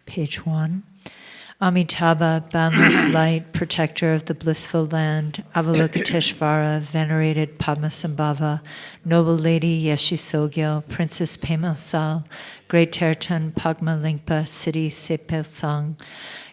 Page 1. Amitabha, boundless light, protector of the blissful land, Avalokiteshvara, venerated Padmasambhava, noble lady Yeshisogyo, Princess Pemasal, Great Tertan Pagma Lingpa, Siddhi Sepelsang,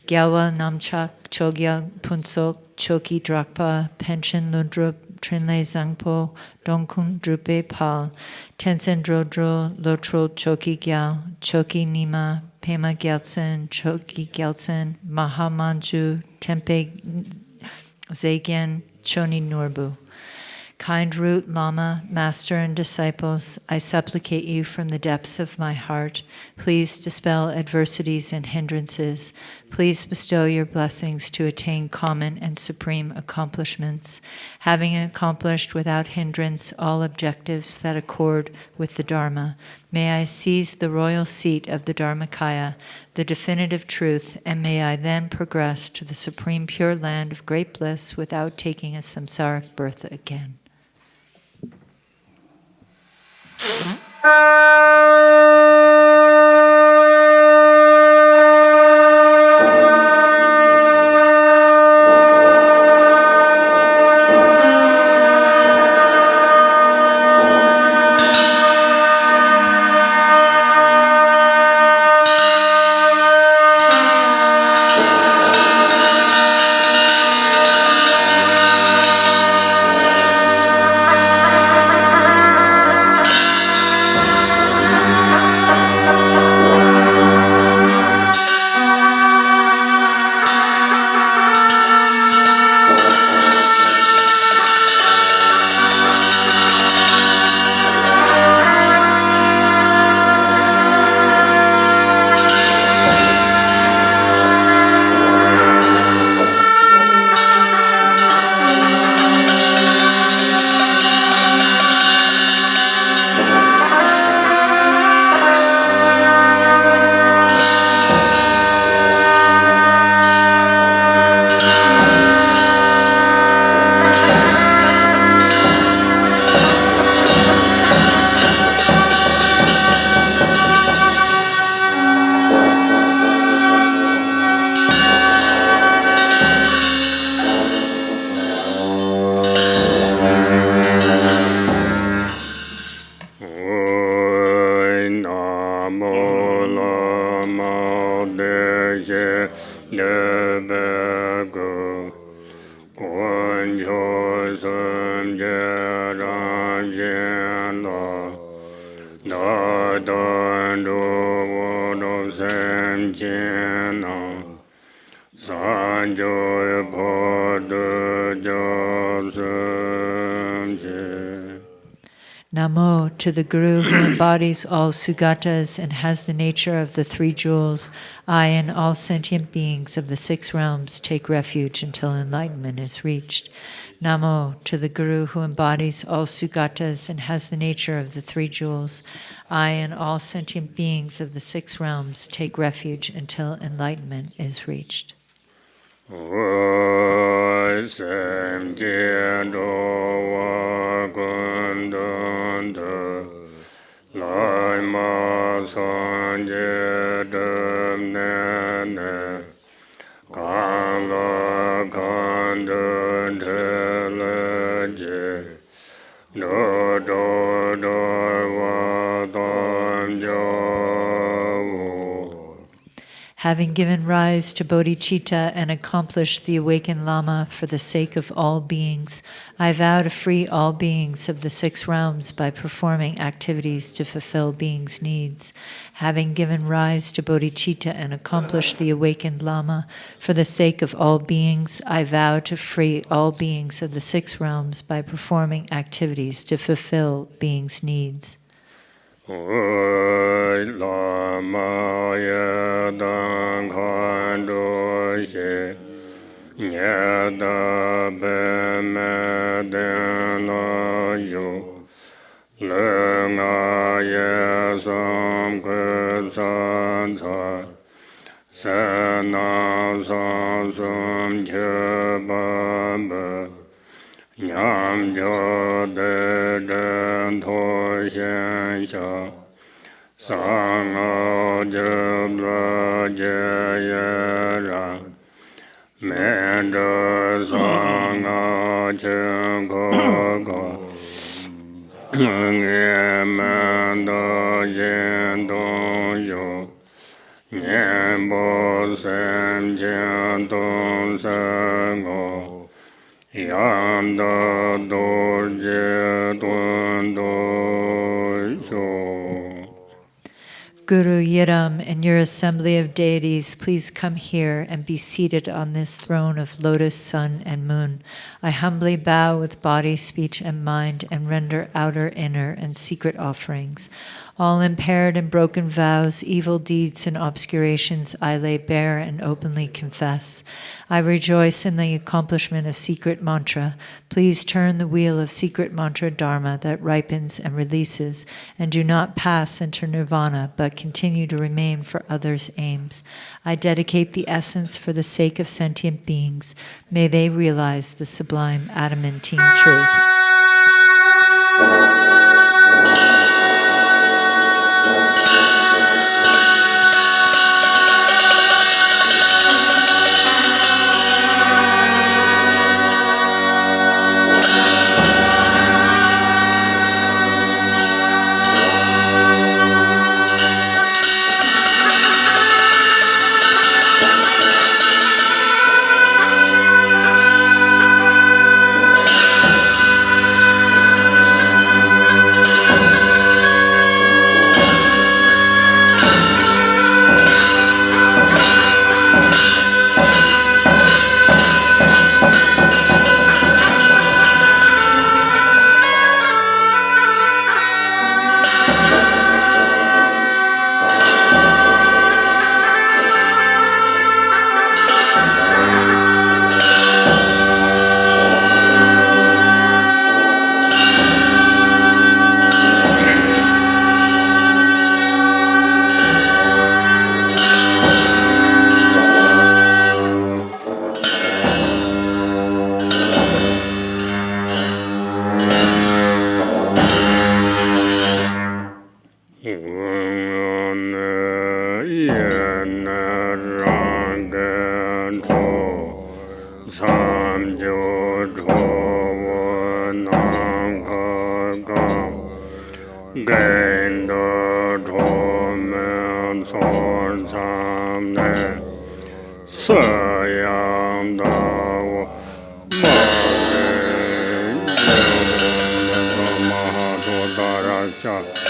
Gyawa Namchak, Chogyag, Punsok, Choki Drakpa, Pension Ludrup, Trinley Zangpo, Dongkun Drupe Pal, Tenzin Drodro, Lotro Choki Gyal, Choki Nima, Pema Gyaltsen, Choki Gyaltsen, Mahamanju, Tempe Zagen, Choni Norbu. Kind root Lama, master and disciples, I supplicate you from the depths of my heart. Please dispel adversities and hindrances. Please bestow your blessings to attain common and supreme accomplishments. Having accomplished without hindrance all objectives that accord with the Dharma, may I seize the royal seat of the Dharmakaya, the definitive truth, and may I then progress to the supreme pure land of great bliss without taking a samsaric birth again. Namo to the Guru who embodies all Sugatas and has the nature of the three jewels. I and all sentient beings of the six realms take refuge until enlightenment is reached. Namo to the Guru who embodies all Sugatas and has the nature of the three jewels. I and all sentient beings of the six realms take refuge until enlightenment is reached. Having given rise to bodhicitta and accomplished the awakened Lama for the sake of all beings, I vow to free all beings of the six realms by performing activities to fulfill beings' needs. Having given rise to bodhicitta and accomplished the awakened Lama for the sake of all beings, I vow to free all beings of the six realms by performing activities to fulfill beings' needs. Lama yadang khandu shi nyada beme den la yu le nga ye sam kwe san sa sa na san sum che ba ba nyam jo de den to shen sha sang o je bla je ye ra men de sang o che ko ko nge men do yen do yo nyen bo sen jen don sang o Yam da do je don do yo. Guru Yiram and your assembly of deities, please come here and be seated on this throne of lotus, sun, and moon. I humbly bow with body, speech, and mind and render outer, inner, and secret offerings. All impaired and broken vows, evil deeds, and obscurations I lay bare and openly confess. I rejoice in the accomplishment of secret mantra. Please turn the wheel of secret mantra Dharma that ripens and releases, and do not pass into nirvana, but continue to remain for others' aims. I dedicate the essence for the sake of sentient beings. May they realize the sublime adamantine truth. Raksha.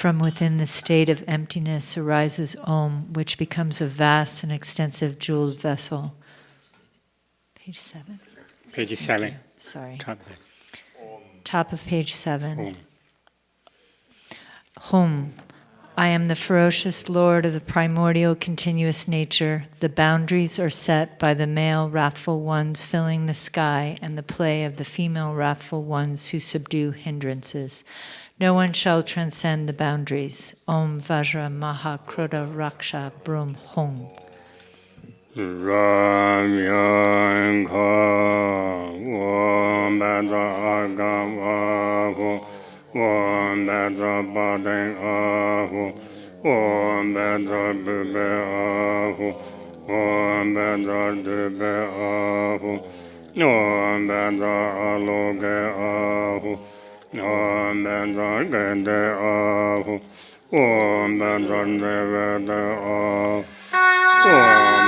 From within the state of emptiness arises Om, which becomes a vast and extensive jeweled vessel. Page 7. Page 7. Sorry. Top. Top of page 7. Om. Hum. I am the ferocious Lord of the primordial continuous nature. The boundaries are set by the male wrathful ones filling the sky and the play of the female wrathful ones who subdue hindrances. No one shall transcend the boundaries. Om Vajra Mahakruda Raksha Brum Hum. Ram Yang Ka Om Bada Agam Ahu Om Bada Badeng Ahu Om Bada Bube Ahu Om Bada Dube Ahu Om Bada Aloge Ahu Om Bada Gende Ahu Om Bada Nevede Ahu Om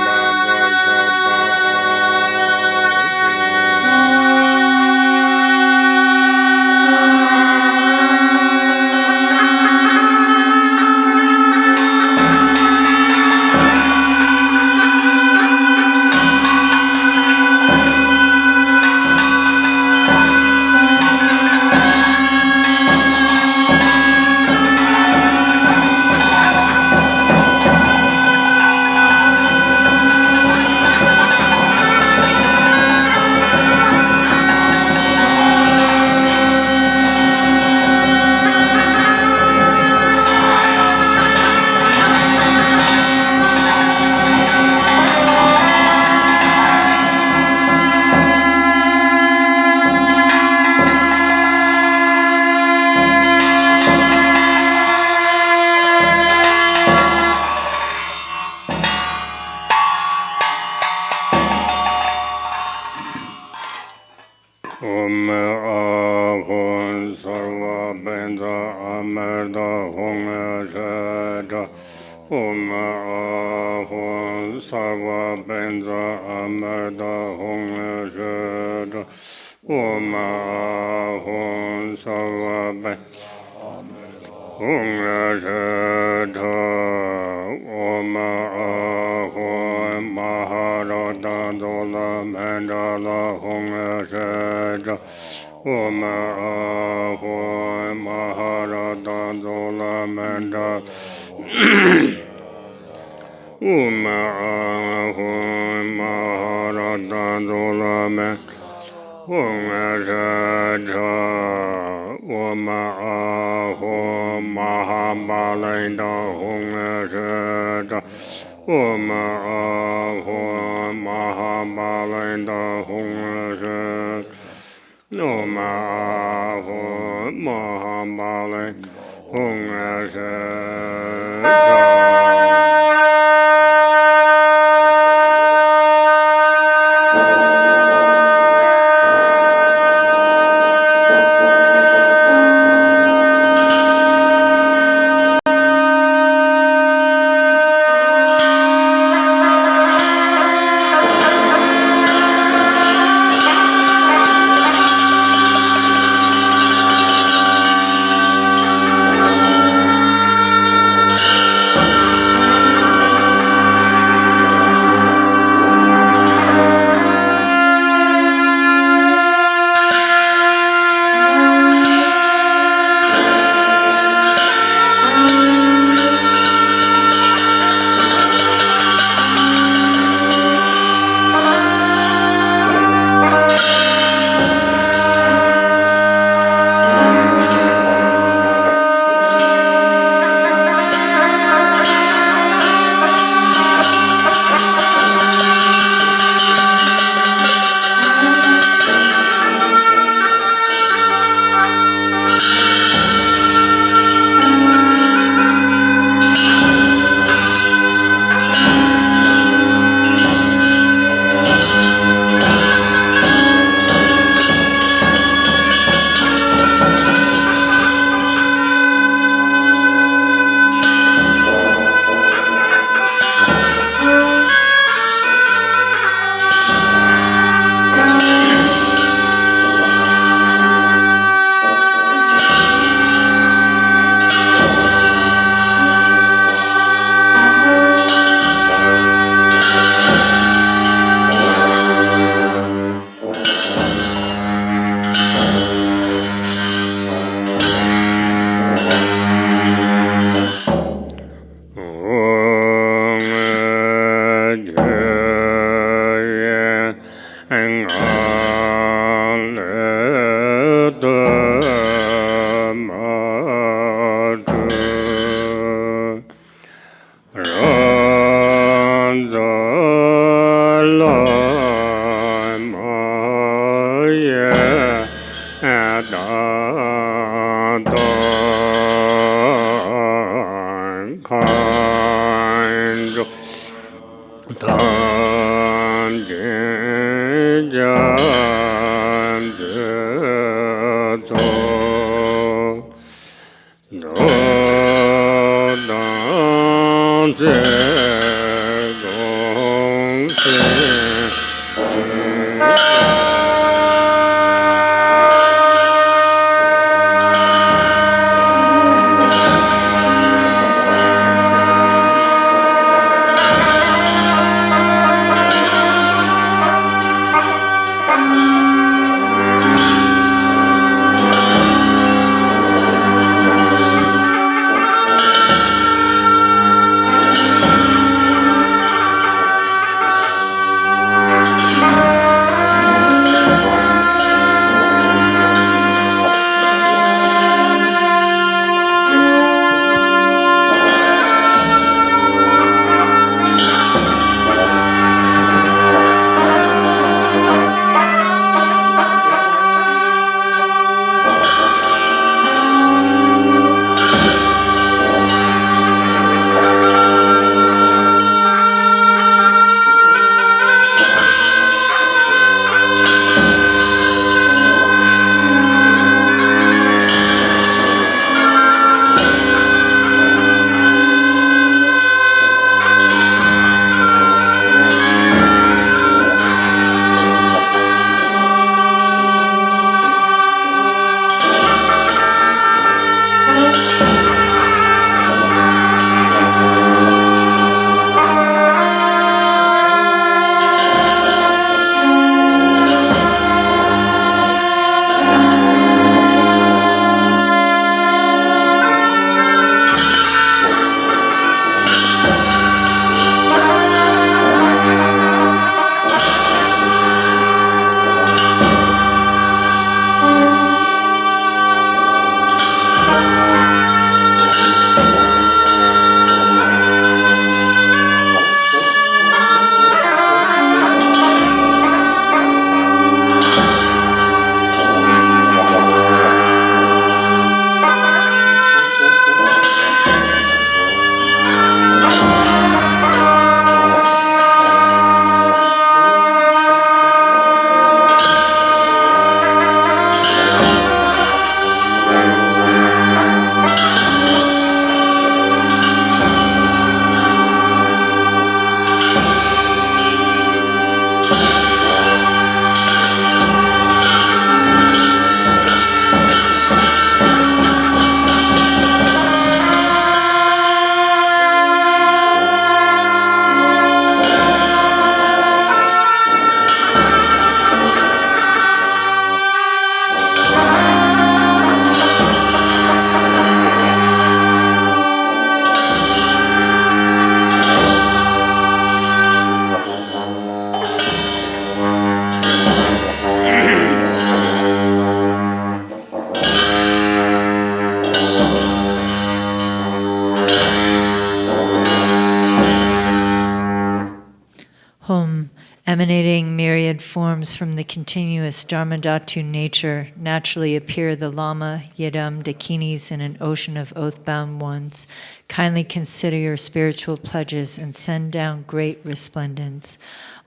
Hum, emanating myriad forms from the continuous Dharmadhatu nature, naturally appear the Lama, Yidam, Dakinis in an ocean of oath-bound ones. Kindly consider your spiritual pledges and send down great resplendence.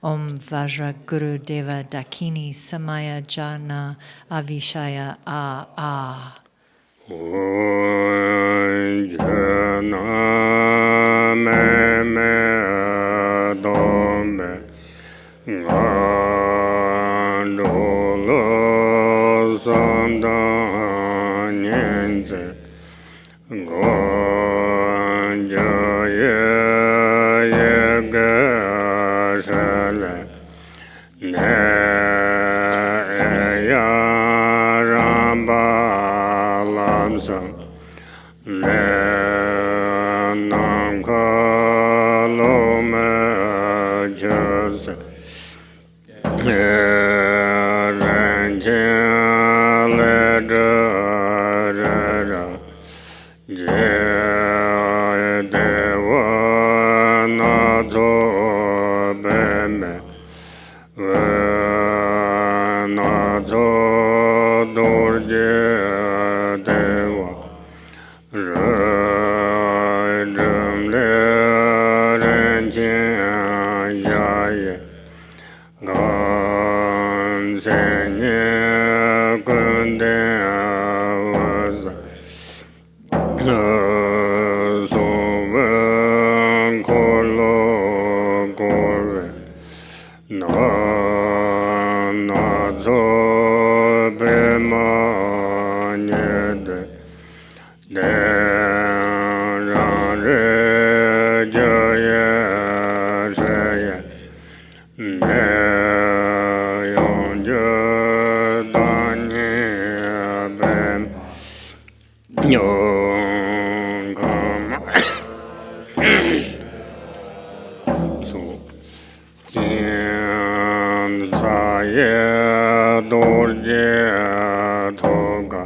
Om Vajra Guru Deva Dakini Samaya Jana Avishaya Ah Ah. Soven kolo kore na zo bema nyede de ran re jaya shaya ne yon jadanye bem yon kama so jian sa ye dorje thoga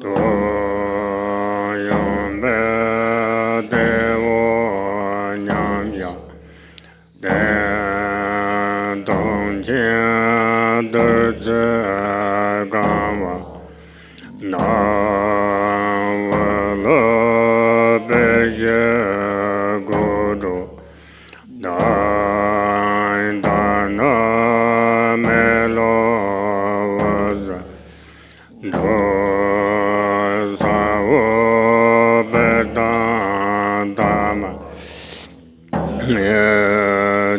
do yon be de wo nyam ya de dong jian de zhe gama na wa lo be ye go do Dharma melo vaza do sa wo bedan dharma ye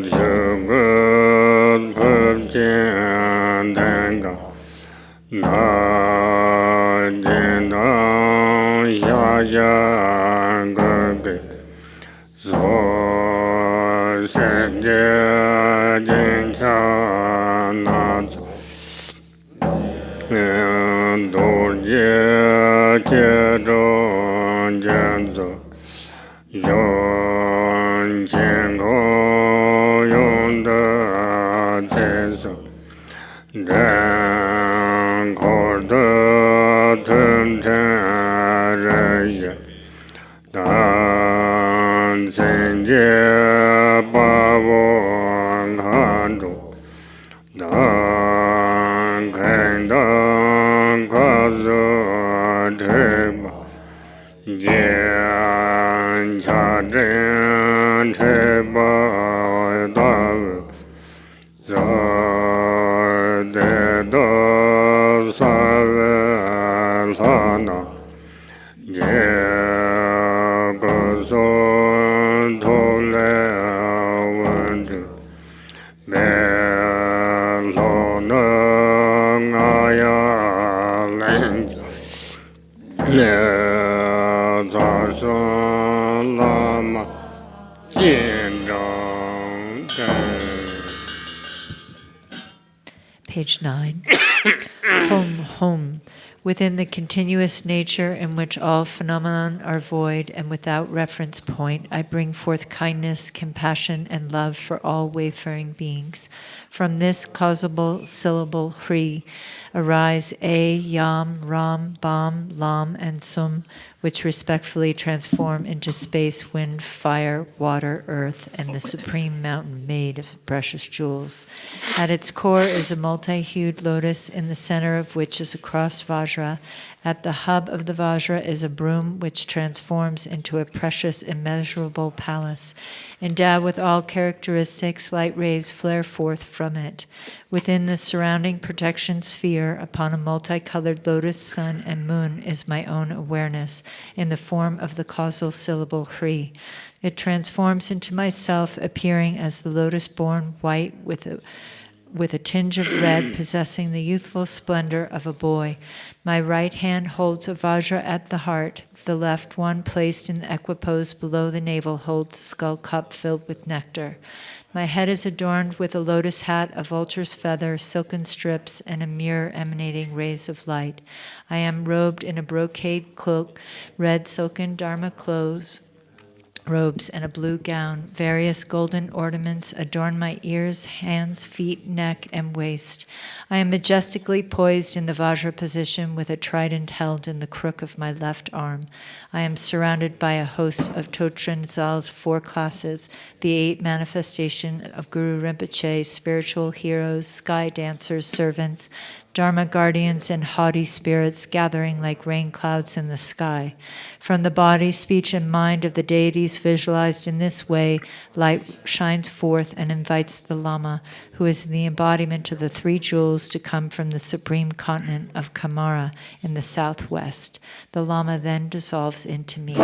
jugut pubjin danga na jin dong ya ya gurge so sen je jin cha na do je je zhong jian zi yon qian gong yong de jian zi ren ko de tun chen ren ye dan zhen jie ba wo kan zhu dan kan dang ka zi te ba jian cha zhen te ba da za de da sa ve la na je ge son to le wen zhi be lo ne nga ya len le za shen lama jian zhang gen. Page 9. Home, home. Within the continuous nature in which all phenomena are void and without reference point, I bring forth kindness, compassion, and love for all wayfaring beings. From this causable syllable Hri arise A, Yam, Ram, Bam, Lam, and Sum, which respectfully transform into space, wind, fire, water, earth, and the supreme mountain made of precious jewels. At its core is a multi-hued lotus, in the center of which is a cross Vajra. At the hub of the Vajra is a broom which transforms into a precious immeasurable palace. Endowed with all characteristics, light rays flare forth from it. Within the surrounding protection sphere, upon a multicolored lotus sun and moon, is my own awareness, in the form of the causal syllable Hri. It transforms into myself, appearing as the lotus-born white with a tinge of red, possessing the youthful splendor of a boy. My right hand holds a Vajra at the heart. The left one, placed in the equipose below the navel, holds a skull cup filled with nectar. My head is adorned with a lotus hat, a vulture's feather, silken strips, and a mirror emanating rays of light. I am robed in a brocade cloak, red silken Dharma robes, and a blue gown. Various golden ornaments adorn my ears, hands, feet, neck, and waist. I am majestically poised in the Vajra position with a trident held in the crook of my left arm. I am surrounded by a host of Totren Zal's 4 classes, the 8 manifestation of Guru Rinpoche, spiritual heroes, sky dancers, servants, Dharma guardians and haughty spirits gathering like rain clouds in the sky. From the body, speech, and mind of the deities visualized in this way, light shines forth and invites the Lama, who is the embodiment of the three jewels, to come from the supreme continent of Kamara in the southwest. The Lama then dissolves into me.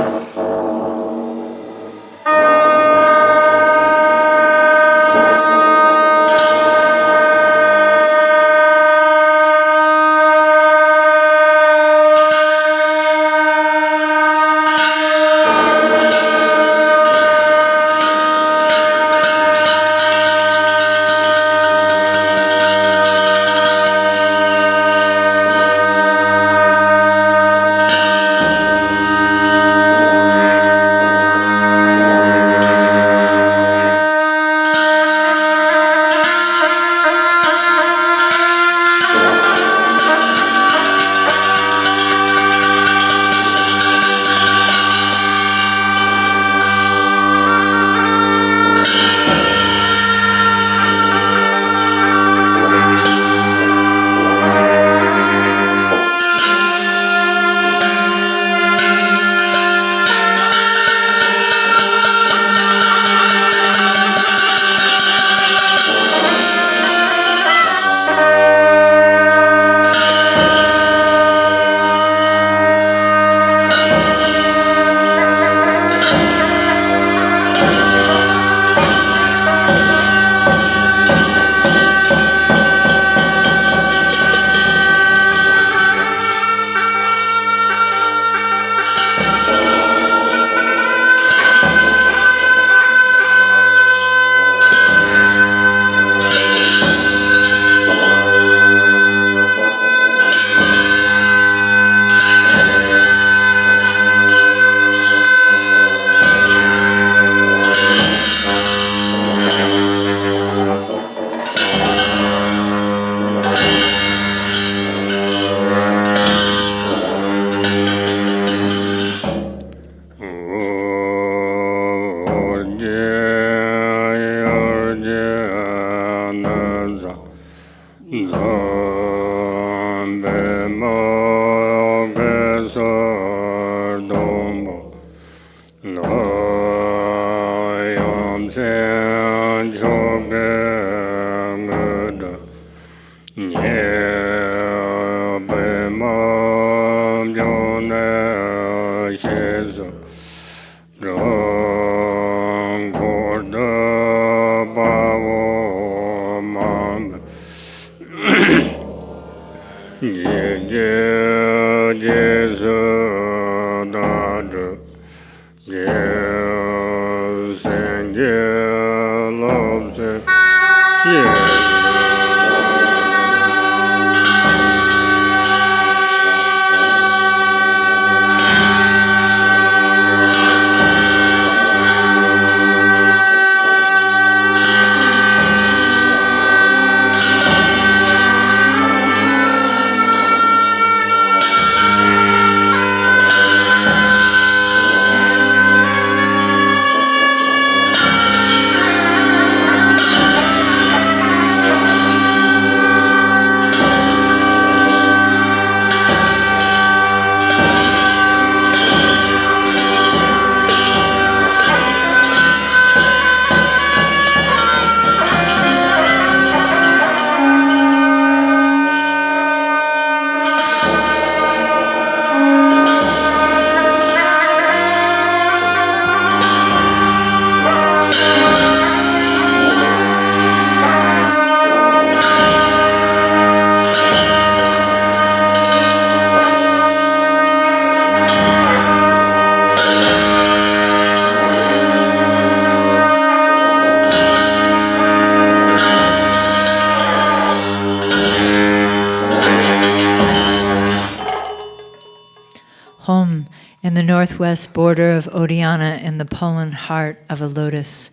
Home in the northwest border of Odiana in the Poland heart of a lotus.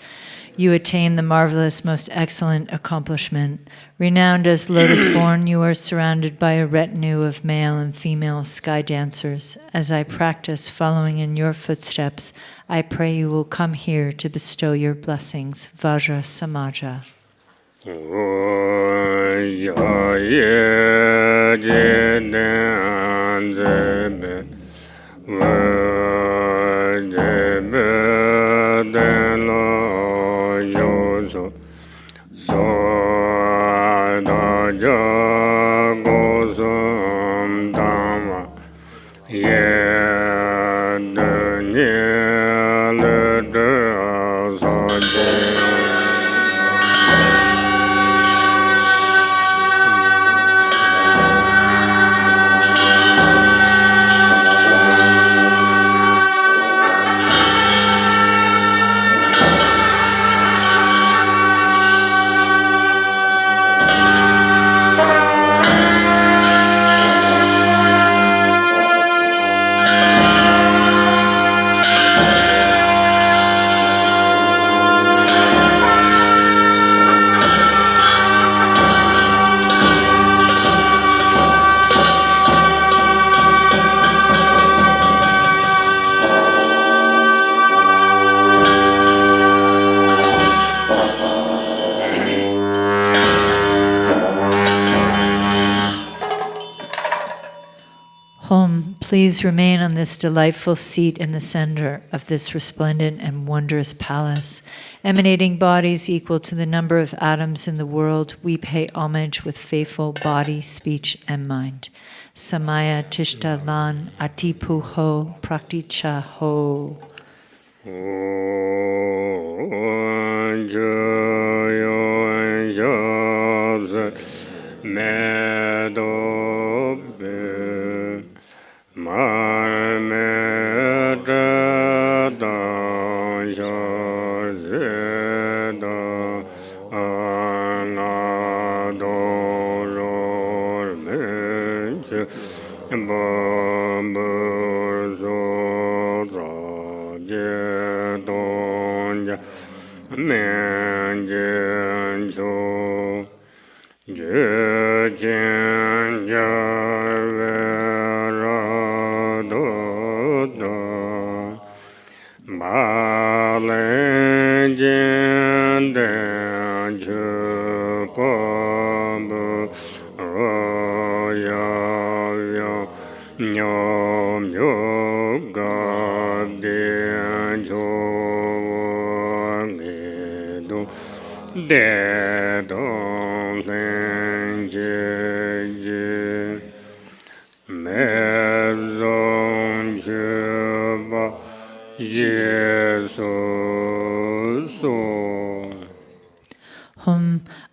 You attain the marvelous, most excellent accomplishment. Renowned as lotus-born, you are surrounded by a retinue of male and female sky dancers. As I practice following in your footsteps, I pray you will come here to bestow your blessings. Vajra Samaja. Home, please remain on this delightful seat in the center of this resplendent and wondrous palace. Emanating bodies equal to the number of atoms in the world, we pay homage with faithful body, speech, and mind. Samaya Tishta Lan Atipu Ho Prakticha Ho.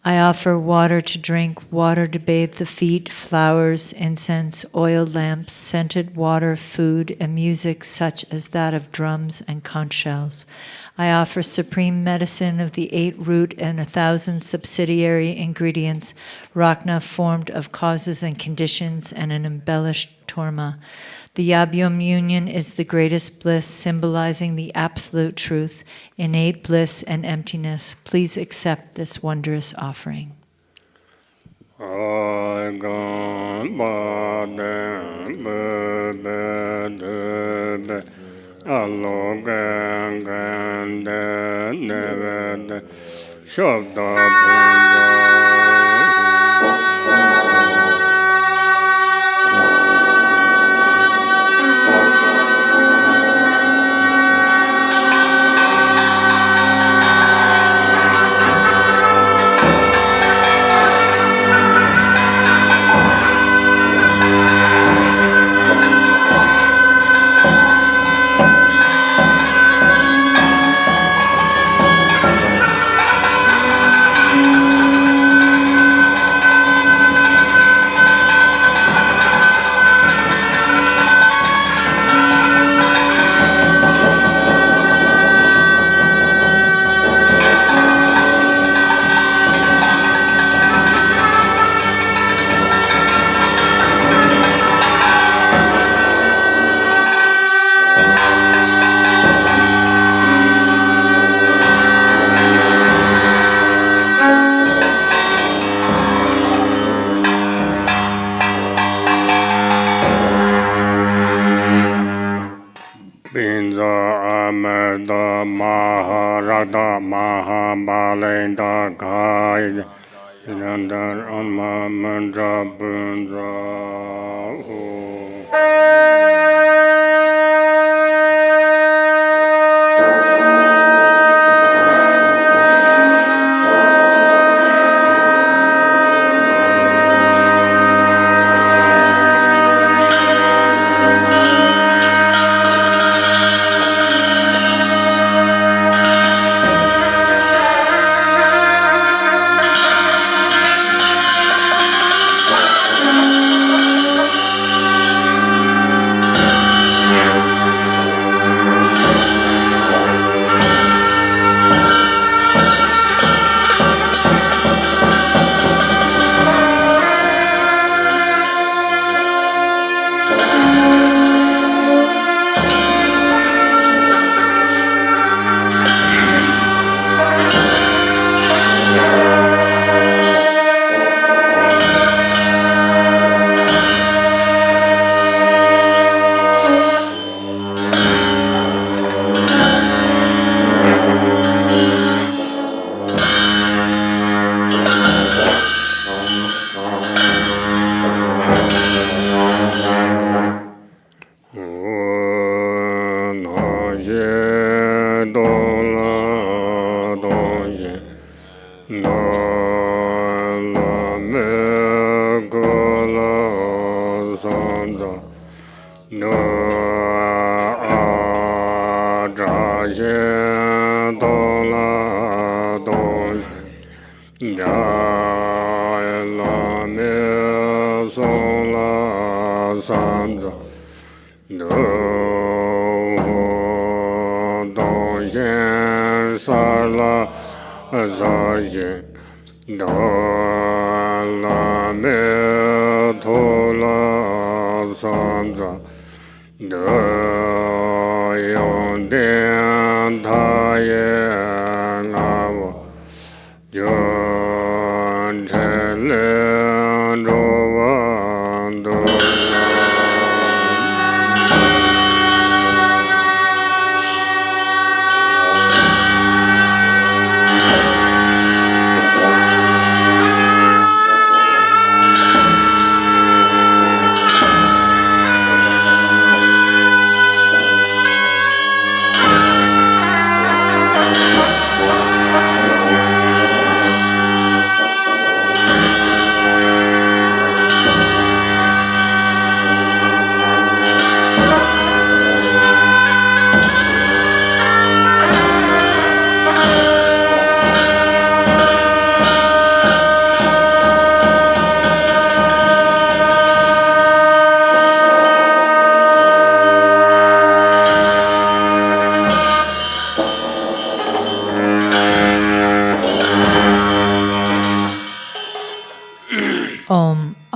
I offer water to drink, water to bathe the feet, flowers, incense, oil lamps, scented water, food, and music such as that of drums and conch shells. I offer supreme medicine of the 8 root and 1,000 subsidiary ingredients, Rakna formed of causes and conditions, and an embellished Torma. The Yabgyom union is the greatest bliss, symbolizing the absolute truth, innate bliss and emptiness. Please accept this wondrous offering. Binza Amerda Mahakruda Mahabalenda Kai Nandar Alma Mandra Bunza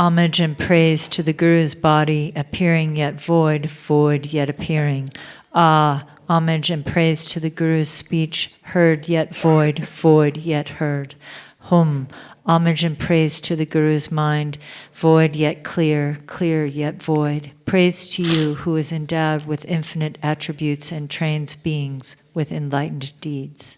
Homage and praise to the Guru's body, appearing yet void, void yet appearing. Ah, homage and praise to the Guru's speech, heard yet void, void yet heard. Hum, homage and praise to the Guru's mind, void yet clear, clear yet void. Praise to you who is endowed with infinite attributes and trains beings with enlightened deeds.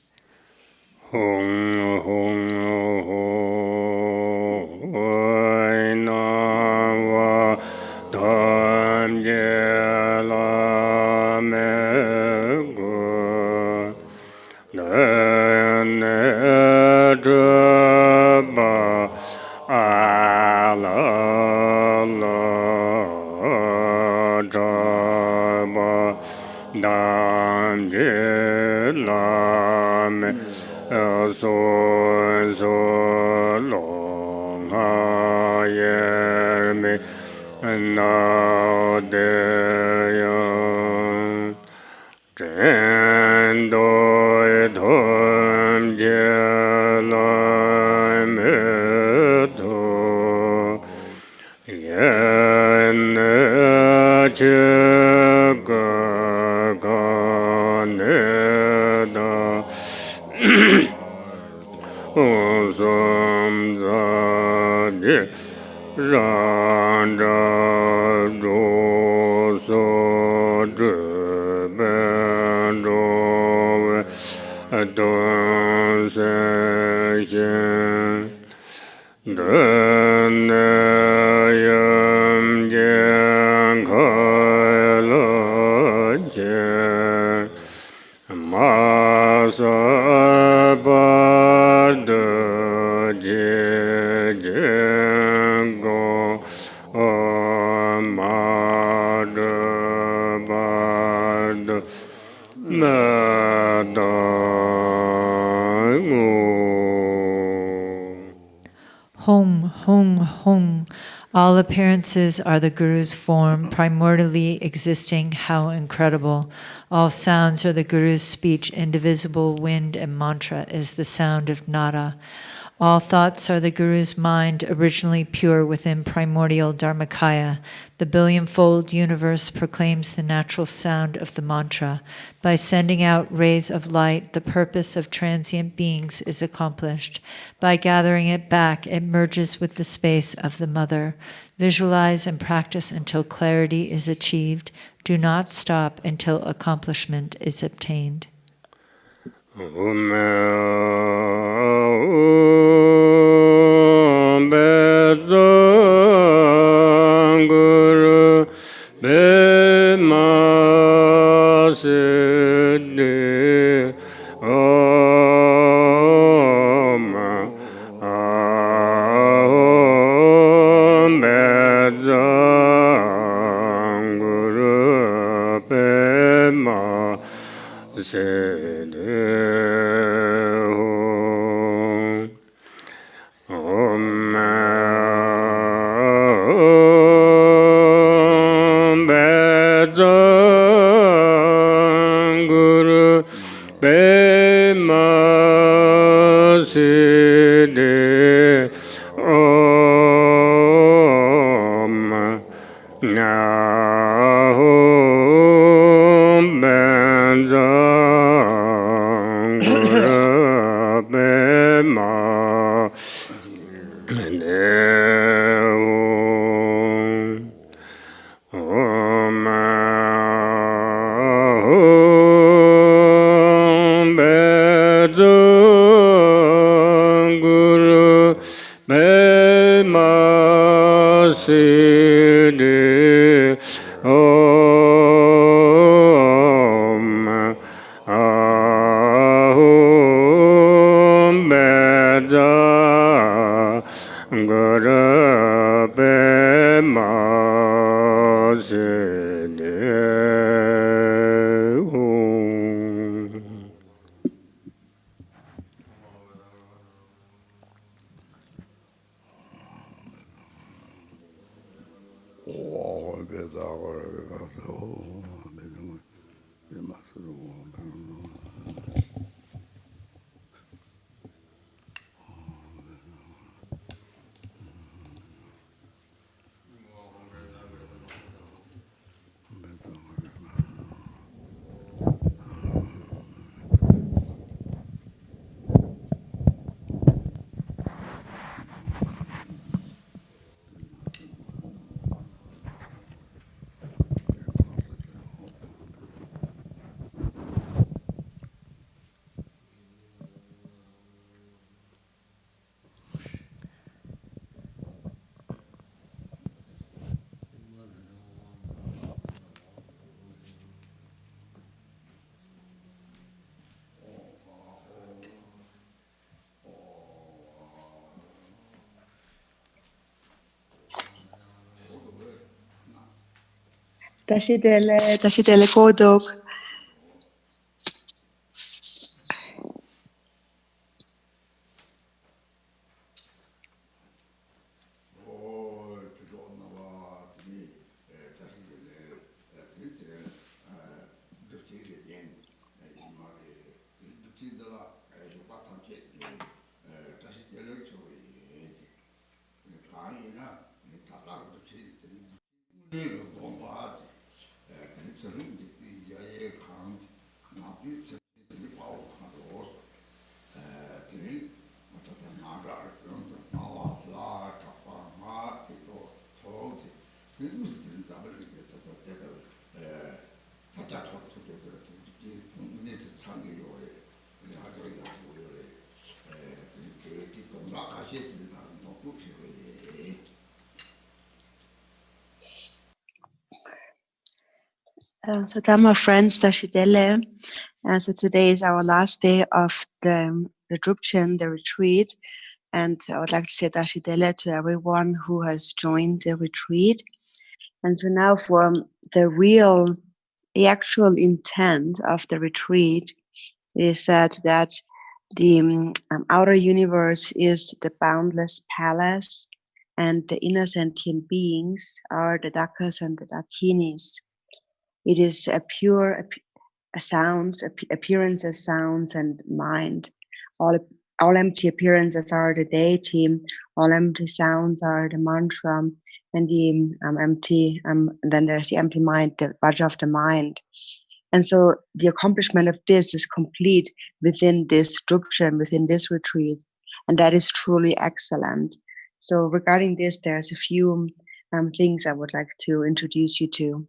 Ran ra ro so Consecration. Dhanayam jan khayla jan Masabada je go Madabada Madangu. Hong, Hong, Hong. All appearances are the Guru's form, primordially existing. How incredible. All sounds are the Guru's speech. Indivisible wind and mantra is the sound of nada. All thoughts are the Guru's mind, originally pure within primordial Dharmakaya. The billion-fold universe proclaims the natural sound of the mantra. By sending out rays of light, the purpose of transient beings is accomplished. By gathering it back, it merges with the space of the mother. Visualize and practice until clarity is achieved. Do not stop until accomplishment is obtained. Guru Bhima Om Guru Bhima Guru Bhima Siddhi Om Nahum Benjam Guru Bhima Nehum Om Benjam Guru Bhima Siddhi Om Ahum Beda Guru Bhima Siddhi Om. 다시 될 고독. So Dharma friends, Tashidele. So today is our last day of the Drupchen, the retreat. And I would like to say Tashidele to everyone who has joined the retreat. And so now for the actual intent of the retreat, it is said that the outer universe is the boundless palace, and the inner sentient beings are the Dakas and the Dakinis. It is a pure sounds, appearances, sounds, and mind. All empty appearances are the deity. All empty sounds are the mantra, and the empty. Then there's the empty mind, the Vajra of the mind. And so the accomplishment of this is complete within this Drupchen, within this retreat, and that is truly excellent. So regarding this, there's a few things I would like to introduce you to.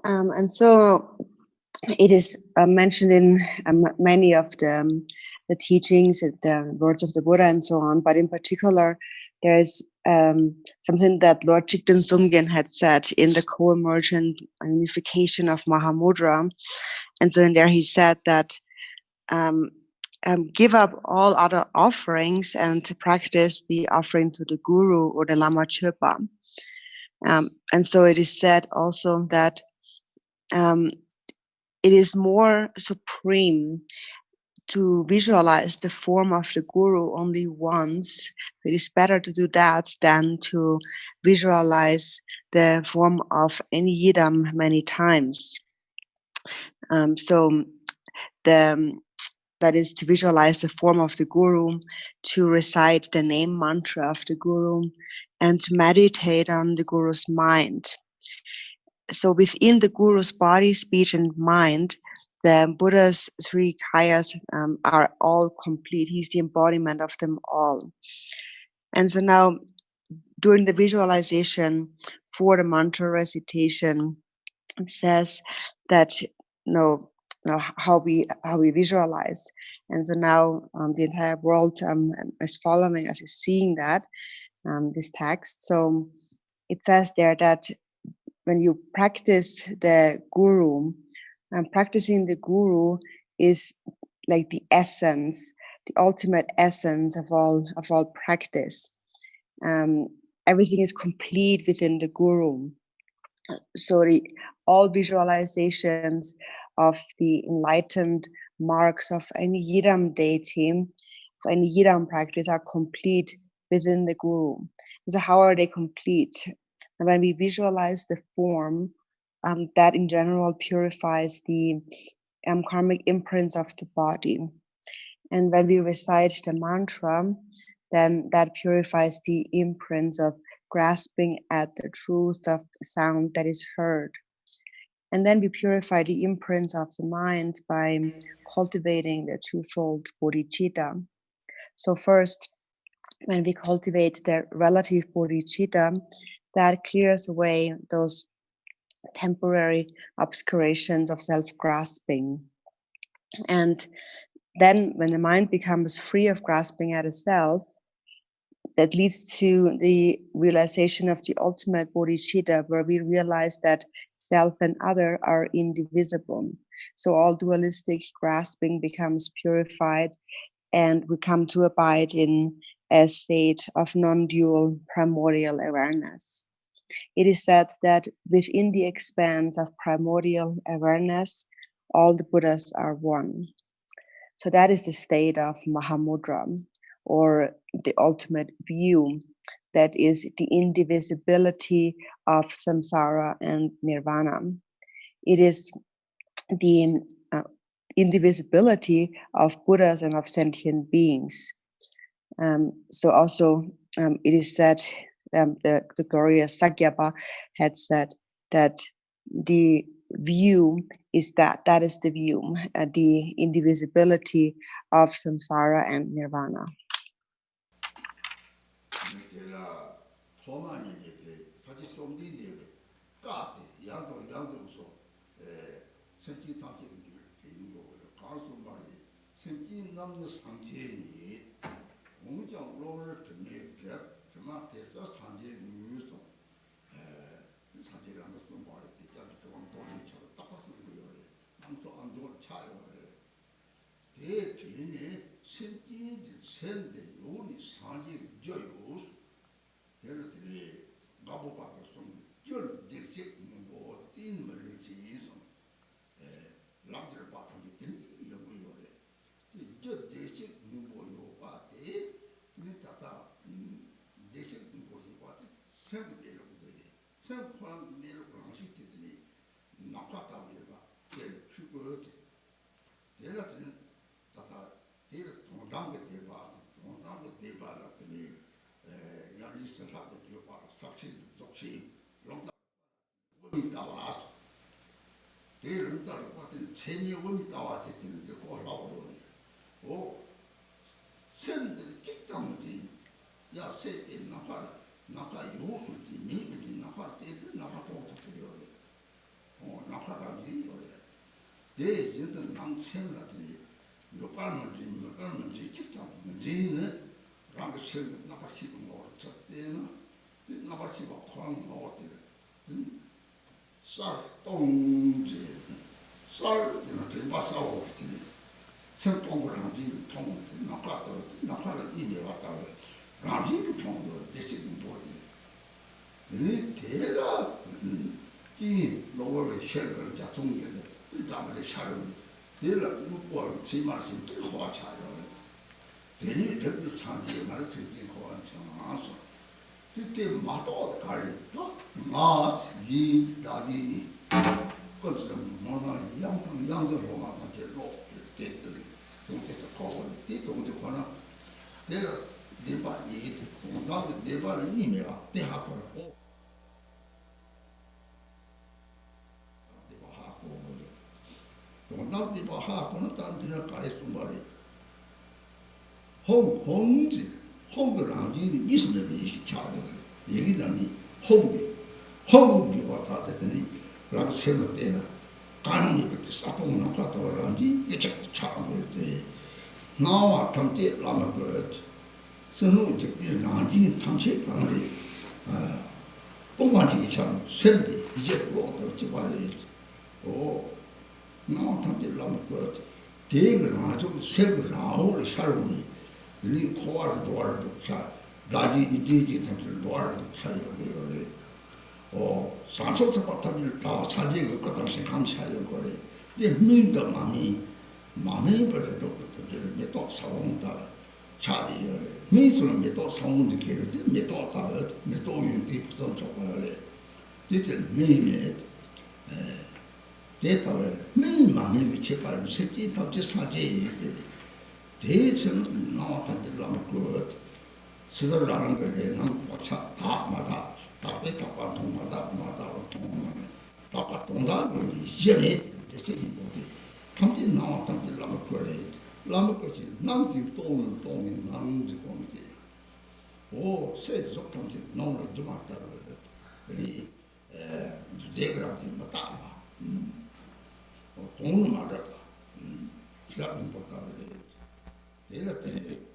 And so it is mentioned in many of the teachings, the words of the Buddha, and so on. But in particular, there is something that Lord Jigten Sumgyen had said in the co-emergent unification of Mahamudra. And so in there he said that give up all other offerings and to practice the offering to the Guru or the Lama Chöpa. And so it is said also that it is more supreme to visualize the form of the Guru only once. It is better to do that than to visualize the form of any yidam many times. So that is to visualize the form of the Guru, to recite the name mantra of the Guru, and to meditate on the Guru's mind. So within the Guru's body, speech, and mind, the Buddha's three kayas are all complete. He's the embodiment of them all. And so now, during the visualization for the mantra recitation, it says that how we visualize. And so now the entire world is following us, is seeing that this text. So it says there that when you practice the Guru, practicing the Guru is like the essence, the ultimate essence of all practice. Everything is complete within the Guru. So all visualizations of the enlightened marks of any Yidam deity, of any Yidam practice are complete within the Guru. So how are they complete? And when we visualize the form, that in general purifies the karmic imprints of the body. And when we recite the mantra, then that purifies the imprints of grasping at the truth of the sound that is heard. And then we purify the imprints of the mind by cultivating the twofold bodhicitta. So first, when we cultivate the relative bodhicitta, that clears away those temporary obscurations of self-grasping. And then when the mind becomes free of grasping at a self, that leads to the realization of the ultimate bodhicitta, where we realize that self and other are indivisible. So all dualistic grasping becomes purified, and we come to abide in a state of non-dual primordial awareness. It is said that within the expanse of primordial awareness, all the Buddhas are one. So that is the state of Mahamudra, or the ultimate view, that is the indivisibility of samsara and nirvana. It is the indivisibility of Buddhas and of sentient beings. So also it is said, the glorious Sakyapa had said that the view is that is the view, the indivisibility of samsara and nirvana. 차리요. 미술은 메도 성운도 계획이 메도 따로 메도 윤기 구성 적어래. 이제 매일 데이터를 매일 많이 체크하는 새끼 답지 사지. 대체는 나왔던데 그 시도라는 거에 난 보차 다 맞아. 다 배타가 동마다 동마. 다 동다고 이제네 대체 뭐지. 탐지 나왔던데 그래. 라마까지 남지 동이 남지 공지. 오, 세속 탐지 나오는 좀 왔다 그래. 제그라지 맞다. 돈을 말아. 시간은 못 가고 내가 때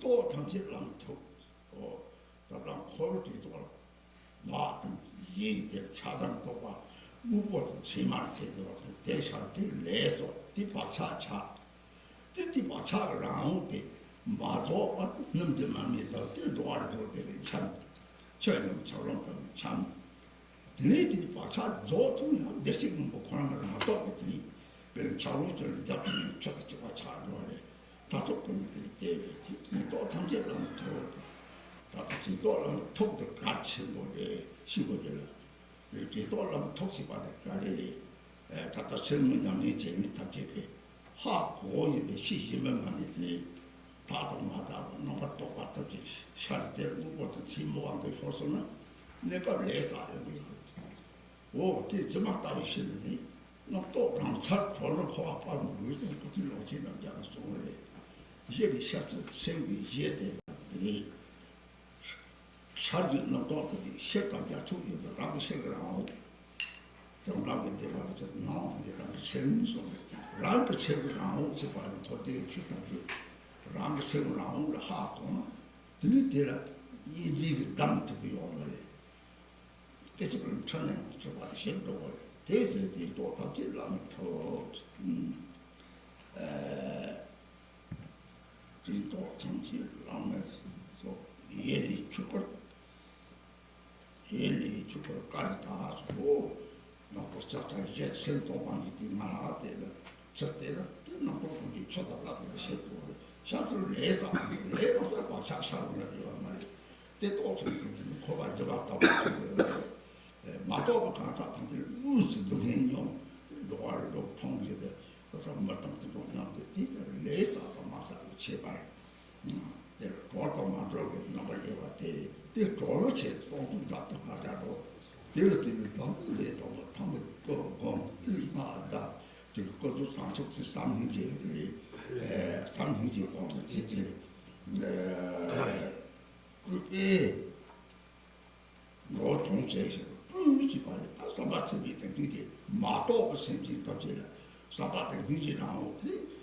또 탐지랑 또 다른 코르티도 나 이게 차단도 봐 무엇도 지만 되도록 대사를 내서 뒤바차차 뒤바차를 나오게 맞아 넘지만 해서 들도와도 되는 참 저는 저런 참 내들이 바차 조통이 대신 뭐 그런 걸 하고 있니 그 자료들 잡는 저거 차로래 다섯 분들이 때문에 또 탐지를 또 다시 또 톡도 같이 뭐래 시고들 이렇게 또 하면 톡시 받을 거리 다다 설문장이 재밌다게 하고의 시시면 아니더니 다도 맞아 너가 똑같이 샤르테 무엇도 침묵한 게 벌써는 내가 레사요 오, 저막 따로 있었는데 너또 랑찰 돌로 코아빠는 무슨 그길로 지는 줄 알았어 이제 샤트 생기 예대들이 샤르 너도들이 셰가자 주기도 라고 생각하고 정답은 대화를 나오는 재밌어 라고 생각하고 싶어하는 것들이 주다기 라고 생각하고 하고 들이대라 이 집이 담트고 요래 그래서 그럼 저는 저거 생각하고 대세들이 또 답질라면 더 또 정치라면서 예리 죽을 까지 다 하고 나고 자자 이제 생동만 있지만 하대는 저때는 나고 우리 쳐다보고 싶고 샤트를 내서 봐 샤샤를 이런 말이 때또 좀 거가 잡았다고 마도가 가서 당들 무슨 동행용 노알로 통제돼 그래서 뭐든지 동양도 뒤를 내서 마사 제발 내가 도와도 만들고 나를 해봤대 때 도로체 좀 잡다 하자고 내가 지금 방송에 또 방금 거 이마다 지금 그것도 상속지 상행제들이 상행제 공부지들이 그게 뭐 동세에서 뿌지 말에 다섯 맞습니다. 그게 마도 생긴 거지라 사바데 위지 나오지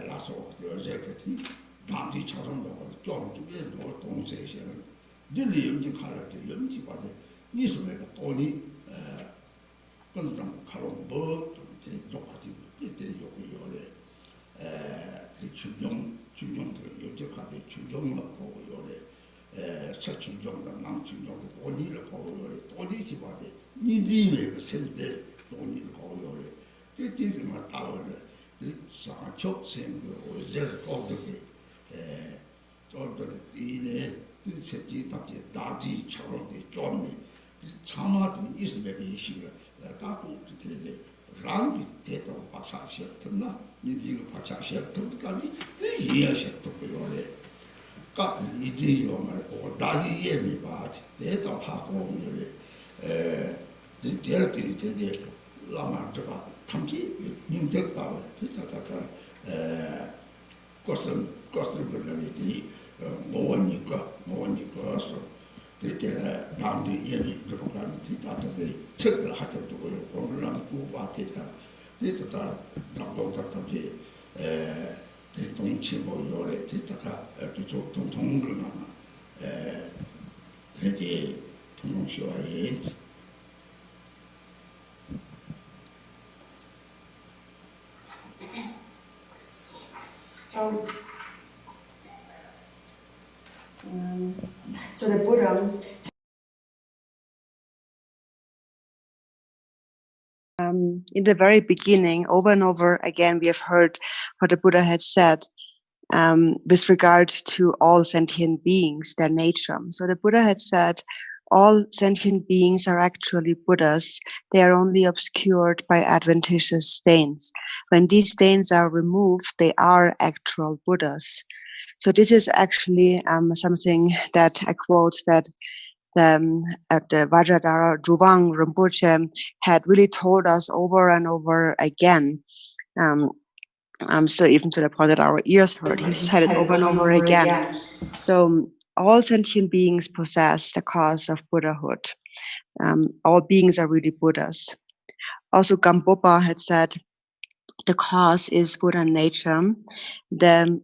라서 어제 같은 Dante Charango, John to get no Consecration. Dilly Yumji Kala to Yumji Bade, Nisme, Tony, Kuntuzangpo Karombo, the Jokati, the Yore, the Chujong to Yojaka, Chujong of Yore, such a young mountain of the Tony of Tony Bade, Nidime, same day, Tony of Yore, the Disney Tower, the Chok Sing, or Zer of the order in a city of the Dadi Charon, the Johnny, Chamat is maybe here, that to run with death of Pacha Sheltona, Nidigo Pacha Shelton, the year Shelton, got Nidio or Dadi Yemi, but death of Hakon, the Delta, the Lama, Tanki, New Delta, Costumability, Monica, so the Nandi Yemi, the Roganity, the Tickle had to go from Ram Kubatita, Tita, Dr. The Tonchibo Yore, Titaka, to Tongana, the Tonshua. So the Buddha in the very beginning, over and over again, we have heard what the Buddha had said with regard to all sentient beings, their nature. So the Buddha had said, all sentient beings are actually Buddhas. They are only obscured by adventitious stains. When these stains are removed, they are actual Buddhas. So this is actually something that I quote that the Vajra Juvang Rinpoche had really told us over and over again. So even to the point that our ears hurt, he said it over and over again. So all sentient beings possess the cause of Buddhahood. All beings are really Buddhas. Also, Gampopa had said the cause is Buddha nature. The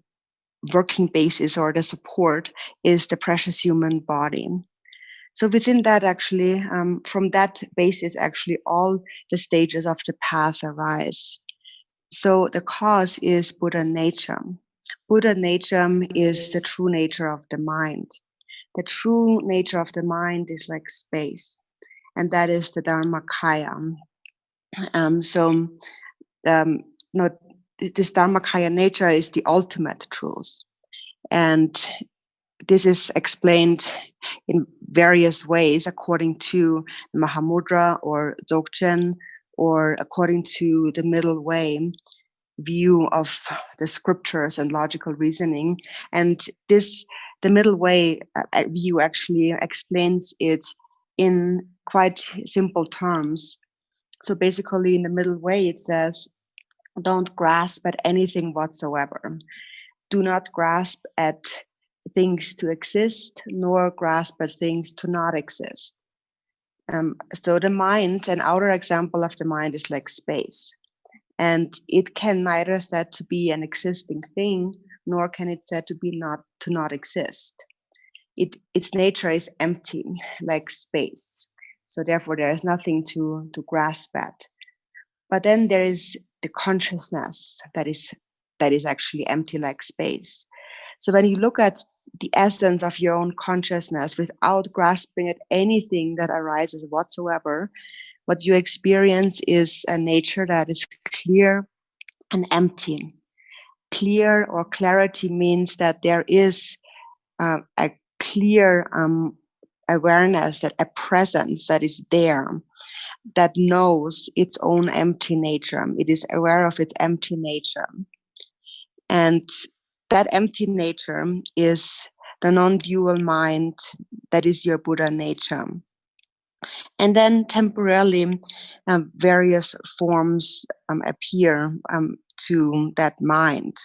working basis or the support is the precious human body. So within that, actually, from that basis, actually, all the stages of the path arise. So the cause is Buddha nature. Buddha nature is the true nature of the mind. The true nature of the mind is like space, and that is the Dharmakaya. This Dharmakaya nature is the ultimate truth. And this is explained in various ways according to Mahamudra or Dzogchen, or according to the middle way view of the scriptures and logical reasoning. And the middle way view actually explains it in quite simple terms. So basically in the middle way, it says, don't grasp at anything whatsoever. Do not grasp at things to exist, nor grasp at things to not exist. So the mind, an outer example of the mind is like space. And it can neither said to be an existing thing, nor can it said to be not exist. Its nature is empty, like space. So therefore there is nothing to grasp at. But then there is the consciousness that is actually empty like space. So when you look at the essence of your own consciousness without grasping at anything that arises whatsoever, what you experience is a nature that is clear and empty. Clear or clarity means that there is a clear awareness, that a presence that is there, that knows its own empty nature. It is aware of its empty nature. And that empty nature is the non-dual mind, that is your Buddha nature. And then temporarily, various forms appear to that mind.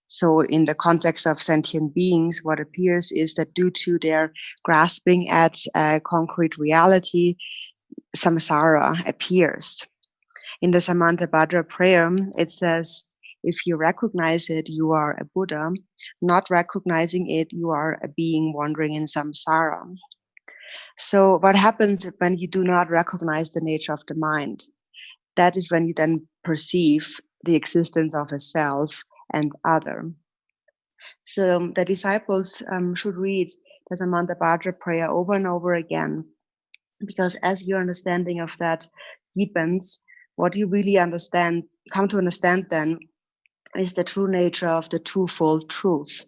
So in the context of sentient beings, what appears is that due to their grasping at concrete reality, samsara appears. In the Samantabhadra prayer, it says, If you recognize it, you are a Buddha. Not recognizing it, you are a being wandering in samsara. So what happens when you do not recognize the nature of the mind? That is when you then perceive the existence of a self and other. So the disciples should read the Samanta Vajra prayer over and over again, because as your understanding of that deepens, what you really come to understand then, is the true nature of the twofold truth.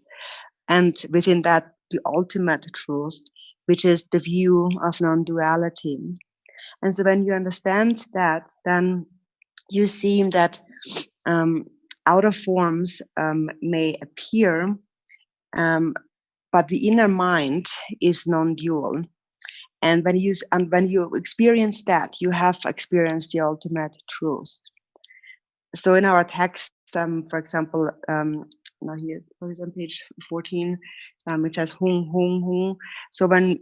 And within that, the ultimate truth, which is the view of non-duality. And so when you understand that, then you see that outer forms may appear, but the inner mind is non-dual. And when you experience that, you have experienced the ultimate truth. So in our text, for example, now here what is on page 14, it says Hung, Hung, Hung. So when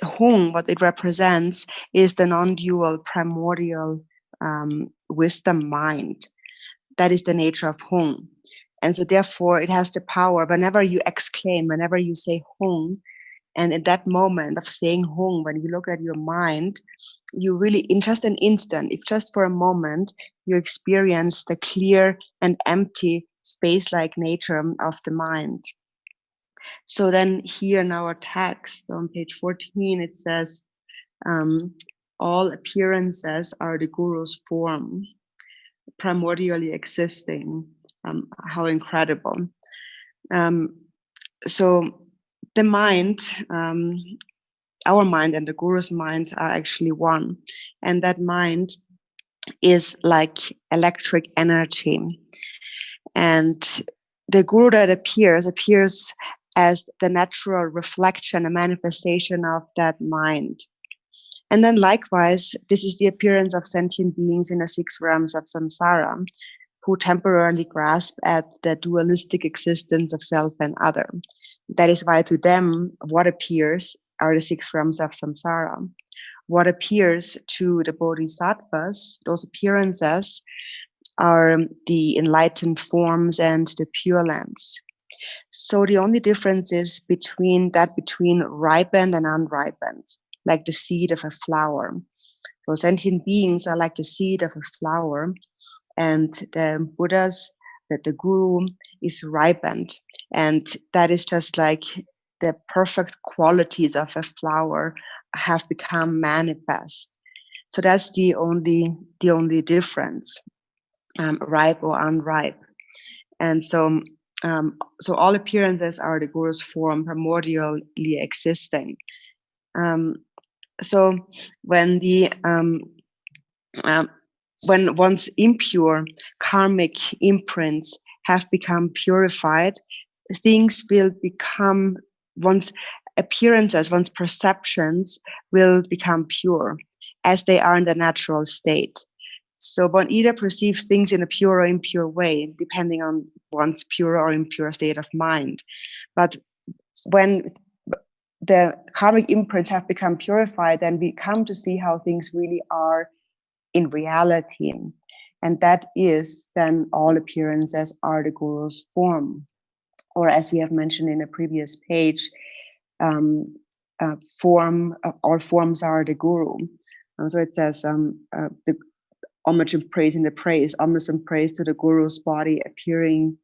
Hung, what it represents is the non-dual primordial wisdom mind. That is the nature of Hung. And so therefore it has the power, whenever you exclaim, whenever you say Hung, and in that moment of saying Hung, when you look at your mind, you really, in just an instant, if just for a moment, you experience the clear and empty space-like nature of the mind. So then here in our text on page 14, it says, all appearances are the Guru's form, primordially existing. How incredible. So the mind, our mind and the Guru's mind are actually one. And that mind is like electric energy. And the Guru that appears as the natural reflection, a manifestation of that mind. And then likewise, this is the appearance of sentient beings in the 6 realms of samsara, who temporarily grasp at the dualistic existence of self and other. That is why to them, what appears are the 6 realms of samsara. What appears to the bodhisattvas, those appearances, are the enlightened forms and the pure lands. So the only difference is between ripened and unripened, like the seed of a flower. So sentient beings are like the seed of a flower, and the Buddhas, that the Guru is ripened. And that is just like the perfect qualities of a flower have become manifest. So that's the only difference, ripe or unripe. And so all appearances are the Guru's form, primordially existing. So when when one's impure karmic imprints have become purified, things will become, one's appearances, one's perceptions will become pure as they are in the natural state. So one either perceives things in a pure or impure way, depending on one's pure or impure state of mind. But when the karmic imprints have become purified, then we come to see how things really are in reality. And that is then all appearances are the Guru's form. Or as we have mentioned in a previous page, all forms are the Guru. So it says, the homage and praise in the praise, homage and praise to the Guru's body, appearing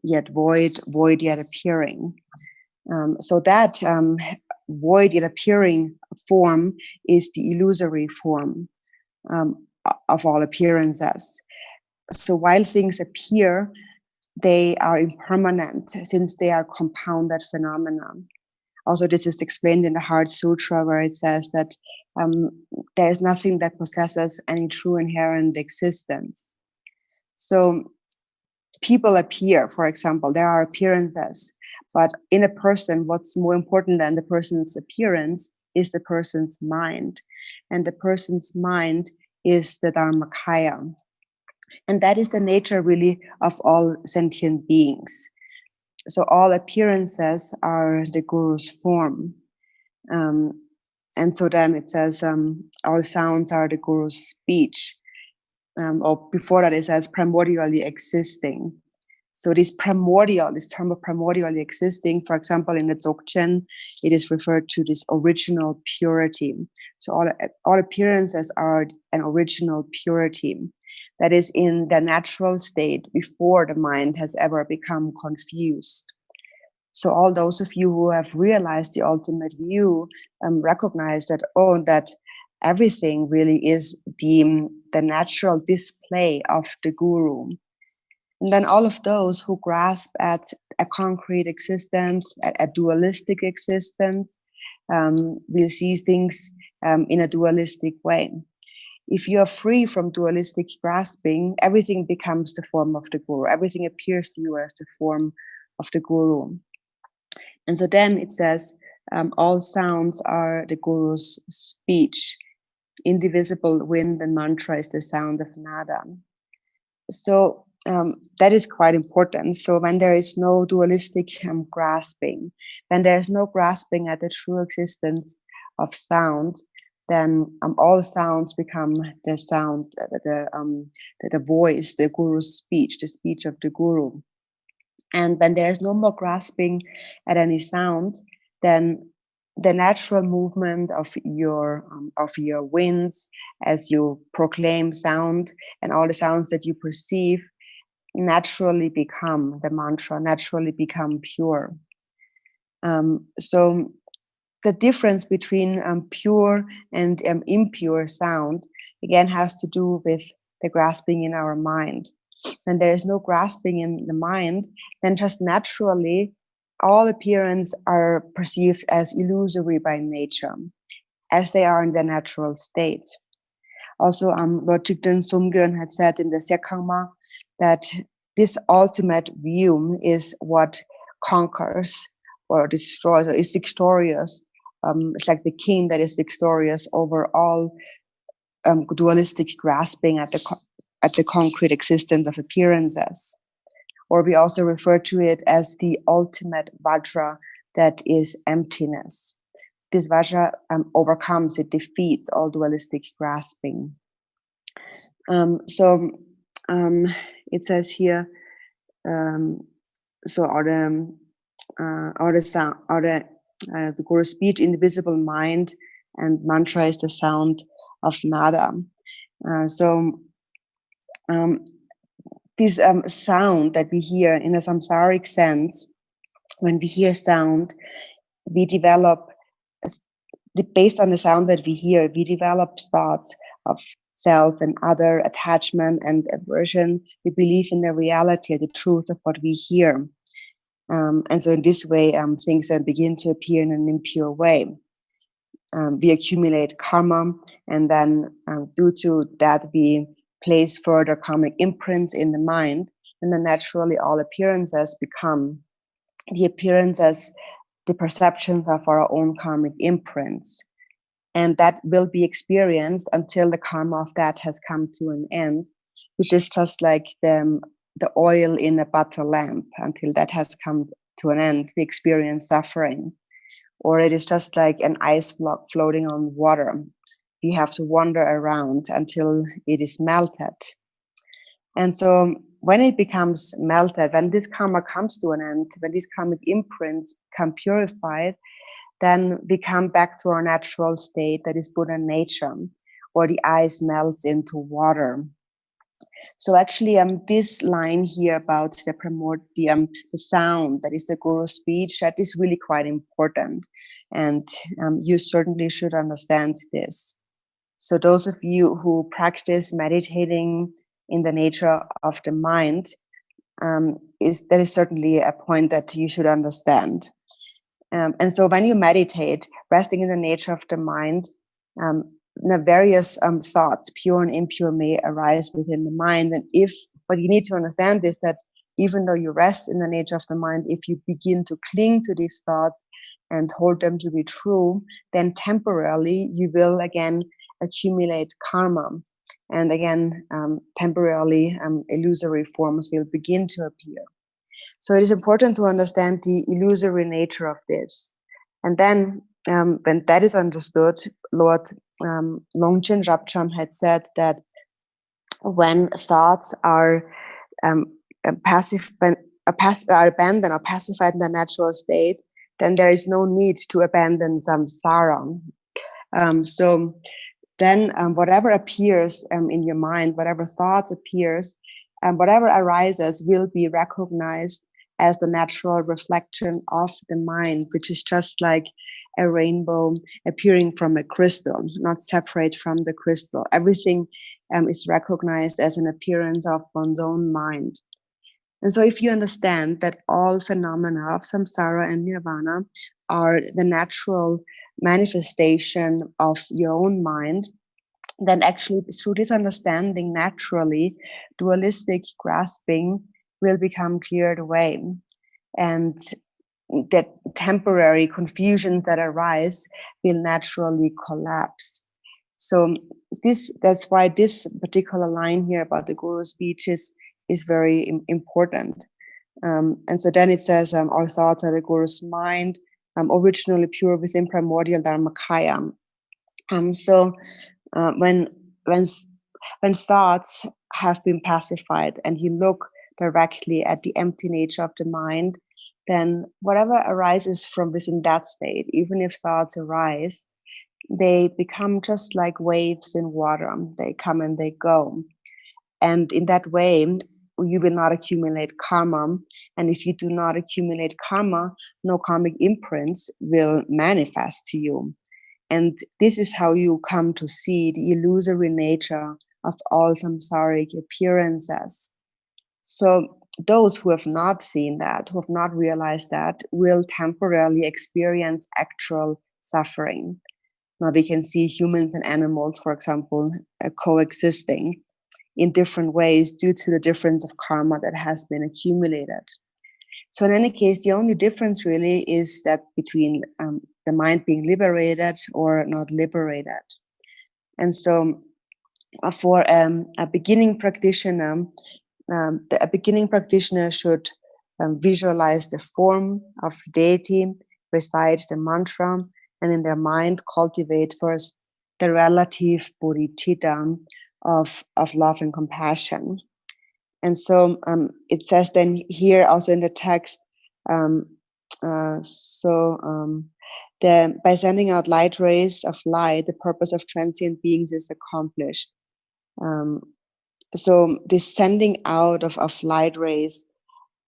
yet void, void yet appearing. So that void yet appearing form is the illusory form of all appearances. So while things appear, they are impermanent since they are compounded phenomena. Also, this is explained in the Heart Sutra, where it says that there is nothing that possesses any true inherent existence. So people appear, for example, there are appearances, but in a person, what's more important than the person's appearance is the person's mind. And the person's mind is the Dharmakaya. And that is the nature really of all sentient beings. So all appearances are the Guru's form. And so then it says, all sounds are the Guru's speech. Or before that it says primordially existing. So this term of primordially existing, for example, in the Dzogchen, it is referred to this original purity. So all appearances are an original purity that is in the natural state before the mind has ever become confused. So all those of you who have realized the ultimate view recognize that, that everything really is the natural display of the Guru. And then all of those who grasp at a concrete existence, a dualistic existence, will see things in a dualistic way. If you are free from dualistic grasping, everything becomes the form of the Guru. Everything appears to you as the form of the Guru. And so then it says, all sounds are the Guru's speech. Indivisible wind and mantra is the sound of nada. So that is quite important. So when there is no dualistic grasping, when there is no grasping at the true existence of sound, then all sounds become the sound, the voice, the Guru's speech, the speech of the Guru. And when there is no more grasping at any sound, then the natural movement of your winds as you proclaim sound and all the sounds that you perceive naturally become the mantra, naturally become pure. So the difference between pure and impure sound again has to do with the grasping in our mind. When there is no grasping in the mind, then just naturally all appearances are perceived as illusory by nature, as they are in their natural state. Also, Lord Jigten Sumgyön had said in the Sekhangma that this ultimate view is what conquers or destroys or is victorious. It's like the king that is victorious over all dualistic grasping at the concrete existence of appearances. Or we also refer to it as the ultimate Vajra that is emptiness. This Vajra overcomes, it defeats all dualistic grasping. So it says here, so the Guru's speech, invisible mind, and mantra is the sound of nada. This sound that we hear in a samsaric sense, when we hear sound, we develop, based on the sound that we hear, we develop thoughts of self and other, attachment and aversion. We believe in the reality, the truth of what we hear. And so in this way, things begin to appear in an impure way. We accumulate karma, and then due to that, we place further karmic imprints in the mind, and then naturally all appearances become the appearances, the perceptions of our own karmic imprints. And that will be experienced until the karma of that has come to an end, which is just like the oil in a butter lamp. Until that has come to an end, we experience suffering. Or it is just like an ice block floating on water. You have to wander around until it is melted. And so when it becomes melted, when this karma comes to an end, when these karmic imprints become purified, then we come back to our natural state, that is Buddha nature, or the ice melts into water. So actually, this line here about the sound, that is the Guru's speech, that is really quite important. And you certainly should understand this. So those of you who practice meditating in the nature of the mind, that is certainly a point that you should understand. And so when you meditate, resting in the nature of the mind, various thoughts, pure and impure, may arise within the mind. And what you need to understand is that even though you rest in the nature of the mind, if you begin to cling to these thoughts and hold them to be true, then temporarily you will again accumulate karma. And again, temporarily illusory forms will begin to appear. So it is important to understand the illusory nature of this. And then when that is understood, Lord Longchen Rabcham had said that when thoughts are are abandoned or pacified in the natural state, then there is no need to abandon samsara. So then whatever appears in your mind, whatever thoughts appears, whatever arises will be recognized as the natural reflection of the mind, which is just like a rainbow appearing from a crystal, not separate from the crystal. Everything is recognized as an appearance of one's own mind. And so if you understand that all phenomena of samsara and nirvana are the natural manifestation of your own mind, then actually through this understanding, naturally, dualistic grasping will become cleared away. And that temporary confusions that arise will naturally collapse. So that's why this particular line here about the Guru's speech is very important. And so then it says, our thoughts are the Guru's mind, originally pure within primordial Dharmakaya. So when thoughts have been pacified and you look directly at the empty nature of the mind, then whatever arises from within that state, even if thoughts arise, they become just like waves in water. They come and they go. And in that way, you will not accumulate karma. And if you do not accumulate karma, no karmic imprints will manifest to you. And this is how you come to see the illusory nature of all samsaric appearances. So those who have not seen that, who have not realized that, will temporarily experience actual suffering. Now we can see humans and animals, for example, coexisting in different ways due to the difference of karma that has been accumulated. So in any case, the only difference really is that between the mind being liberated or not liberated. And so for a beginning practitioner, a beginning practitioner should visualize the form of deity, recite the mantra, and in their mind cultivate first the relative bodhichitta of love and compassion. And so it says then here also in the text, by sending out light rays of light, the purpose of transient beings is accomplished. So this sending out of light rays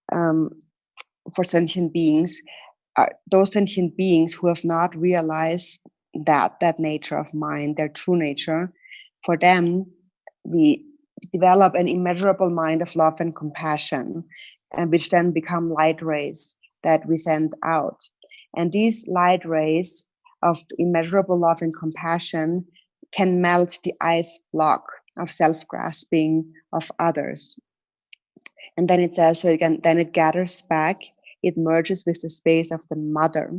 for sentient beings are those sentient beings who have not realized that nature of mind, their true nature. For them, we develop an immeasurable mind of love and compassion, and which then become light rays that we send out. And these light rays of immeasurable love and compassion can melt the ice block of self-grasping of others. And then it says, so again, then it gathers back, it merges with the space of the mother.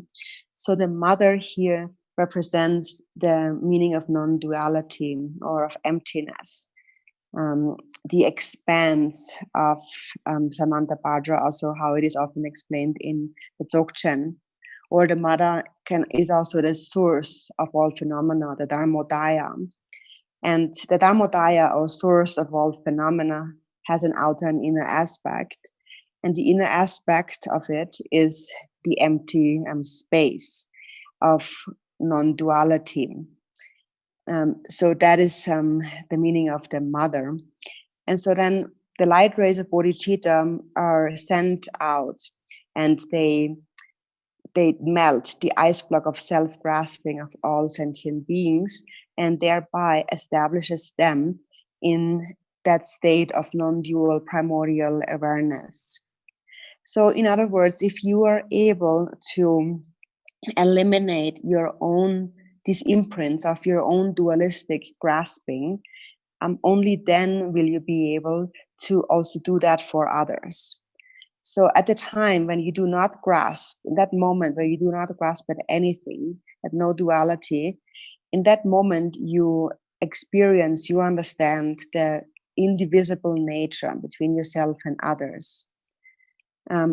So the mother here represents the meaning of non-duality or of emptiness. The expanse of Samanta Vajra, also how it is often explained in the Dzogchen, or the mother is also the source of all phenomena, the Dharmodaya. And the Dharmodaya, or source of all phenomena, has an outer and inner aspect. And the inner aspect of it is the empty space of non-duality. So that is the meaning of the mother. And so then the light rays of bodhicitta are sent out, and they melt the ice block of self-grasping of all sentient beings, and thereby establishes them in that state of non-dual primordial awareness. So in other words, if you are able to eliminate these imprints of your own dualistic grasping, only then will you be able to also do that for others. So at the time when you do not grasp, in that moment where you do not grasp at anything, at no duality, in that moment you understand the indivisible nature between yourself and others.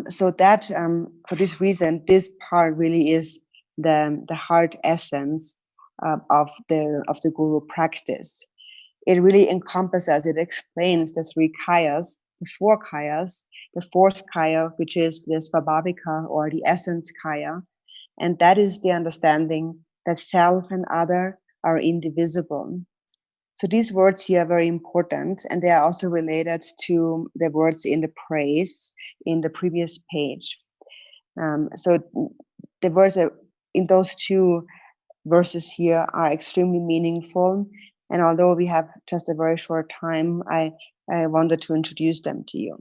So that, for this reason, this part really is the heart essence of the Guru practice. It really encompasses, it explains the three kayas, the four kayas, the fourth kaya, which is the svabhavika or the essence kaya. And that is the understanding that self and other are indivisible. So these words here are very important, and they are also related to the words in the praise in the previous page. So the words in those two verses here are extremely meaningful. And although we have just a very short time, I wanted to introduce them to you.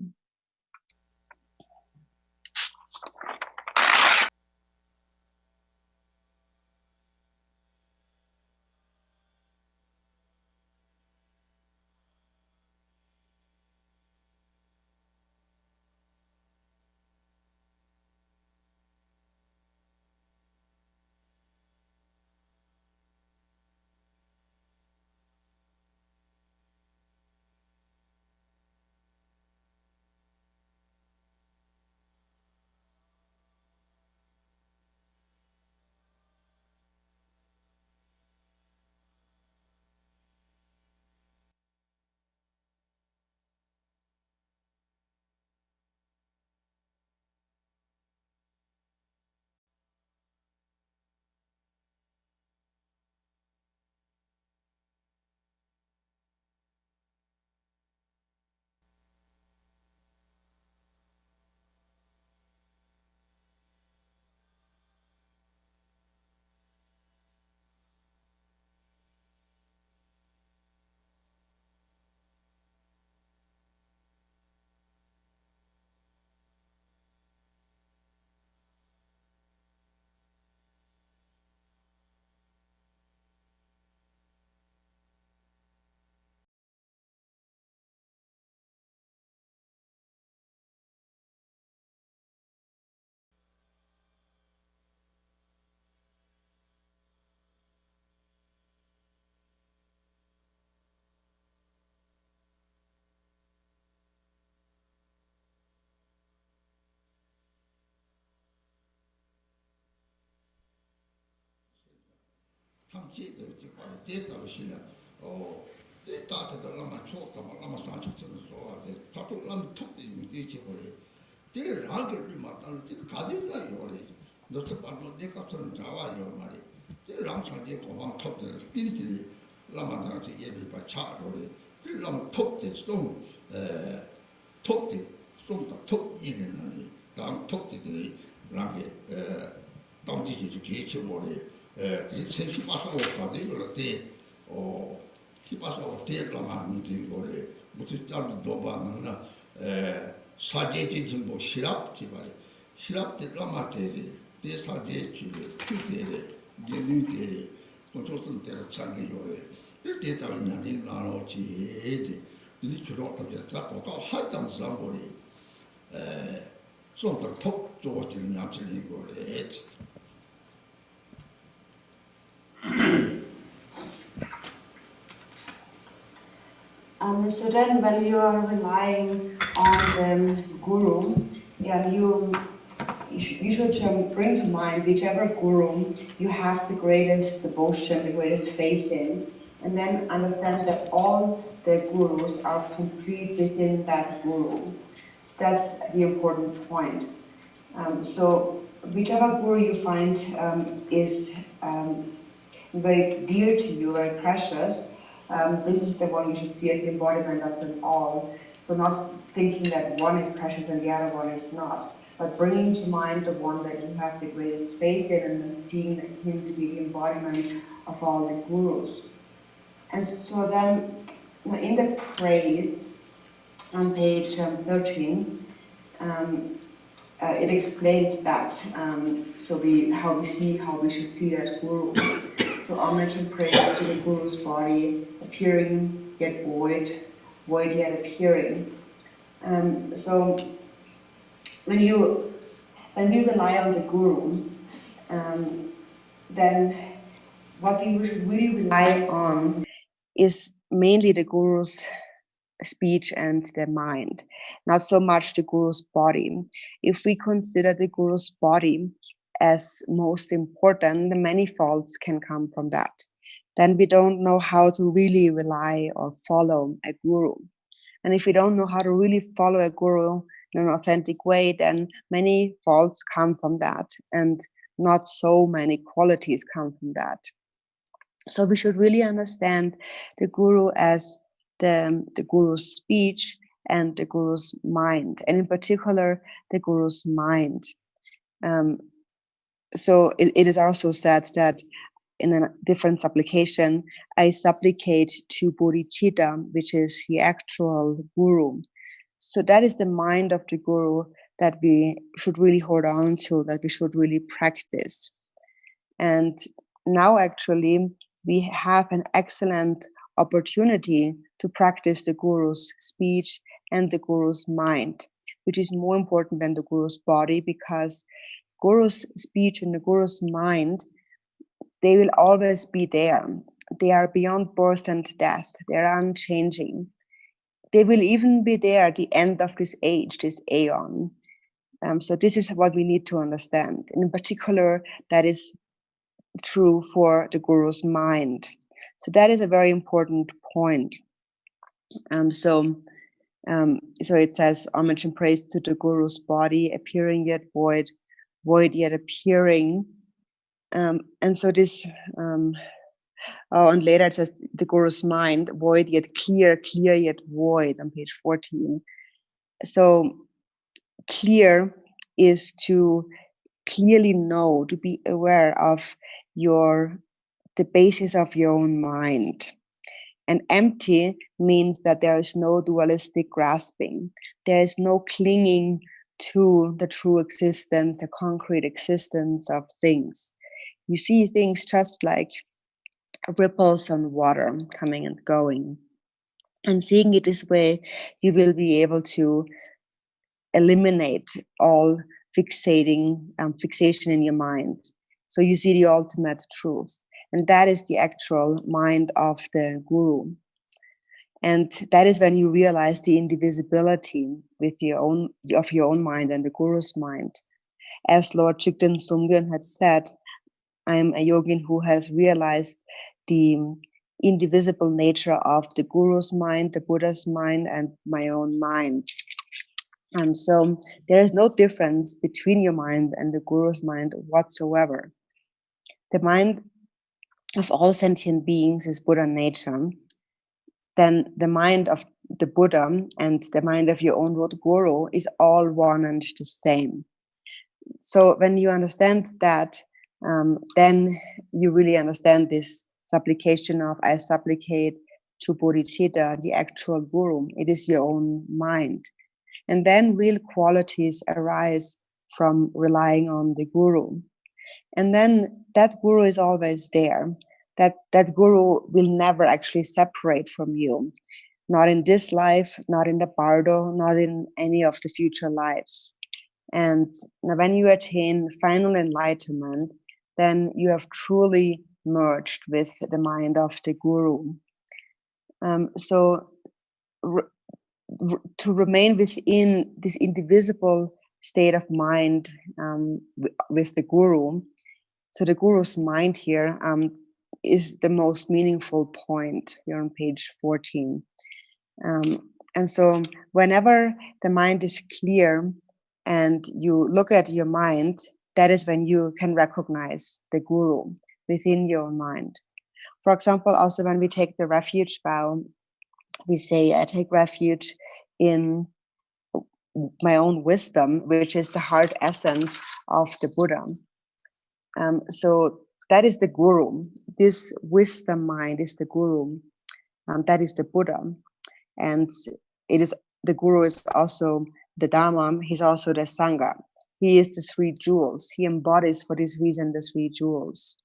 So then when you are relying on the guru, you should bring to mind whichever guru you have the greatest devotion, the greatest faith in, and then understand that all the gurus are complete within that guru. So that's the important point. So whichever guru you find is very dear to you, very precious, this is the one you should see as the embodiment of them all. So not thinking that one is precious and the other one is not, but bringing to mind the one that you have the greatest faith in and then seeing him to be the embodiment of all the gurus. And so then in the praise on page 13, it explains that, how we should see that guru. So homage and praise to the guru's body, appearing yet void, void yet appearing. So when we rely on the guru, then what we should really rely on is mainly the guru's speech and the mind, not so much the guru's body. If we consider the guru's body as most important, the many faults can come from that. Then we don't know how to really rely or follow a guru. And if we don't know how to really follow a guru, in an authentic way, then many faults come from that, and not so many qualities come from that. So we should really understand the guru as the guru's speech and the guru's mind, and in particular the guru's mind. So it is also said that in a different supplication, I supplicate to Bodhichitta, which is the actual guru. So that is the mind of the guru that we should really hold on to, that we should really practice. And now actually we have an excellent opportunity to practice the guru's speech and the guru's mind, which is more important than the guru's body, because guru's speech and the guru's mind, they will always be there. They are beyond birth and death. They are unchanging. They will even be there at the end of this age, this aeon. So this is what we need to understand. And in particular, that is true for the guru's mind. So that is a very important point. So it says, homage and praise to the guru's body, appearing yet void, void yet appearing. And so this, and later it says the guru's mind, void yet clear, clear yet void, on page 14. So clear is to clearly know, to be aware of the basis of your own mind. And empty means that there is no dualistic grasping. There is no clinging to the true existence, the concrete existence of things. You see things just like ripples on water coming and going. And seeing it this way, you will be able to eliminate all fixation in your mind. So you see the ultimate truth. And that is the actual mind of the guru. And that is when you realize the indivisibility of your own mind and the guru's mind. As Lord Chigden Sumgyon had said, I am a yogin who has realized the indivisible nature of the guru's mind, the Buddha's mind, and my own mind. And so there is no difference between your mind and the guru's mind whatsoever. The mind of all sentient beings is Buddha nature. Then the mind of the Buddha and the mind of your own Lord Guru is all one and the same. So when you understand that, then you really understand this supplication of I supplicate to Bodhichitta, the actual guru. It is your own mind. And then real qualities arise from relying on the guru. And then that guru is always there. That guru will never actually separate from you. Not in this life, not in the bardo, not in any of the future lives. And when you attain final enlightenment, then you have truly merged with the mind of the guru. To remain within this indivisible state of mind with the guru, so the guru's mind here is the most meaningful point here on page 14. And so whenever the mind is clear and you look at your mind, that is when you can recognize the guru within your own mind. For example, also when we take the refuge vow, we say, I take refuge in my own wisdom, which is the heart essence of the Buddha. So that is the guru. This wisdom mind is the guru. That is the Buddha. And it is the guru is also the Dharma. He's also the Sangha. He is the three jewels. He embodies for this reason the three jewels.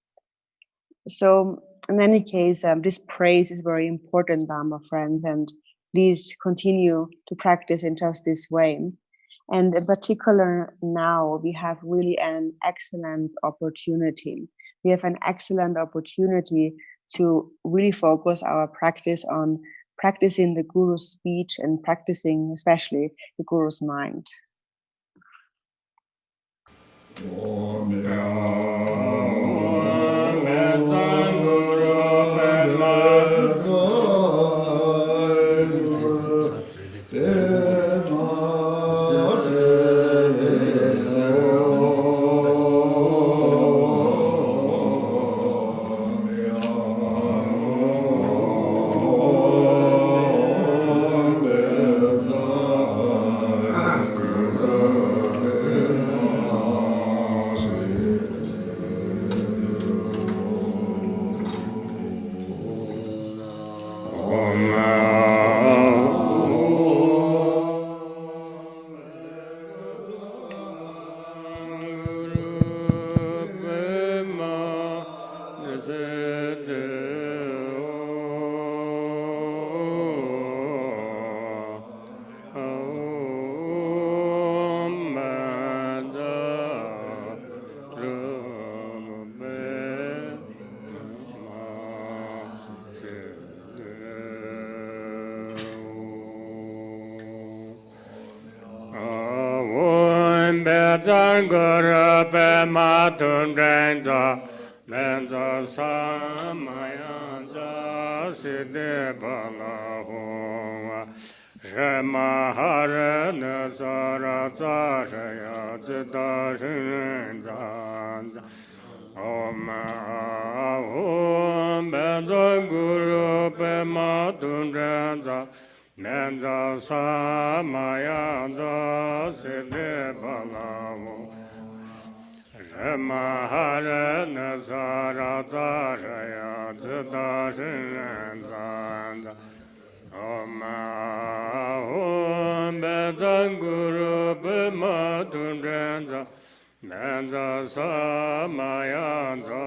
So in any case, this praise is very important, Dharma friends, and please continue to practice in just this way. And in particular, now we have really an excellent opportunity. We have an excellent opportunity to really focus our practice on practicing the Guru's speech and practicing especially the Guru's mind. zan guru pe ma tun ren za men za sa ma yan za si de pa la hong Shema hara na sa ra za sa ya zi da shin ren zan Om Ahum Benza Guru Pema Tunjanza Menza Samayanza Siddhi Balavu Shemahara Nazara Zaraya Zida Shinranza Om Ahum Benza Guru Pema Tunjanza Menza Samayanza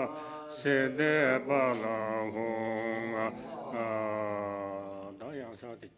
Siddhi Balahunga Dayang Sati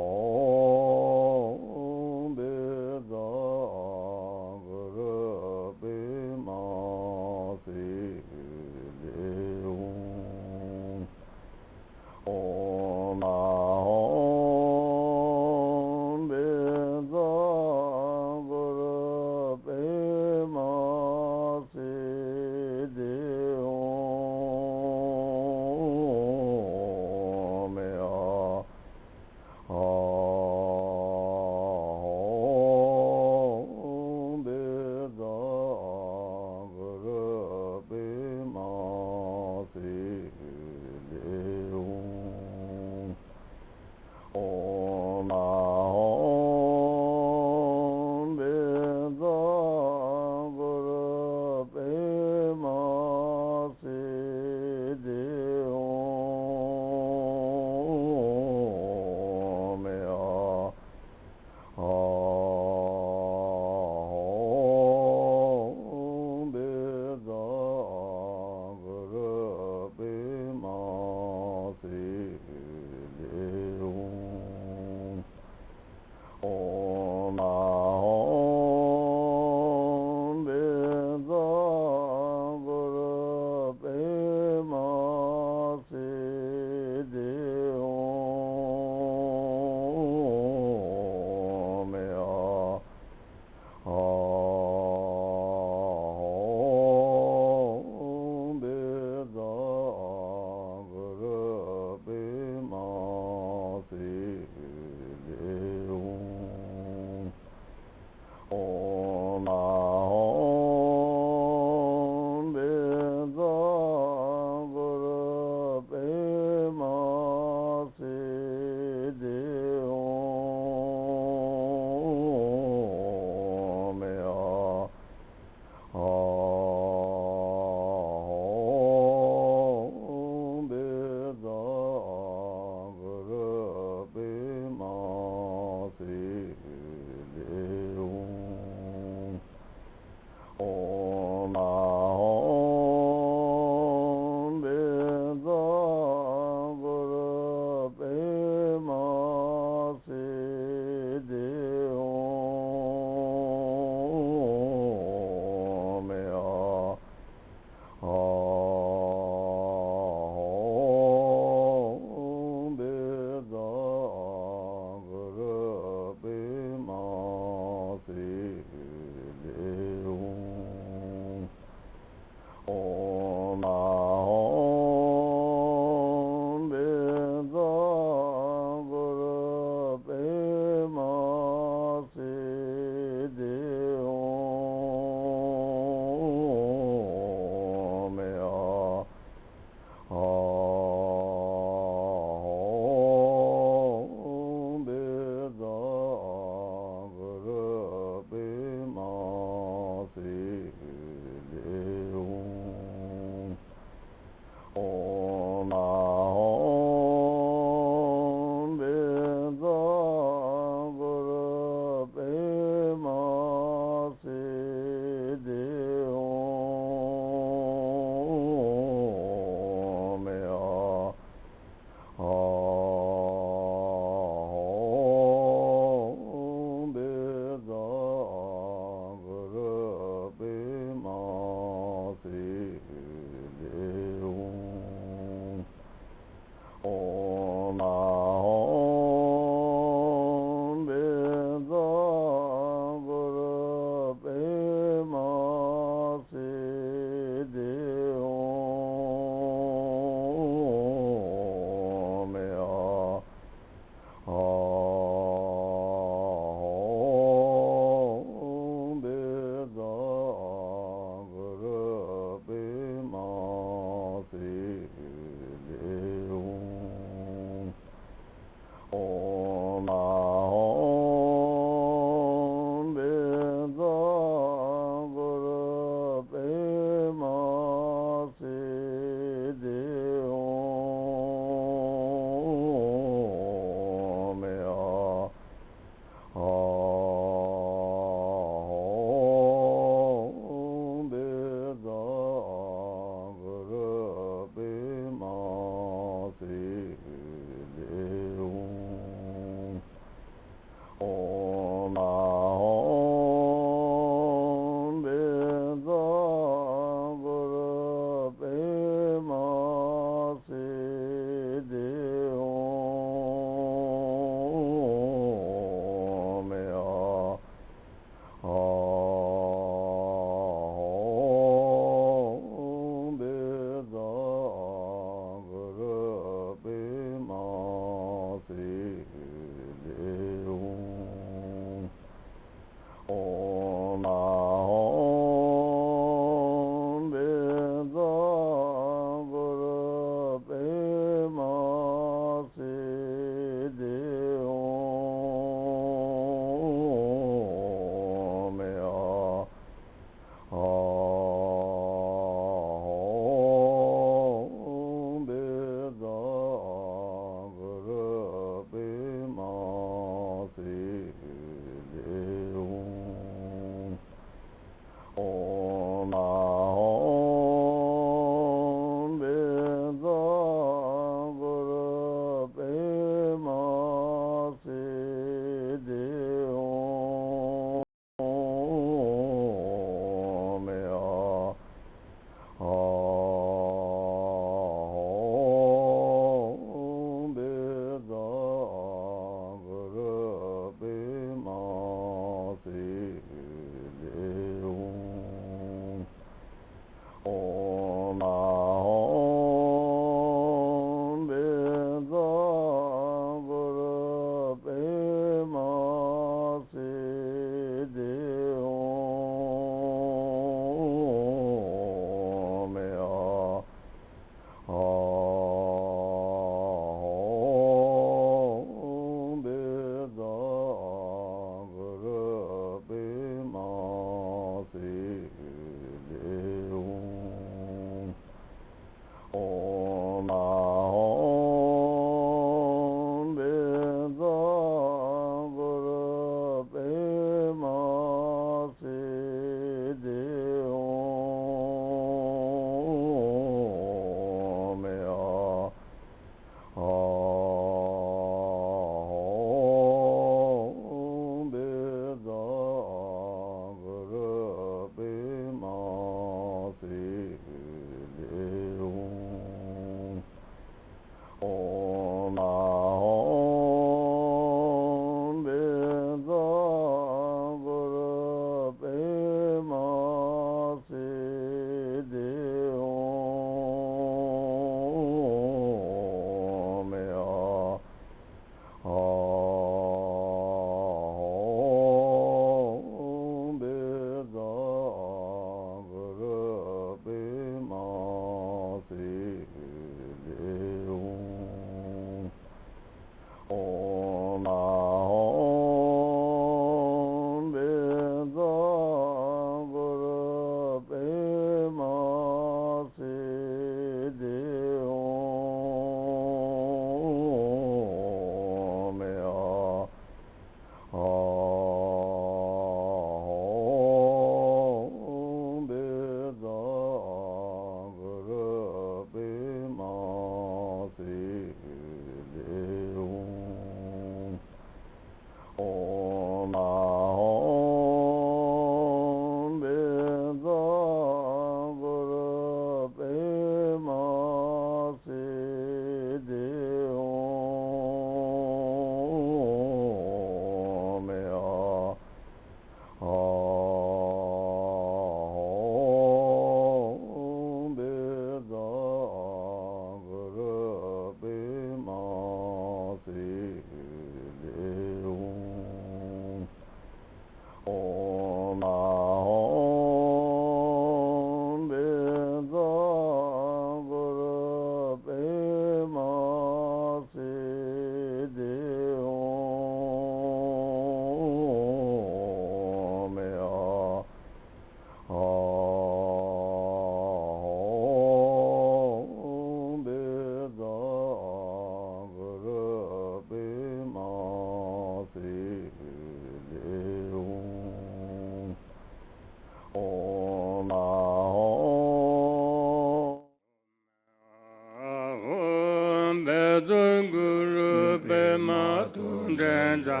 Bema Tundenza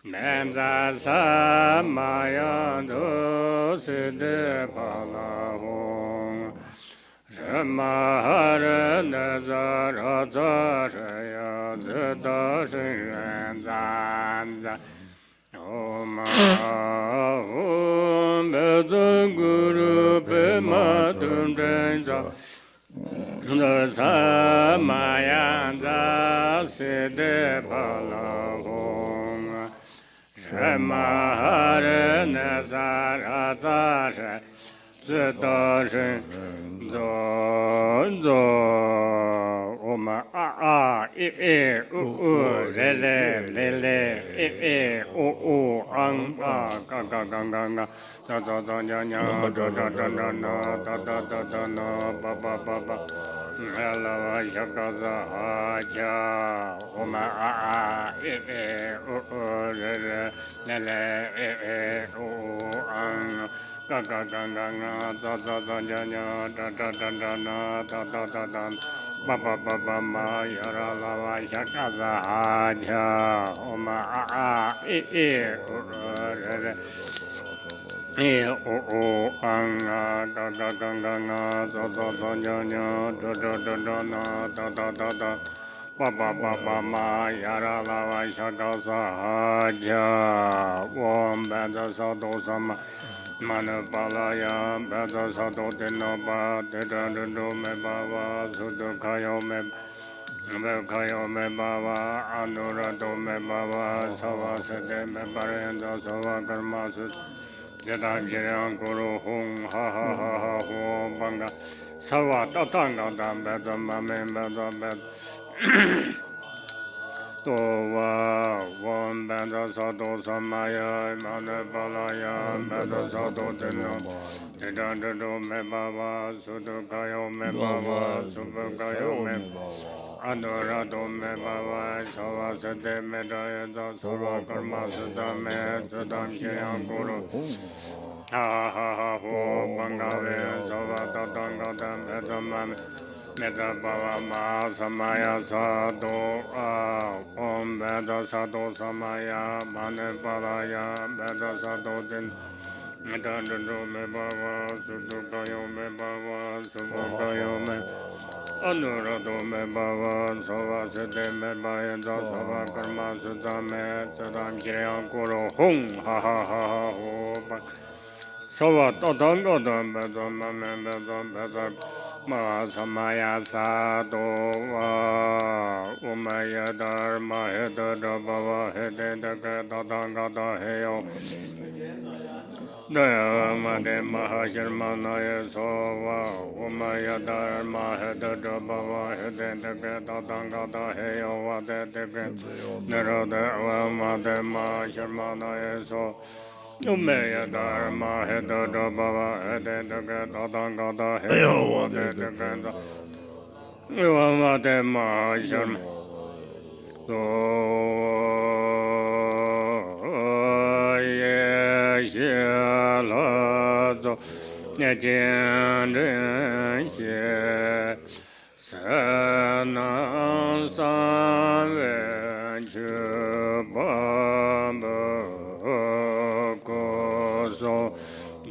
Menza Samayando Sede Palahong Shemahara Nazara Zashaya Zeta Shenyanzanza Om Bedun Guru Bema Tundenza Samayanza Sede Palahong Shemahara Nazara Zashaya Zeta Shenyanzanza Oma re le ang ga ga ga ga ga da da da nya nya da da da da na da da da da na ba ba ba ba la va ya ga za ha ja oma re le ang ga ga ga ga da da da nya nya da da da da na da da da da ba ba ba ba ma ya ra la va ya ka za ha ja oma re ang da da da da na da da da nya nya da da da da na da da da da ba ba ba ba ma ya ra la va ya ka za ha ja om ba da sa do sa ma Mana Palaya, Bada Sato Denoba, Dedando Me Baba, Sudo Kayo Me Baba, Anurado Me Baba, Sava Sede Me Barenda, Sava Karmasu, Jeda Jiran Guru Hung, Ha Ha Ha Ha Ho Banga, Sava Tatanga Dam Beda Mame Beda Beda. Tova Vam Banda Sato Samaya Mana Palaya Banda Sato Deno Dedando Me Baba Sudo Kayo Me Baba Super Kayo Me Adorado Me Baba Sava Sete Me Dayata Sava Karma Sutta Me Sudam Shayam Guru Ha Ha Ha Ho Bangave Sava Tatanga Dam Edamame Meta Baba Ma Samaya Sado Om Beda Sado Samaya Mane Palaya Beda Sado Din Meta Dundu Me Baba Sudu Kayo Me Baba Subu Kayo Me Anurado Me Baba Sava Sete Me Bayenda Sava Karma Sutta Me Sadam Kiryan Kuro Hung Ha Ha Ha Ha Ho Sava Tatanga Dam Beda Mame Beda Beda Ma Samaya Sado Umaya Dharma Heda Baba Hede Daka Tatanga Da Heyo Daya De Mahasharma Naya Sova Umaya Dharma Heda Baba Hede Daka Tatanga Da Heyo Vade Daka Narada Made Mahasharma Naya Sova Umaya Dharma Heda Baba Hede Daka Tatanga Da Heyo Vade Daka Vade Mahasharma So ye shela zo ne jian ren xie sanang san wen chu ba mo ko so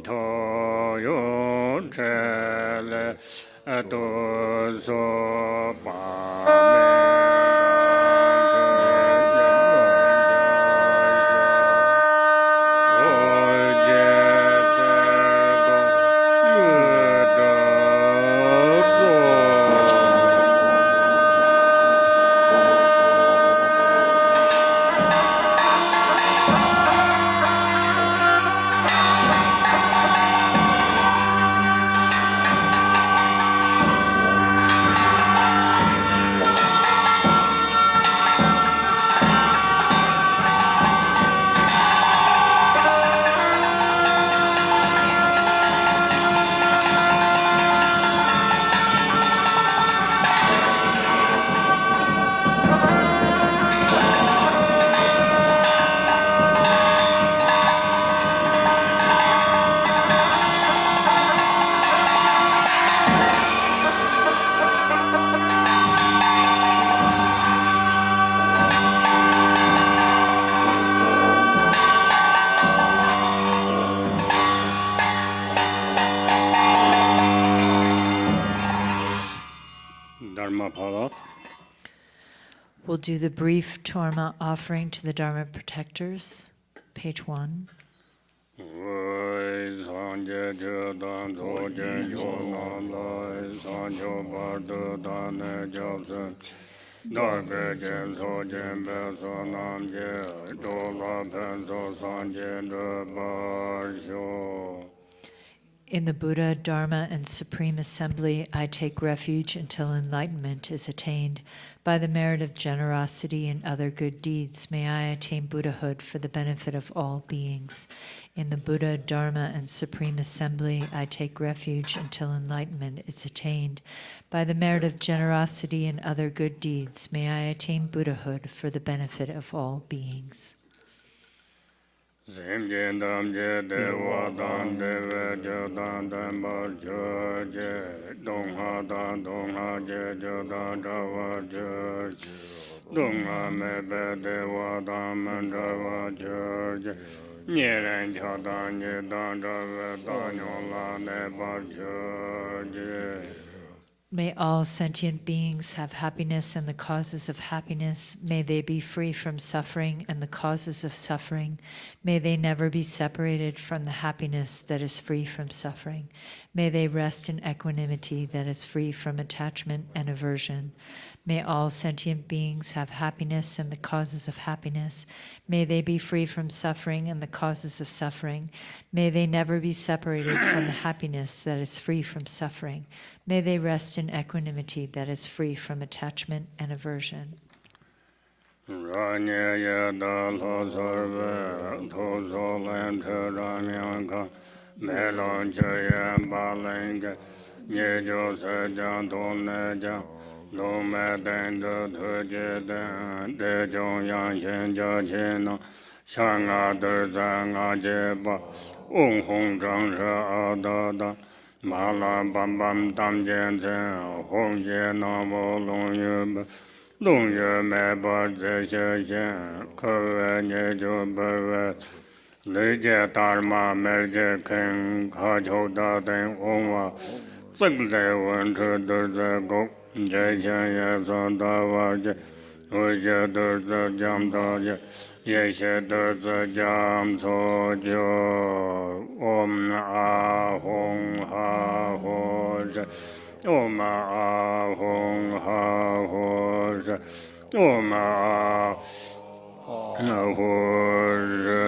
to yong che le do so ba me We'll do the brief Torma offering to the Dharma protectors, page 1. In the Buddha, Dharma, and Supreme Assembly, I take refuge until enlightenment is attained. By the merit of generosity and other good deeds, may I attain Buddhahood for the benefit of all beings. In the Buddha, Dharma, and Supreme Assembly, I take refuge until enlightenment is attained. By the merit of generosity and other good deeds, may I attain Buddhahood for the benefit of all beings. Zemjen damje dewa dan deve jodan dambar jorje dongha dan dongha je jodan dawa jorje dongha mebe dewa dan mandawa jorje nyeren jodan je dan dawa dan yola nebar jorje. May all sentient beings have happiness and the causes of happiness. May they be free from suffering and the causes of suffering. May they never be separated from the happiness that is free from suffering. May they rest in equanimity that is free from attachment and aversion. May all sentient beings have happiness and the causes of happiness. May they be free from suffering and the causes of suffering. May they never be separated from the happiness that is free from suffering. May they rest in equanimity that is free from attachment and aversion. Mala bam bam tam jen jen hong jen no mo long yu me ba zhe xie xian ke we nye ju ber we le jie Dharma mer jie ken ka chou da den hong wa zeng le wen che de zhe gong zhe xian ye son da wa jie wu xie de zhe jiang da jie ye xie de zhe jiang co jiu Om A Hong Ha Ho Zhe Om A Hong Ha Ho Zhe Om A Ho Zhe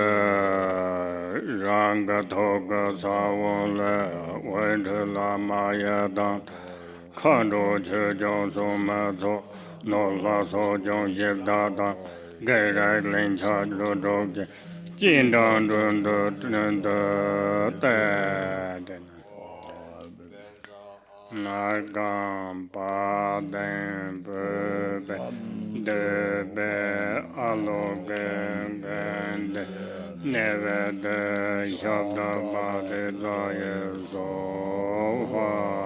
Rang Toga Sa Won Le Wen Zhe Lama Ye Dan Kan Zhu Qi Jiong Su Ma Zu No La So Jiong Xie Da Dan Gai Rai Lin Cha Zhu Zhou Jie Jin dang dun du dun du da na gam pa den bu be de be a lo gen gen de ne ve de shab da ba de za ye so ha.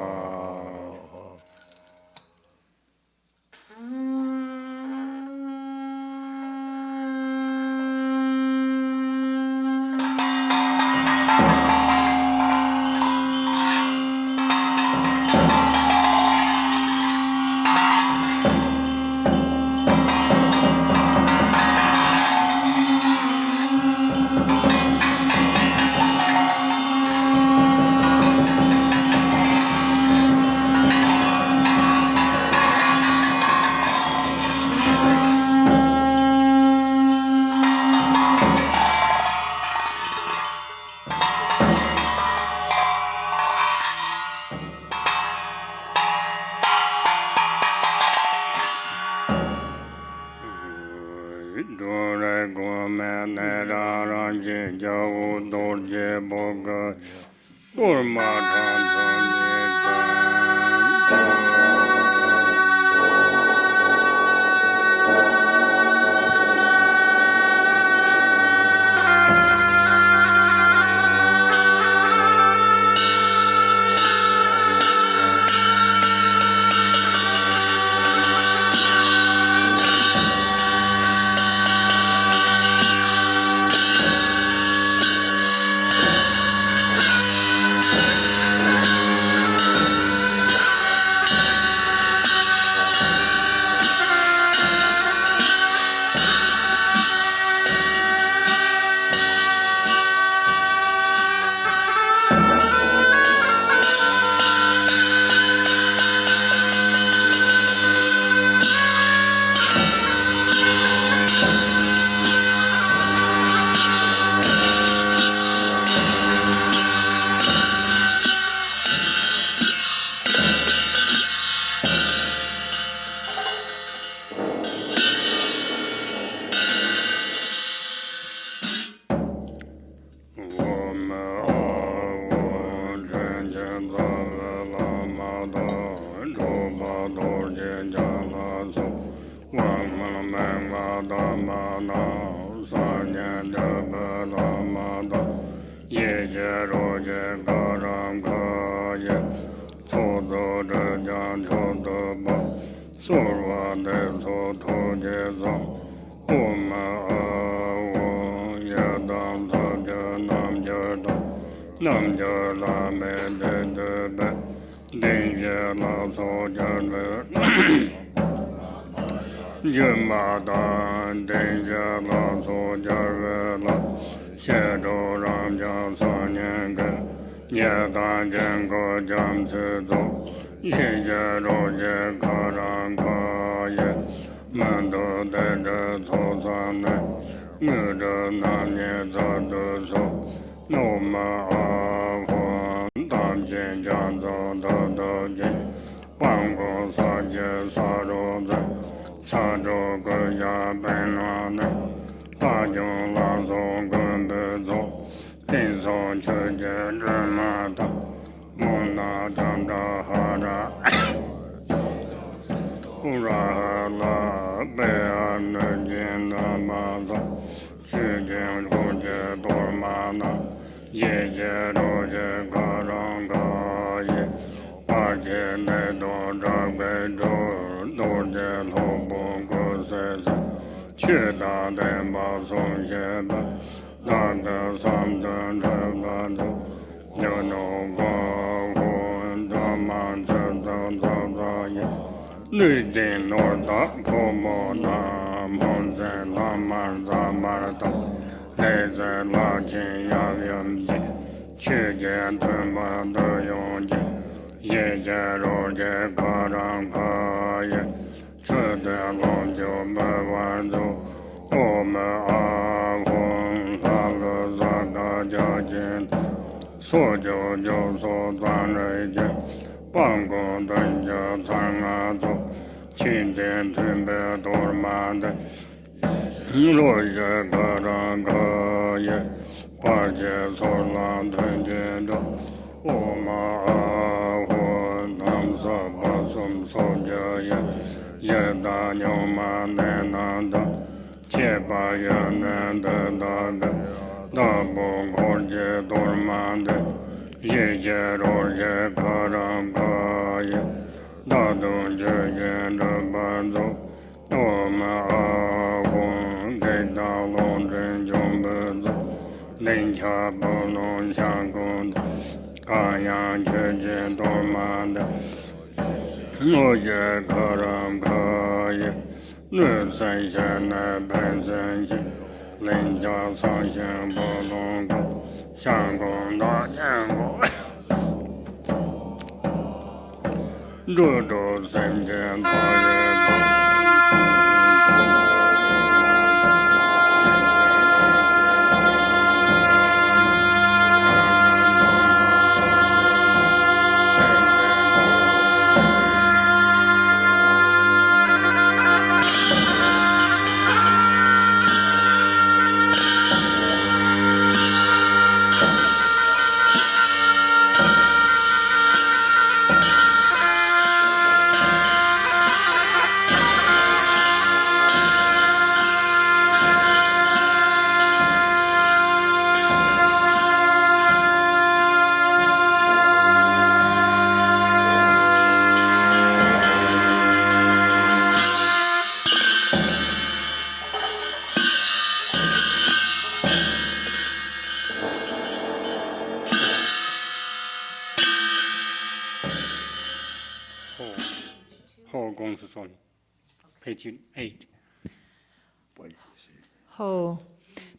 Bala Sanyan Bala Mada Ye Roje Garam Kaya Todo Jan Todo Ba Surva De Soto Jezam Oma Yadam Sajanam Jadam Nam Jala Me De Be Dingela Sojan Jumada Dingela Sojarvela Shadow Ram Jam Sanyanga Yadan Jango Jam Sudo Yejaro Jekaran Kaya Mando Deda Sosane Muda Nanya Zadu So Noma Ahwan Dam Jen Jan Zodo Jen Bango Saje Saroda Sado Gaya Benwane Tajo Lazo Gumbezo Tinso Chuje Dramata Mona Janda Hara Urahala Beana Jina Maza Chujin Hoje Tormana Yeje Roje Garanga Parje Nedo Dragbedo Dorje Lobo Gosesa Chida Demba Song Sheba Dada Samdan Jabado Yono Gawon Daman Tenzin Zabraya Nudin Norda Pomo Nam Honzen Laman Zamarata Leze Lachin Yavyam Chuje Tumba Doyonji Yeje Roje Karam Kaya Chude Lonjo Bewanzo Ome Ahon Halu Zaka Jajin Sojo Joso Zanreje Bango Danja Zangazo Chinten Tumbe Tormande Roje Karam Kaya Parje Solan Tenjendo Oma Ahon Namsa Basum Sojaya Yeda Nyoma Nenanda Chepa Yananda Dada Dabo Gorje Tormande Yeje Roje Karam Kaya Dado Jeje Rabazo Oma Ahon Deda Londren Jombezo Lincha Bolon Shankund Kaya Jeje Tormande Oje Karam Kaya Nusan Shana Pensan Lincha Sanshan Bolon Shankund Da Jango Dodo Senjan Toye Page 8. Ho,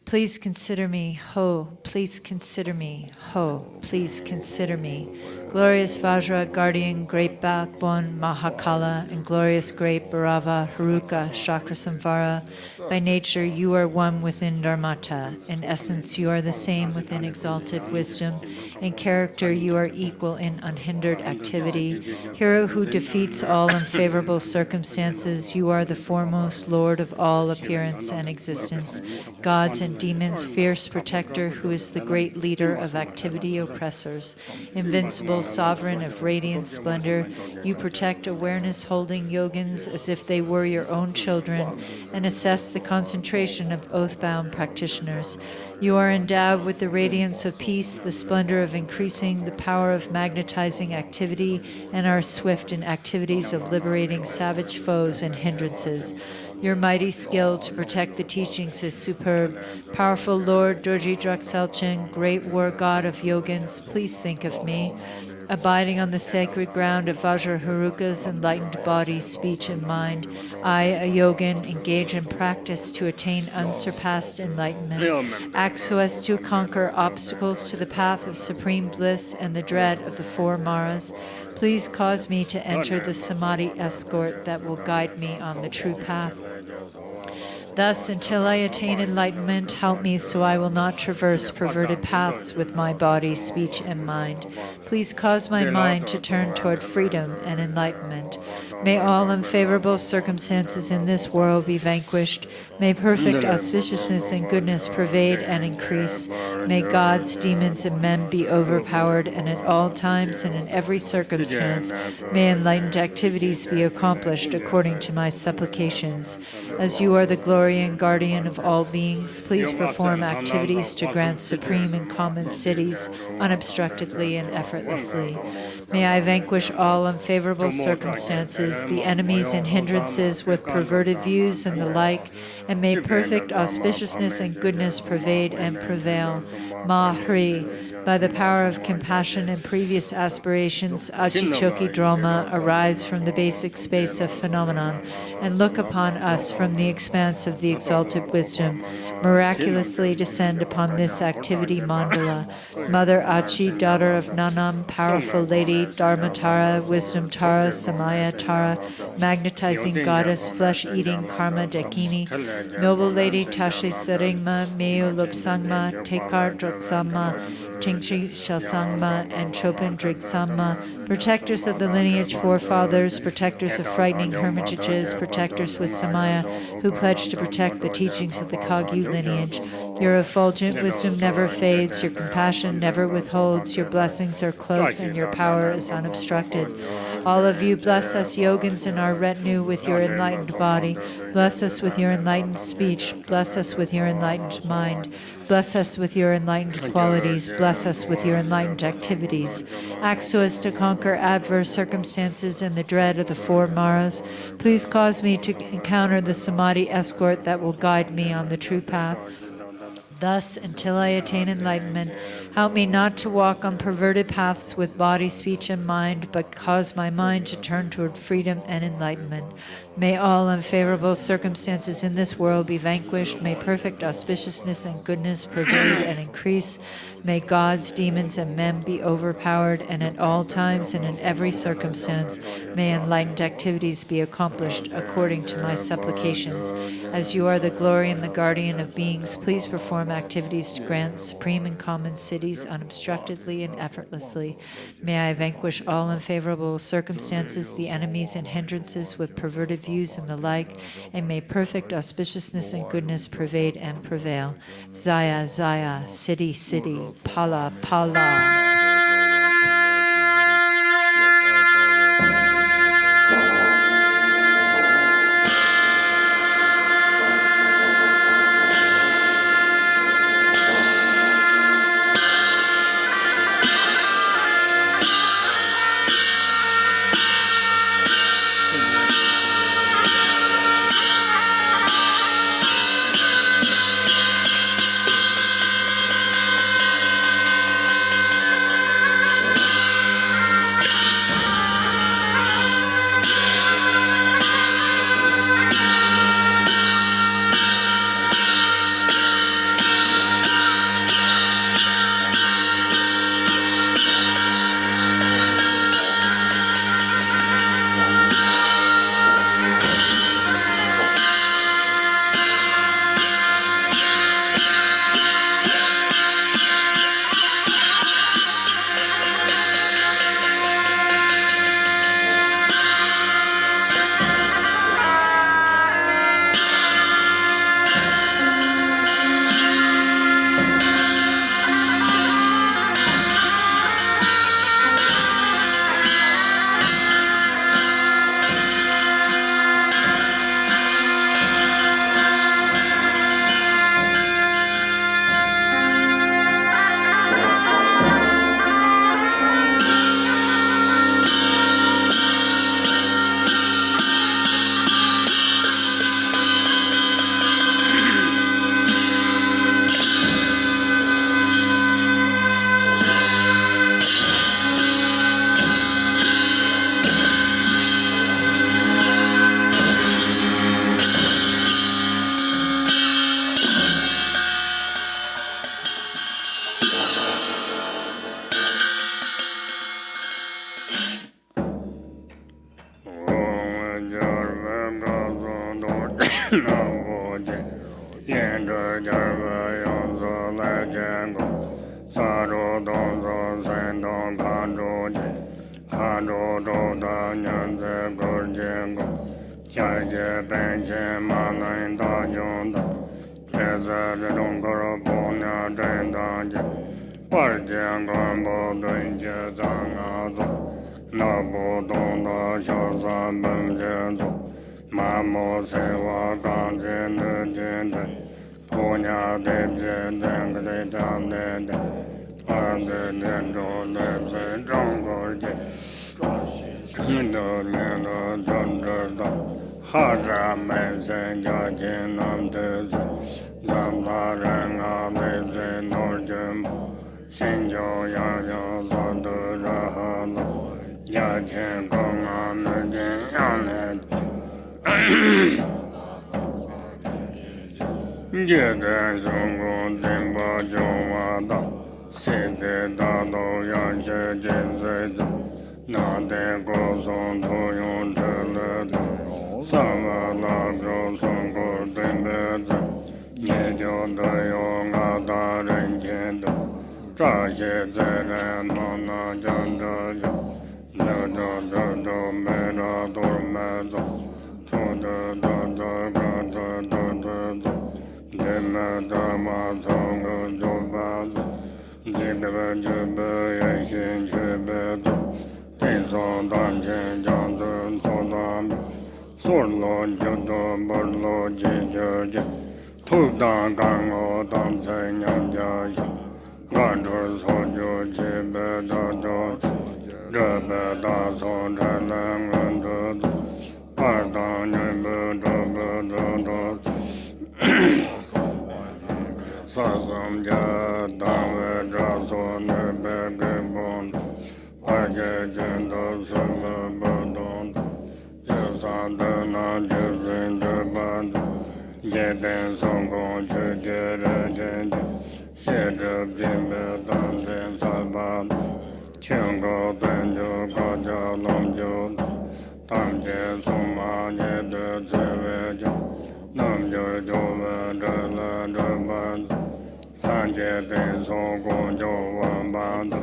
please consider me. Ho, please consider me. Ho, please consider me. Glorious Vajra, guardian, great backbone, Mahakala, and glorious great Bhairava, Haruka, Chakrasamvara. By nature, you are one within Dharmata. In essence, you are the same within exalted wisdom. In character, you are equal in unhindered activity. Hero who defeats all unfavorable circumstances, you are the foremost Lord of all appearance and existence. Gods and demons, fierce protector, who is the great leader of activity oppressors. Invincible sole sovereign of radiant splendor, you protect awareness-holding yogins as if they were your own children and assess the concentration of oath-bound practitioners. You are endowed with the radiance of peace, the splendor of increasing, the power of magnetizing activity, and are swift in activities of liberating savage foes and hindrances. Your mighty skill to protect the teachings is superb. Powerful Lord Dorji Dragselchen, great war god of yogins, please think of me. Abiding on the sacred ground of Vajra Haruka's enlightened body, speech, and mind, I, a yogin, engage in practice to attain unsurpassed enlightenment. Act so as to conquer obstacles to the path of supreme bliss and the dread of the four Maras. Please cause me to enter the Samadhi escort that will guide me on the true path. Thus, until I attain enlightenment, help me so I will not traverse perverted paths with my body, speech, and mind. Please cause my mind to turn toward freedom and enlightenment. May all unfavorable circumstances in this world be vanquished. May perfect auspiciousness and goodness pervade and increase. May gods, demons, and men be overpowered, and at all times and in every circumstance, may enlightened activities be accomplished according to my supplications. As you are the glory and guardian of all beings, please perform activities to grant supreme and common cities unobstructedly and effortlessly. May I vanquish all unfavorable circumstances, the enemies and hindrances with perverted views and the like, and may perfect auspiciousness and goodness pervade and prevail. Mahri, by the power of compassion and previous aspirations, Achichoki Droma, arise from the basic space of phenomenon and look upon us from the expanse of the exalted wisdom. Miraculously descend upon this activity mandala. Mother Achi, daughter of Nanam, powerful lady, Dharma Tara, wisdom Tara, Samaya Tara, magnetizing goddess, flesh-eating karma dakini, noble lady Tashi Saringma, Meo Lopsangma, Tekar Droksamma, Tingchi Shalsangma, and Chopin Drigsamma, protectors of the lineage forefathers, protectors of frightening hermitages, protectors with Samaya, who pledge to protect the teachings of the Kagyu lineage. Your effulgent wisdom never fades, your compassion never withholds, your blessings are close, and your power is unobstructed. All of you bless us yogins in our retinue with your enlightened body. Bless us with your enlightened speech. Bless us with your enlightened mind. Bless us with your enlightened qualities. Bless us with your enlightened activities. Act so as to conquer adverse circumstances and the dread of the four Maras. Please cause me to encounter the Samadhi escort that will guide me on the true path. Thus, until I attain enlightenment, help me not to walk on perverted paths with body, speech, and mind, but cause my mind to turn toward freedom and enlightenment. May all unfavorable circumstances in this world be vanquished. May perfect auspiciousness and goodness pervade and increase. May gods, demons, and men be overpowered, and at all times and in every circumstance, may enlightened activities be accomplished according to my supplications. As you are the glory and the guardian of beings, please perform activities to grant supreme and common cities unobstructedly and effortlessly. May I vanquish all unfavorable circumstances, the enemies and hindrances with perverted views and the like, and may perfect auspiciousness and goodness pervade and prevail. Zaya, Zaya, Siddhi, Siddhi, Pala, Pala. yen zhe jar ve yang zi lai jian gong, sa zhu dong zi sen dong kan zhu ji, kan zhu zhu da nian zi gu jian gong, jia jie ben qian ma lan da yong da, zhe zi zhe dong ge ru bu nia zhen dang ji, par jian guan bu dun jie zang a zi, na bu dong da xiao san ben jie zi, ma mo se wa gang jian de jian de, pu nia de jian de ge de zhang de de, an de jian zhou de zi zhong gu ji, de nian de zhong zhi da, ha zha men sen jia jin nam de zi, zang la ren a de zi nor jin mo, xin jiao yang yang sa de ra ha la, ya qian gong a ne jin yang ne, jie de xiong gong jin ba jiu wa da, xi de da dou yang xie jin zai de, na de gu song tu yong zhi le de, sa wa la jiu song gu din be zi, nie jiu de yong a da ren qian de, zha xie zai ren ma na jiang zhe jiao, zhe zhe zhe zhe me ra Torma zi, tu de zhe zhe ga zhe zhe zhe zhe, je me Dharma song gu zhu ba zi, ji de be ji be ye xin qi be zi, di song dan qian jiang zi su dan, su lo ji du bu lo ji ji ji, tu dan gan o dan cai niang jia xia, gan zhi su ju ji be da zhou, zhe be da song zhe len wen zhe zi, par dan ni be zhe be zhe zhe, sa sam jia dan we zha su ni be ge bon, par jie jin de su be be dong, jie san de na ji rin zhi ban, jie den song gong qi jie re jian ji, xie zhi bin be dan bin sa ba, qing ge ben jiu ga jia long jiu, tam jie song ma nie de zi wei jiao, nam jiu jiu wen zhe le zhe ban, san jie den song gong jiu wan ban de,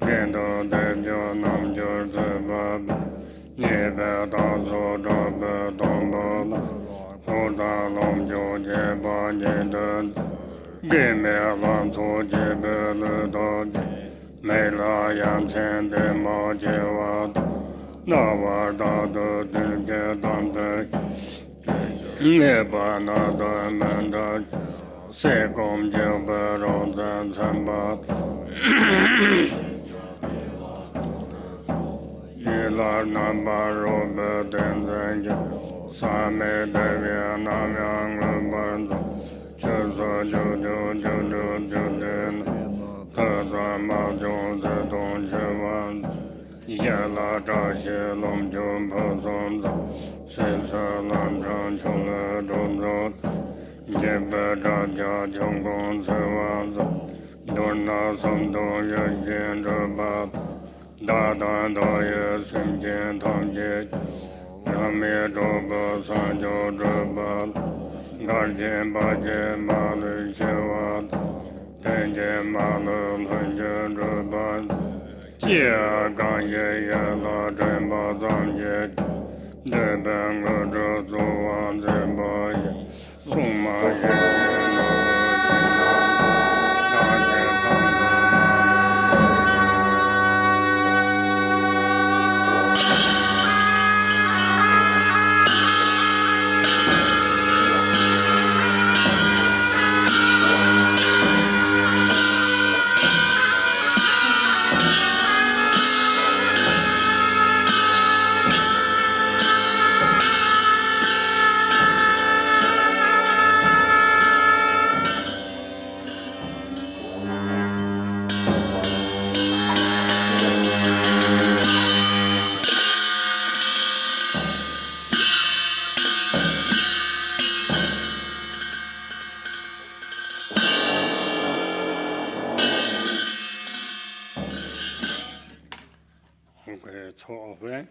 bien de de jiu nam jiu zi ba ba, nie be da su zhe be dong be la, hu da long jiu jie ba nie de, ge me lan cu jie be le da ji, me la yang qian de ma jie wa da, na wa da de din jie dan de, ne ba na de men da, se gong jiu be rong zhen chen ba, yi la nan ba ru be den zhen ji, sa me de vie nam yang ren ban zhe, che se jiu jiu jiu jiu jiu den, he zan ma jiu zi dong qi wan, ye la zha xie long jiu po song zhe, si se lan zhang qiu le zhong zhe, ye be zha jia qiong gong ci wan zhe, dun na song dong ye yin zhe ba, da dan da ye xin jian tang jie, ya me zhou be san jiu zhe ba, gan jian ba jian ma lu xie wa, ten jian ma lu hun jian zhe ba, jie gang ye ye la zhen ba zang jie, de ben ge zhe zu wan zhen ba ye, song ma ye jian la wu jian nan, dan jian sang de ma okay, Tsok right?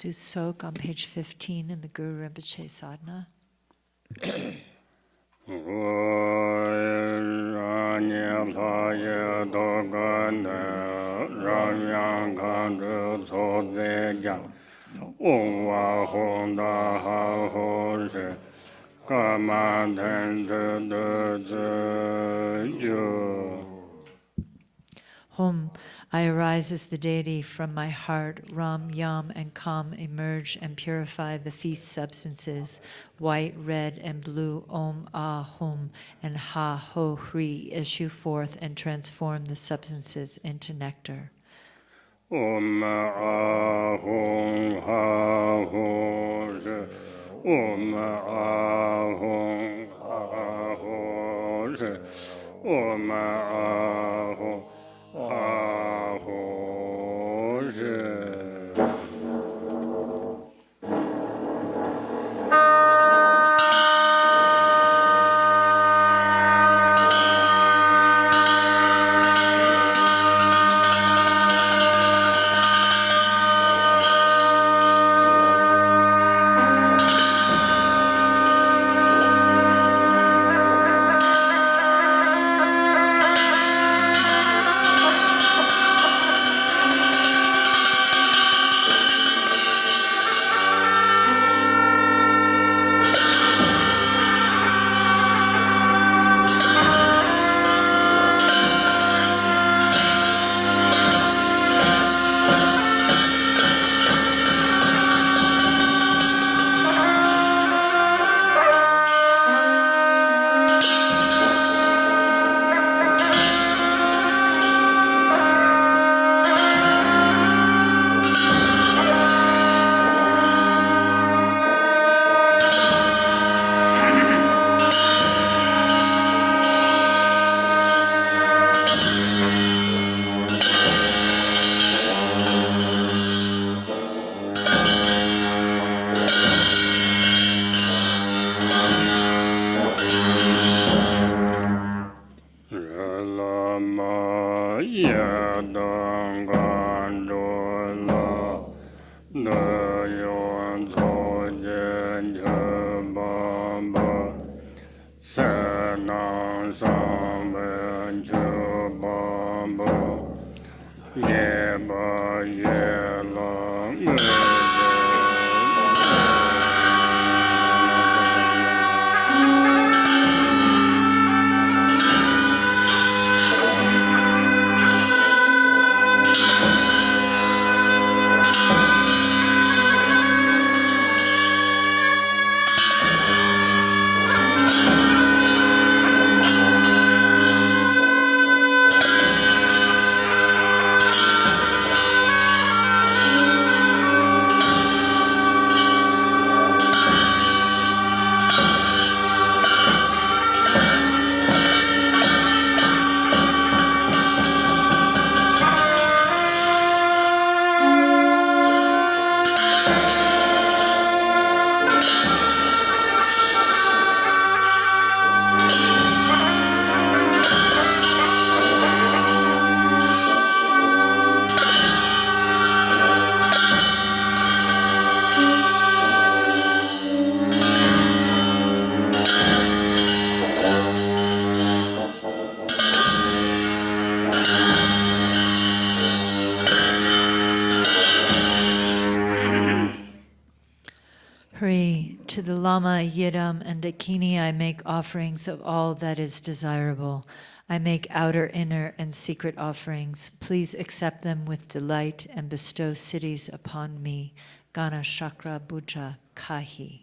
do Tsok on page 15 in the Guru Rinpoche Sadhana. Hum, I arise as the deity from my heart. Ram, Yam, and Kam emerge and purify the feast substances. White, red, and blue, Om, Ah, Hum, and Ha, Ho, Hri issue forth and transform the substances into nectar. Om, Ah, Hum, Ha, Ho, Shi. Om, Ah, Hum, Ha, Ho, Shi. Om, Ah, Hum, Ha, Ho, Shi. To the Lama, Yidam, and Dakini I make offerings of all that is desirable. I make outer, inner, and secret offerings. Please accept them with delight and bestow cities upon me. Gana Chakra Buddha Kahi.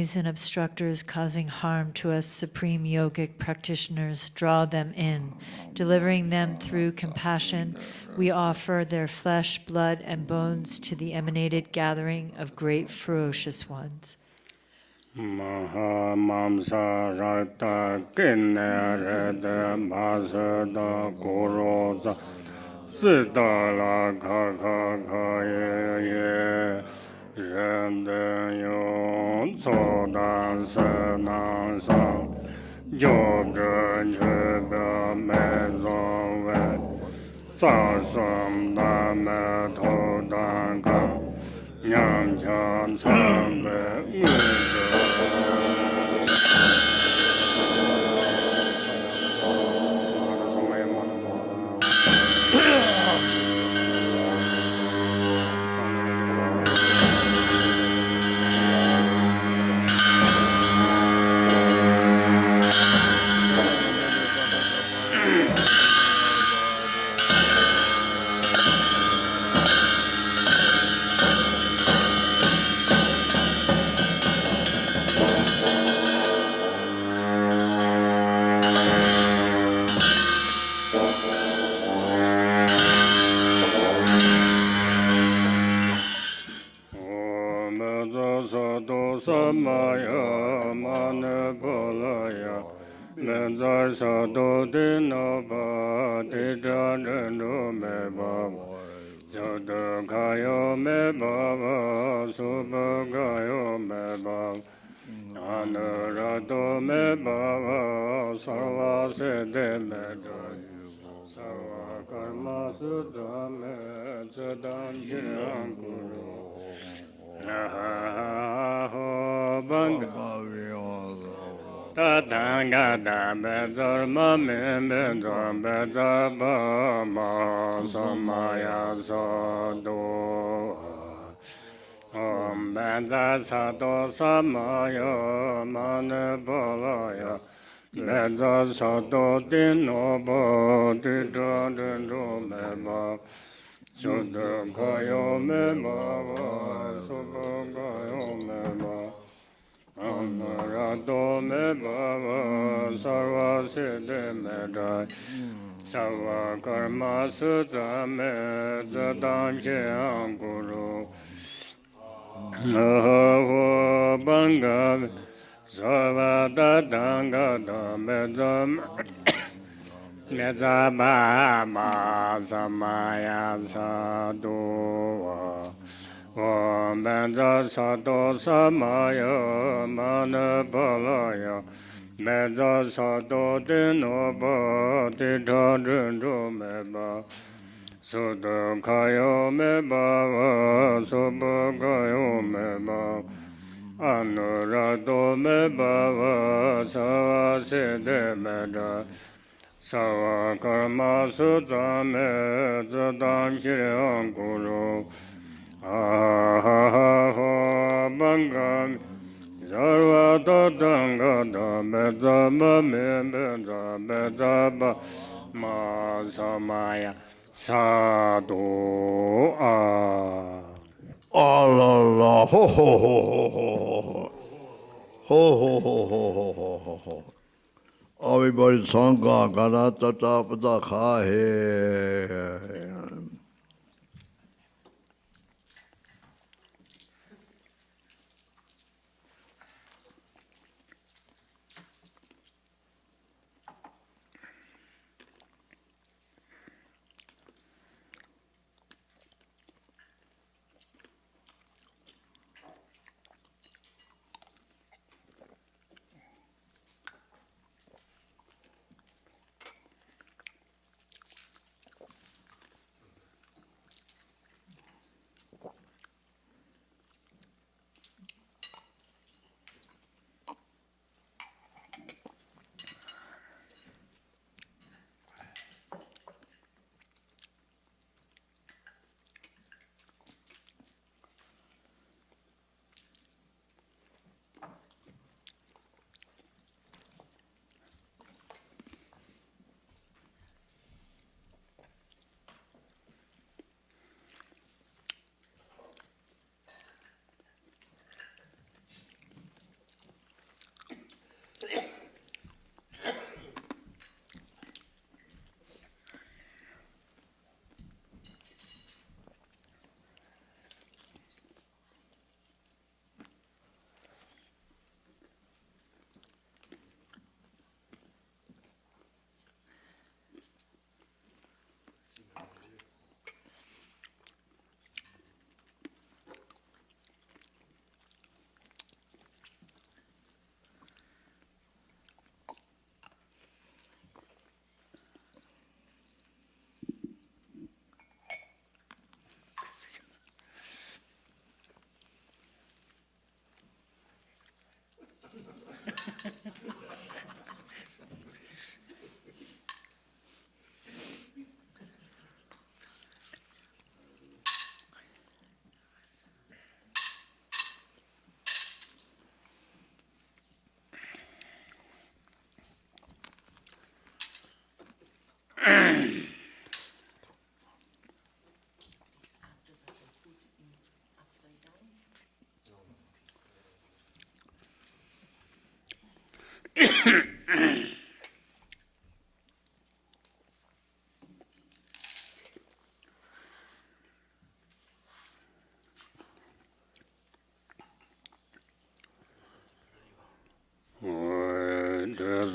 enemies and obstructors causing harm to us supreme yogic practitioners, draw them in. Delivering them through compassion, we offer their flesh, blood, and bones to the emanated gathering of great ferocious ones. Mahamamsa Rata Kinarada Masada Kuroza Sidala Kaka Kaya Rendayon Sodan Sanan Sang Jordan Jeba Mezon Vet Sasam Dame Todan Kang Nyam Chan Sambe Samaya Manapalaya Menzar Sado Dinaba Tijanendo Meba Sadakayo Meba Subagayo Meba Anurado Meba Sarva Sede Meda Sarva Karma Sudame Sadan Chirankuru Tatanga da Dharma Min Dharma Samaya Sado Om Benda Sado Samaya Manipalaya Benda Sado Dinobo Didro Meba Sudakayo Meba Subakayo Meba Amarado Meba Sarva Siddhi Meda Sarva Karma Sutta Meda Danshya Guru Aho Banga Sarva Dadanga Meda Meda Baba Samaya Sadhu Om Benda Sado Samaya Manapalaya Meda Sado Dinoba Tidadrindu Meba Sudakayo Meba Subakayo Meba Anurado Meba Savaside Meda Sava Karma Sutta Meda Danshiryan Guru Aho Bangam Sarva Tadanga Da Meda Meda Meda Ma Samaya Sadhu Ah la la, ho ho ho ho ho ho ho ho ho ho ho ho. Everybody sangha garata tapada khahe.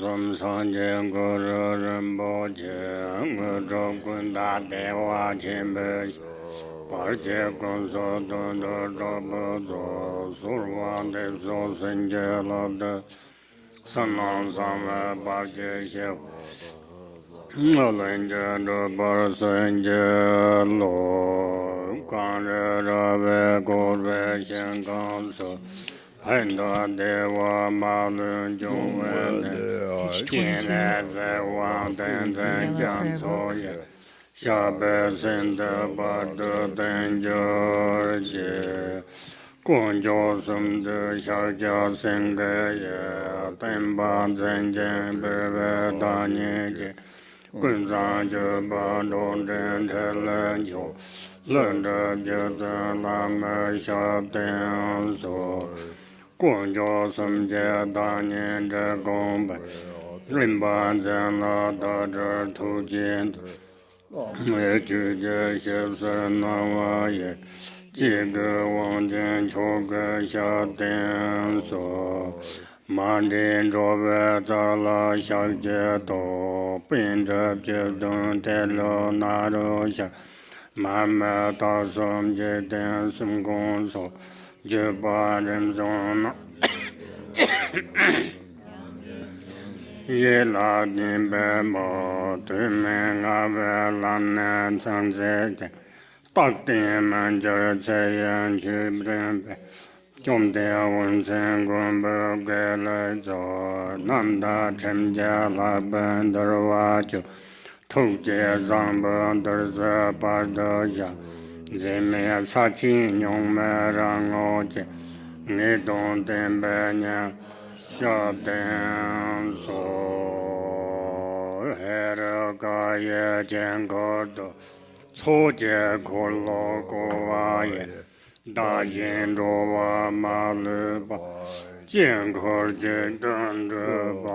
Som Sanje Guru Rinpoche, Ngudro Kunda Dewa Chimbe, Parche Konso Dondo Dobo, Surwan De So Sinje Lode, Sanan Sama Parche Shep, Nalenje Do Bar Sinje Lo, Kanre Rabe Gorbe Shen Kanso, Penda Dewa Malun Jungwen, Jin as a one Tenzin Janso, Shabe Senda Badu Tenjorje, Kunjo Sum de Shaja Singaya, Temba Zenjen Bebe Danyeje, Kunzanja Badon Den Telenjo, Lunda Jata Lama Shabden So. 光照僧伽大念着公本，人把咱拉到这途径，也直接修饰那玩意，几个往前求个小点所，满天着白扎拉小街道，变着街灯带了那着下，慢慢到僧伽点僧公所。 就把人中了，也拉进白毛，对面阿白蓝南长在的，大店们就是这样去准备，中点温泉公不给来做，南大陈家老板的话就，头街上班都是把头下。 人们杀青用没让我去，你懂得白娘小点说，还是个也见过的，初见可老个玩意，大见着我马路吧，见过就等着吧。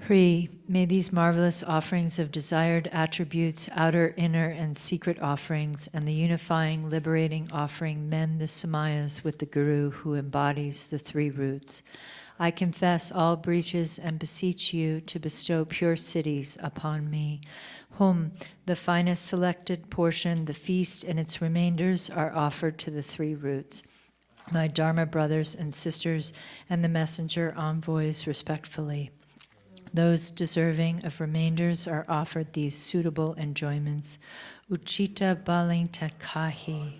Hri, may these marvelous offerings of desired attributes, outer, inner, and secret offerings, and the unifying, liberating offering mend the samayas with the Guru who embodies the three roots. I confess all breaches and beseech you to bestow pure cities upon me, whom the finest selected portion, the feast and its remainders are offered to the three roots. My Dharma brothers and sisters and the messenger envoys respectfully. Those deserving of remainders are offered these suitable enjoyments. Uchita baling takahi.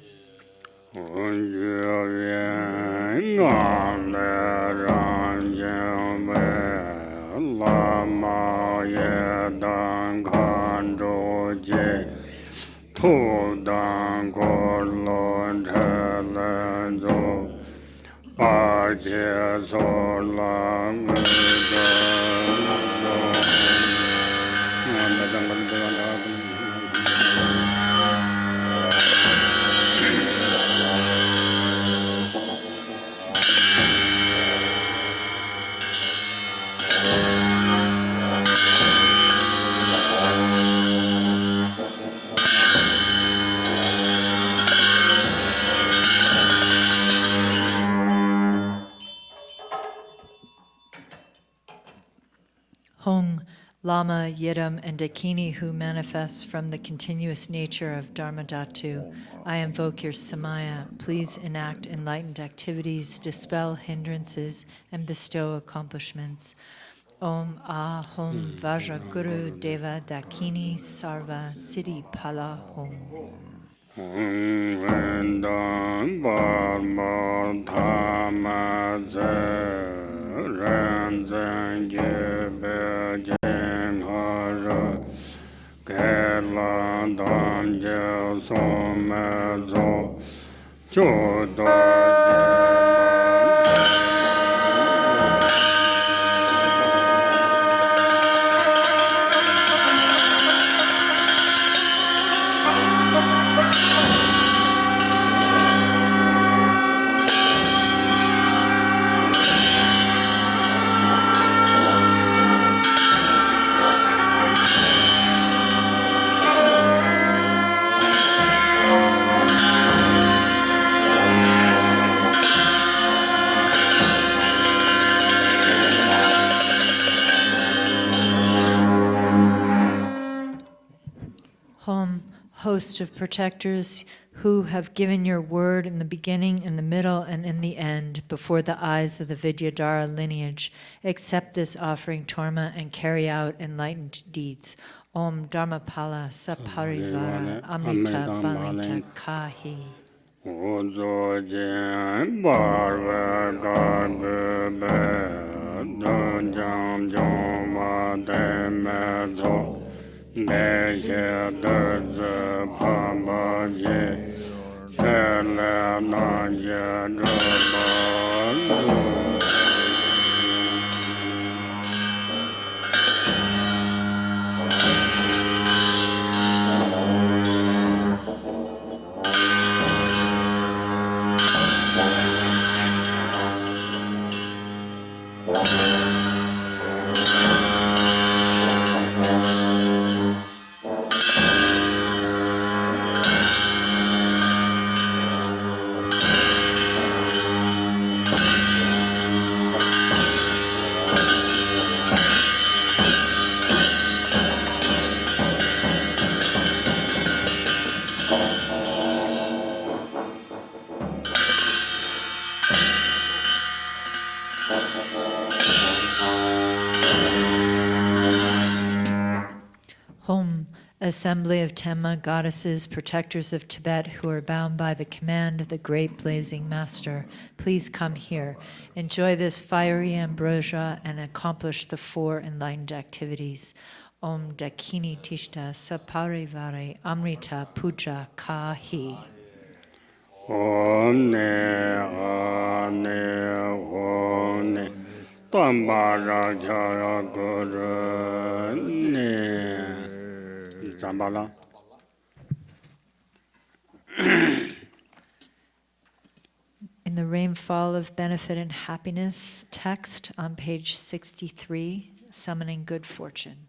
Hong, Lama, Yidam, and Dakini who manifests from the continuous nature of Dharma Dhatu, I invoke your Samaya. Please enact enlightened activities, dispel hindrances, and bestow accomplishments. Om Ahom Vajra Guru Deva Dakini Sarva Siddhi Pala Hom. Vendang Barma Dhamma Ranzan Jebe Jen Hara Kela Dan Je Some Zo Chodo Host of protectors who have given your word in the beginning, in the middle, and in the end, before the eyes of the Vidyadhara lineage, accept this offering, Torma, and carry out enlightened deeds. Om Dharmapala Saparivara Amrita Balinta Kahi. Ozo Jen Barva Gagube Dojam Joma Demezo Deje Derze Pambaje Tele Nanje Draba. Home, assembly of Tenma goddesses, protectors of Tibet who are bound by the command of the great blazing master, please come here. Enjoy this fiery ambrosia and accomplish the 4 enlightened activities. Om Dakini Tishta Saparivare Amrita Puja Kahi. Om Ne Ane Om Ne Tamba Raksha Guru Ne Zambala. In the Rainfall of Benefit and Happiness text on page 63, Summoning Good Fortune.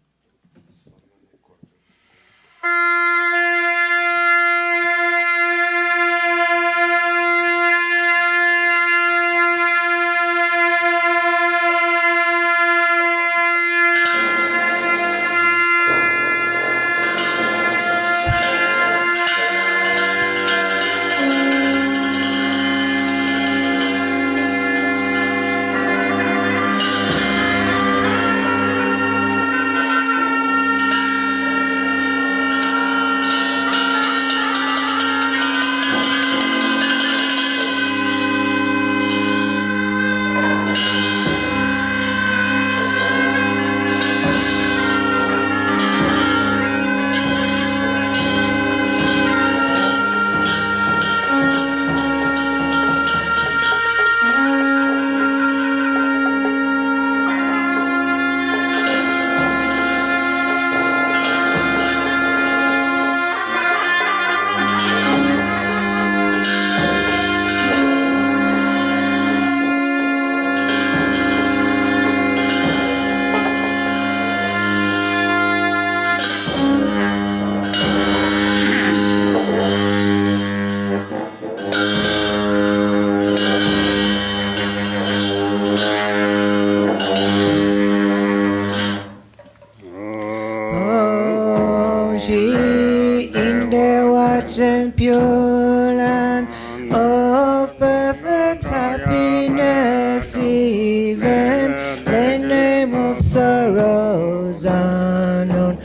And pure land of perfect happiness, even the name of sorrows unknown.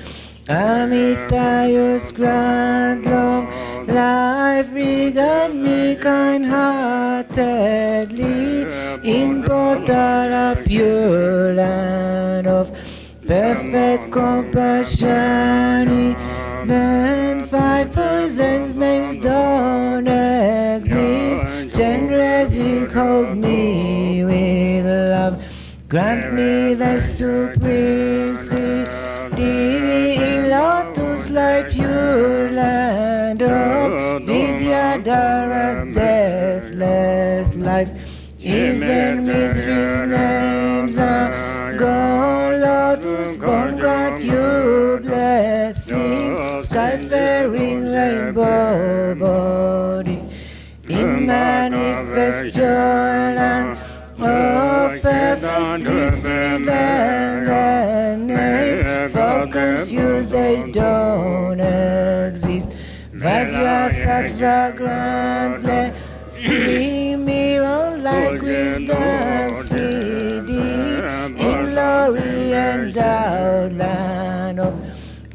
Amitayo's grant long life, regard me kind-heartedly in Potala, pure land of perfect compassion. Even 5 poisons names don't exist. Generously hold me with love. Grant me the simplicity in lotus light, pure land of Vidyadhara's deathless life. Even misery's names are gone. Lotus born, grant you blessings. Sky-faring rainbow body in manifest joy land of perfect bliss, even the names for confused they don't exist. Vajra Sattva grant blessing, mirror like wisdom CD in glory endowed land of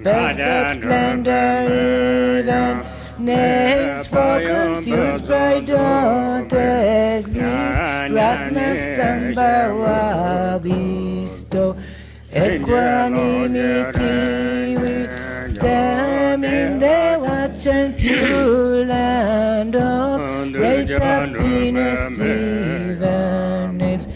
perfect splendor, even names for confused pride don't exist. Ratna Sambhava bestow equanimity, wisdom in the watch and pure land of great happiness, even names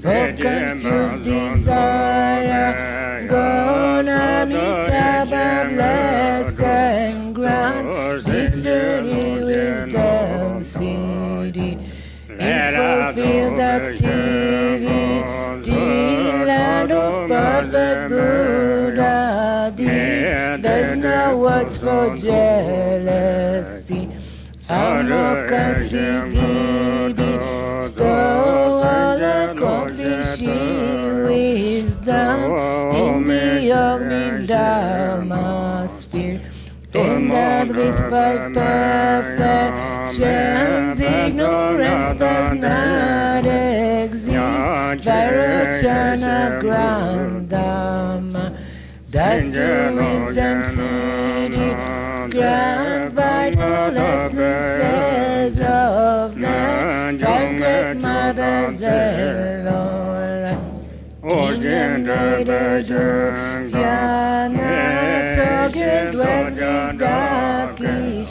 for confused desire. Gone Amitabha, bless and grant discerning wisdom, city in fulfilled activity, land of perfect Buddha deeds. There's no words for jealousy. Amoka Siddhi, bestow all accomplishing wisdom in the Yoga Dharma sphere. Endowed with 5 perfections, ignorance does not exist. Vairocana grand Dharma, that to wisdom city, grant vital essences of the 5 great mothers alone. Originated Dhyana, Tsok dwells with darkness,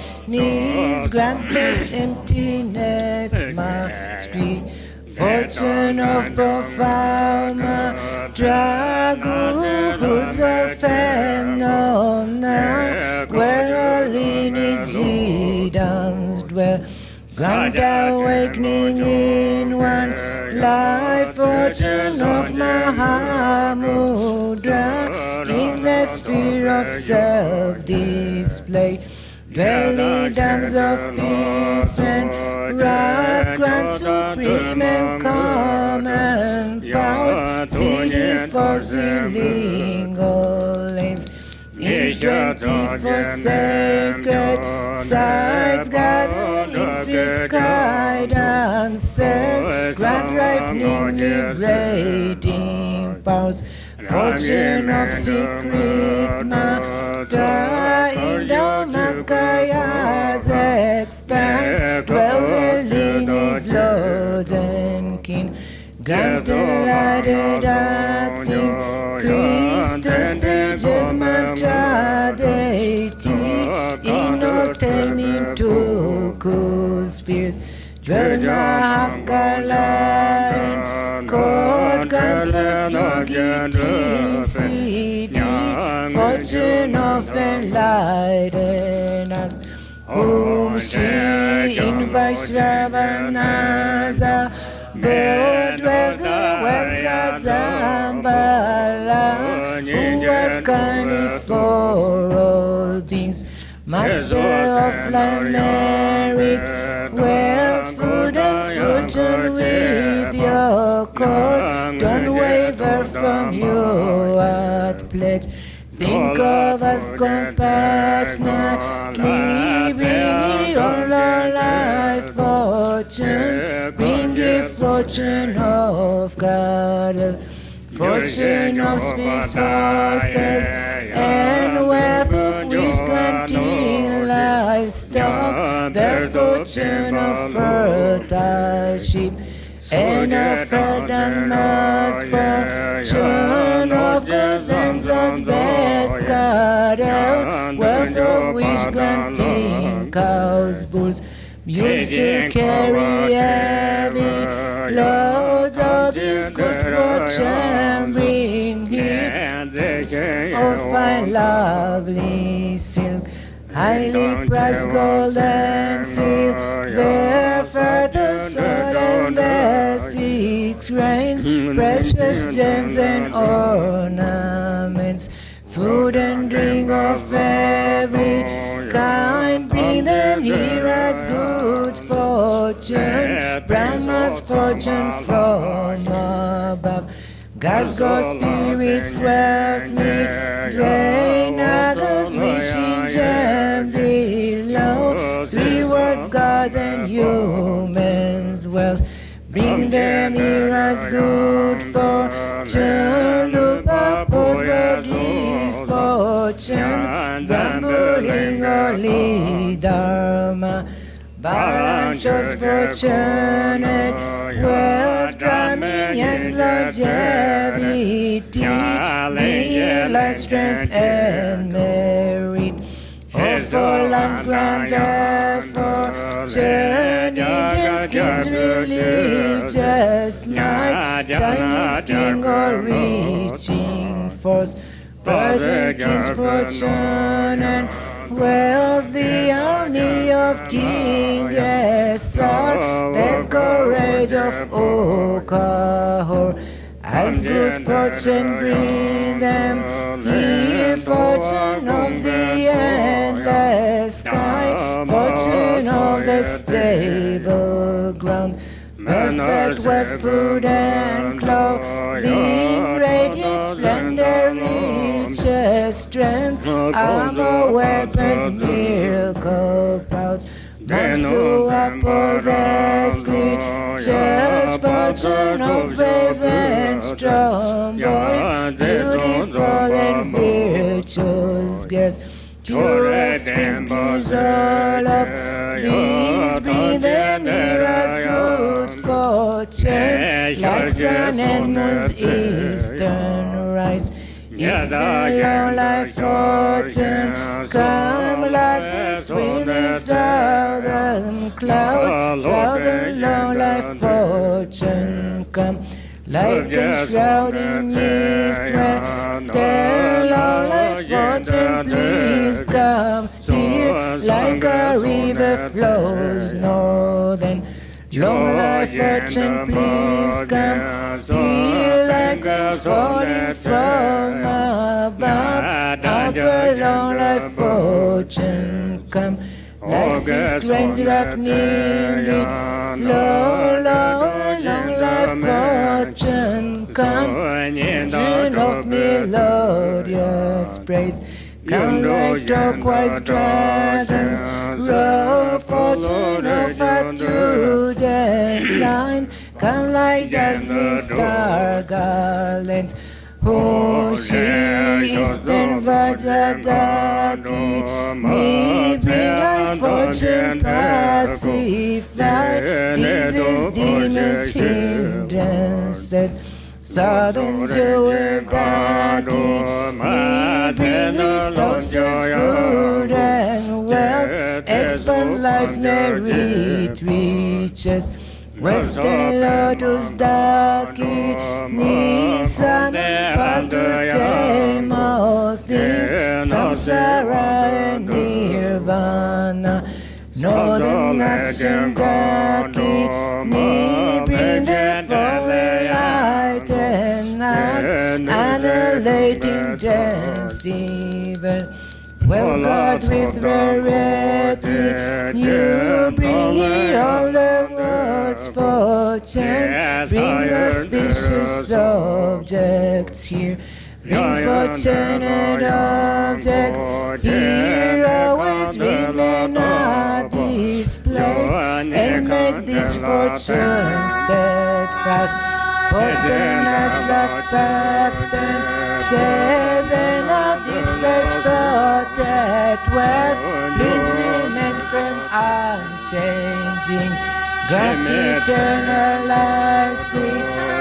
grant this emptiness mastery. Fortune of profound Guru, whose all phenomena, where all lineages dwell, grant awakening in one life. Fortune of Mahamudra, in the sphere of self-display, dwell dams of peace and wrath, grant supreme and common powers, city fulfilling all aims. In 24 sacred sites, gathered in fixed guidances, grant ripening, liberating powers. Fortune of secret matter, in Dhammacaya's expanse, dwell where lineage lords and kin. Grant delighted acts in crystal stages, mantra deity, in attaining to sphere. Dwell Mahakala and court, concept yogi fortune of enlightened, whom she in Vaishravanasa both dwells with God's Ambala, who was kind for all beings, master of life, merit, wealth, food and fortune with your court. Don't waver from your pledge. Think of us compassionately, bringing all our life fortune, bring ye fortune of God, fortune of Swiss horses, and wealth of which granting livestock, the fortune of fertile sheep, and of fed and mass fortune of goods and souls best cattle, wealth of which granting cows, bulls, mules to carry heavy loads of this good fortune bring him, oh fine lovely silk, highly priced gold and silver, fertile soil and the 6 rains, precious gems and ornaments, food and drink of every kind, bring them here as good fortune, Brahma's fortune from above. God's spirits wealth me, drain Nagas wishing gem below, 3 words, gods and humans wealth, bring them here as good fortune, Lupa post body fortune. fortune, Zambuling only Dharma. Balance fortunate, wealth, dominion, longevity, life, strength, and merit. All for lands grander, fortune, skins, religious night, Chinese king or reaching force, Persian king's fortune and wealth, the army of King Esar, the courage of Okahor, as good fortune bring them here, fortune of the endless sky, fortune of the stable ground, perfect wealth, food and clothing, radiant splendor, riches, strength, armor, weapons, miracle powers, Mansu upon the scriptures, fortune of brave and strong boys, beautiful and virtuous girls, pure expense, please all of these, bring them near us good fortune, like sun and moon's eastern rise. Eastern long life fortune, come like the spring in southern cloud. Southern long life fortune, come like the shrouding mist. Western long life fortune, please come here, like a river flows northern. Long life fortune, please come here, like a falling from above. Upper long life fortune, come like sea strange rock kneeling. Long life fortune, come, tune of melodious praise. Come like turquoise dragons, roll fortune of attitude line. Come like dazzling star garlands, who she eastern Vajra me bring life fortune pacify, disease, demons, hindrances. Southern jewel daki, me bring resources, food and wealth, expand life, merit, riches. Western lotus daki, me summon power to tame all things, samsara and nirvana. Northern action daki, me bring the foreign light and nights, annihilating deceiver. Well, God, with rarity, you bring here all the world's fortune. Bring auspicious objects here. Bring fortunate objects here. Always remain at this place and make this fortune steadfast. Fortuna's love abstain, says, and at this place protect wealth. Please remain firm, unchanging. Grant eternal life, see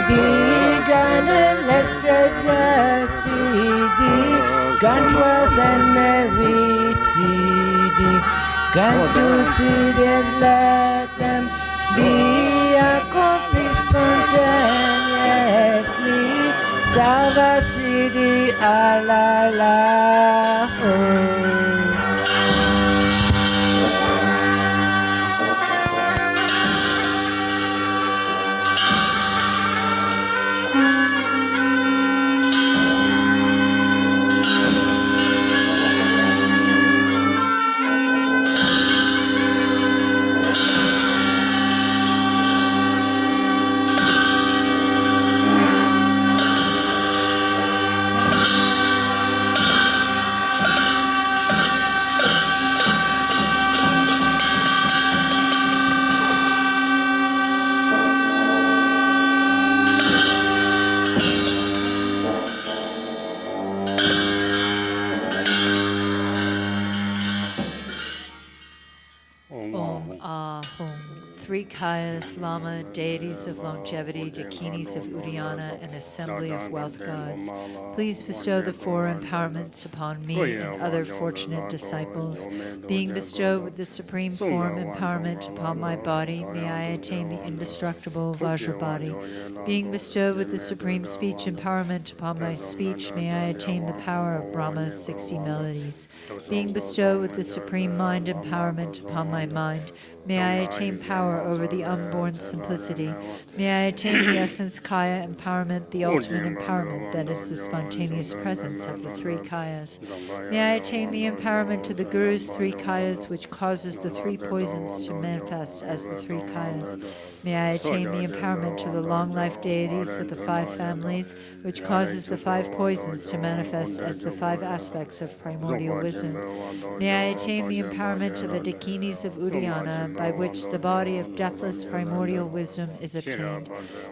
thee. Grant endless treasure, see thee. Grant wealth and merit, see thee. Grant to see this, let them be accomplished spontaneously. Salva Siddhi Alala. Om Ah Hum. 3 Kayas, Lama, deities of longevity, dakinis of Uddiyana, and assembly of wealth gods, please bestow the 4 empowerments upon me and other fortunate disciples. Being bestowed with the supreme form empowerment upon my body, may I attain the indestructible Vajra body. Being bestowed with the supreme speech empowerment upon my speech, may I attain the power of Brahma's 60 melodies. Being bestowed with the supreme mind empowerment upon my mind, may I attain power over the unborn simplicity. May I attain the essence kaya empowerment, the ultimate empowerment, that is the spontaneous presence of the 3 kayas. May I attain the empowerment to the Guru's 3 kayas, which causes the 3 poisons to manifest as the 3 kayas. May I attain the empowerment to the long life deities of the 5 families, which causes the 5 poisons to manifest as the 5 aspects of primordial wisdom. May I attain the empowerment to the dakinis of Uddiyana, by which the body of deathless primordial wisdom is obtained.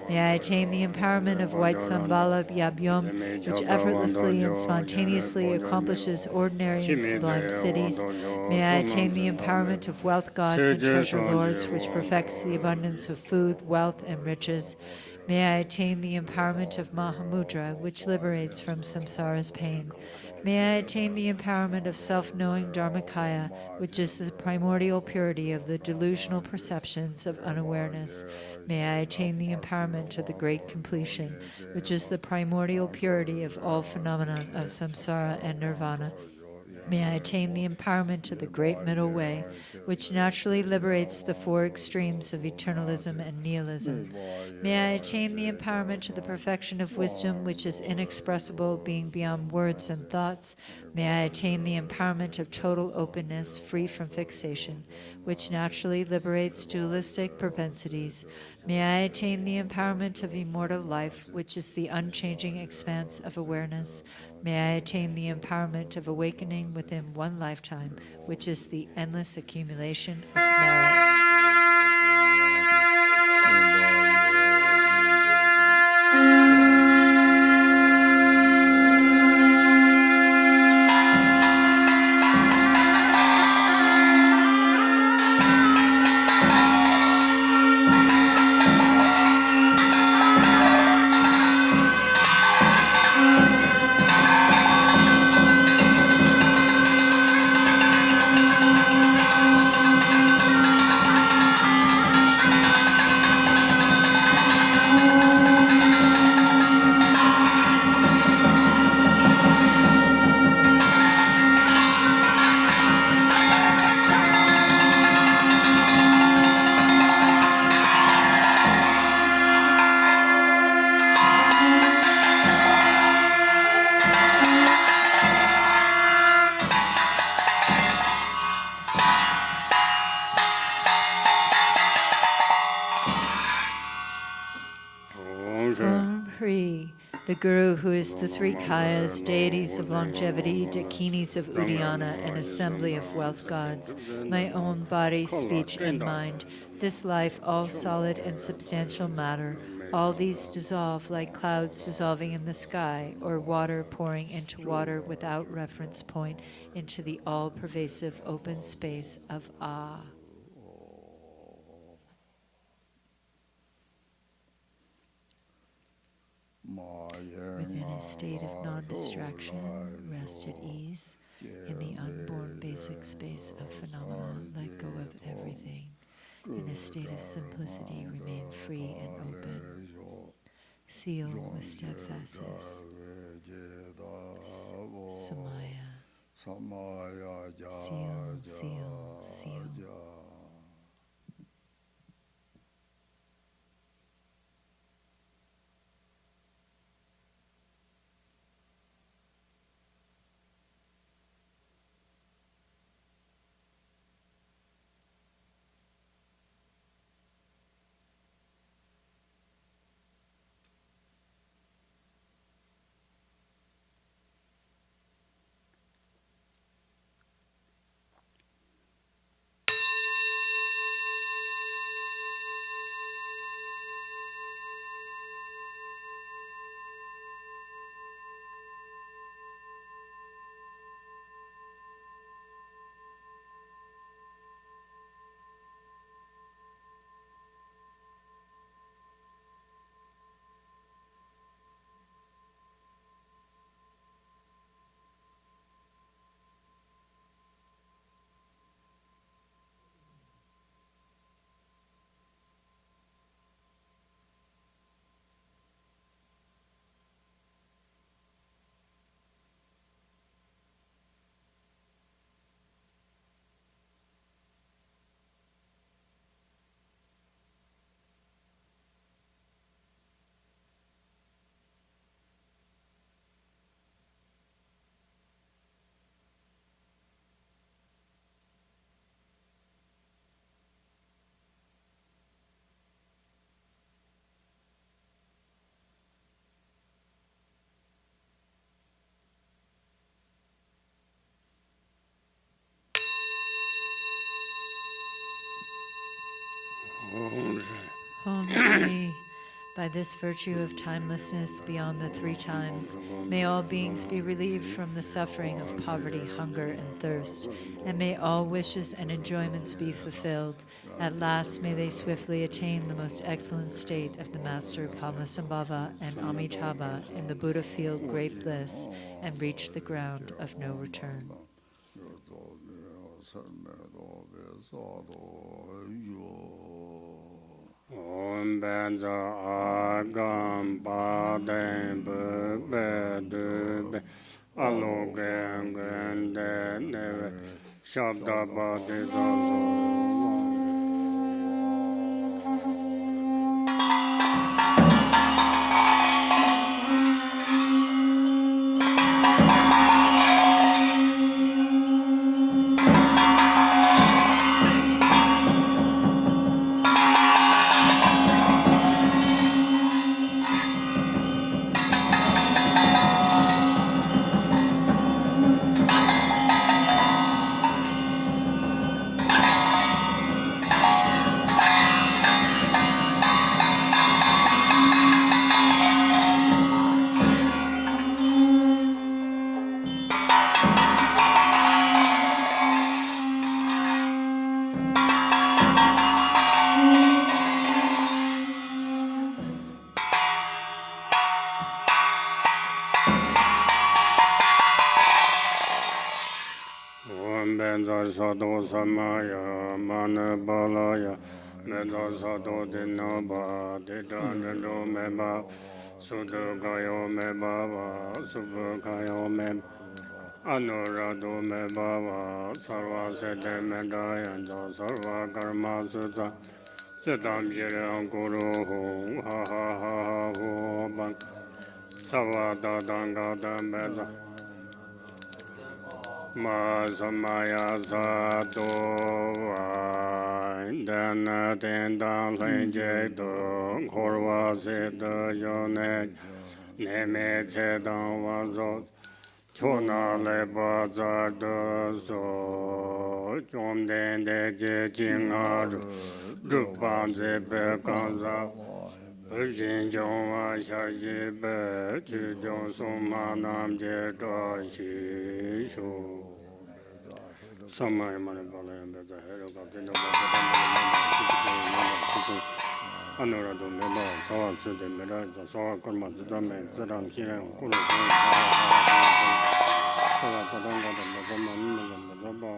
May I attain the empowerment of white Sambala Yabyom, which effortlessly and spontaneously accomplishes ordinary and sublime cities. May I attain the empowerment of wealth gods and treasure lords, which perfects the abundance of food, wealth, and riches. May I attain the empowerment of Mahamudra, which liberates from samsara's pain. May I attain the empowerment of self-knowing Dharmakaya, which is the primordial purity of the delusional perceptions of unawareness. May I attain the empowerment to the great completion, which is the primordial purity of all phenomena of samsara and nirvana. May I attain the empowerment to the great middle way, which naturally liberates the 4 extremes of eternalism and nihilism. May I attain the empowerment to the perfection of wisdom, which is inexpressible, being beyond words and thoughts. May I attain the empowerment of total openness, free from fixation, which naturally liberates dualistic propensities. May I attain the empowerment of immortal life, which is the unchanging expanse of awareness. May I attain the empowerment of awakening within one lifetime, which is the endless accumulation of merit. The Guru, who is the 3 Kayas, deities of longevity, dakinis of Uddiyana, and assembly of wealth gods, my own body, speech, and mind, this life, all solid and substantial matter, all these dissolve like clouds dissolving in the sky, or water pouring into water without reference point into the all-pervasive open space of Ah. Within a state of non-distraction, rest at ease, in the unborn basic space of phenomena, let go of everything. In a state of simplicity, remain free and open. Seal with steadfastness. Samaya. Seal, seal, seal. Home 3. By this virtue of timelessness beyond the 3 times, may all beings be relieved from the suffering of poverty, hunger, and thirst, and may all wishes and enjoyments be fulfilled. At last, may they swiftly attain the most excellent state of the Master Padmasambhava and Amitabha in the Buddha field great bliss, and reach the ground of no return. Om Benza Agam Baden Bebe Alogen Gende Neve Shabda Badi Sado Samaya Mana Balaya Meda Sado Dinaba Didando Meba Sudugayo Mebava Subukayo Meb Anurado Mebava Sarva Sede Medayanda Sarva Karma Sutta Siddham Shirang Guru Ho Ha Ha Ha Ho Bang Savada Danga Meda Ma Samaya Sato Dana Tenda Lenje Do Korwa Seta Yone Neme Chedan Wazo Chona Leba Zado So Chom Den De Je Jingar Drupan Zebe Kanza Bujin Jongwa Sharji Be Chujong Soma Nam Je Do Shi Shu Samaya Manipala and the head of the Anurado Meba, Sawa Sudi Mera, Sawa Kurma Zidame, Zidam Hiran, Kuru, Sawa Padanga, the Mazaman, the Mazaba,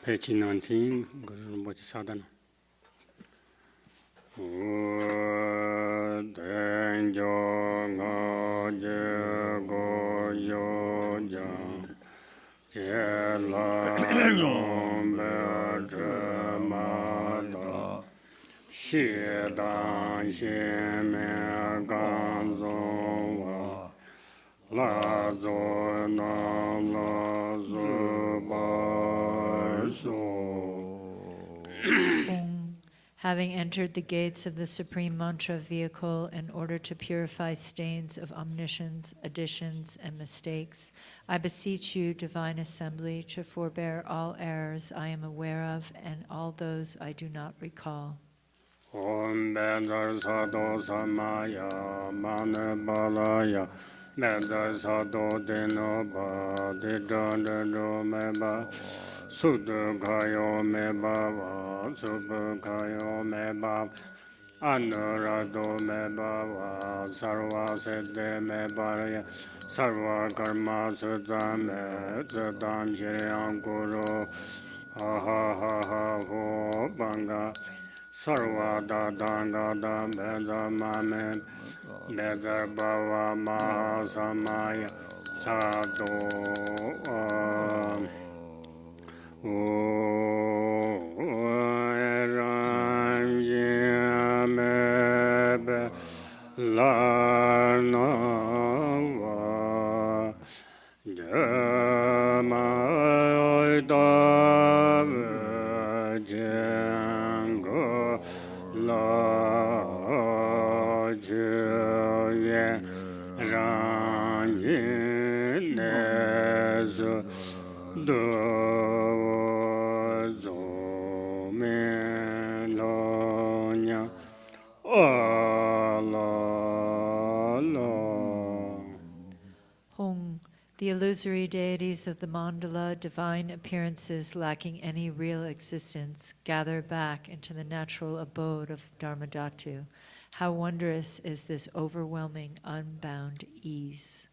Page 19, Garchen Rinpoche Sadhana. Tenjo Ngaje Go Yo Jang Je La Lombe Tremada Xie Dan Xie Me Gan Zong Wa La Zo Nam La Zo Ba So Having entered the gates of the Supreme Mantra vehicle in order to purify stains of omniscience, additions, and mistakes, I beseech you, Divine Assembly, to forbear all errors I am aware of and all those I do not recall. Om Benzar Sado Samaya Mana Balaya Benzar Sado Dinoba Didandano Meba Sudukayo Meba Subukayo Meba Anurado Meba Sarva Siddhe Meba Sarva Karma Sudame Siddham Shiriyam Guru Ha Ha Ha Ha Ho Banga Sarvada Danda Beda Mamen Beda Bava Mahasamaya Sado Rangye Lana Hong, the illusory deities of the mandala, divine appearances lacking any real existence, gather back into the natural abode of Dharmadhatu. How wondrous is this overwhelming, unbound ease.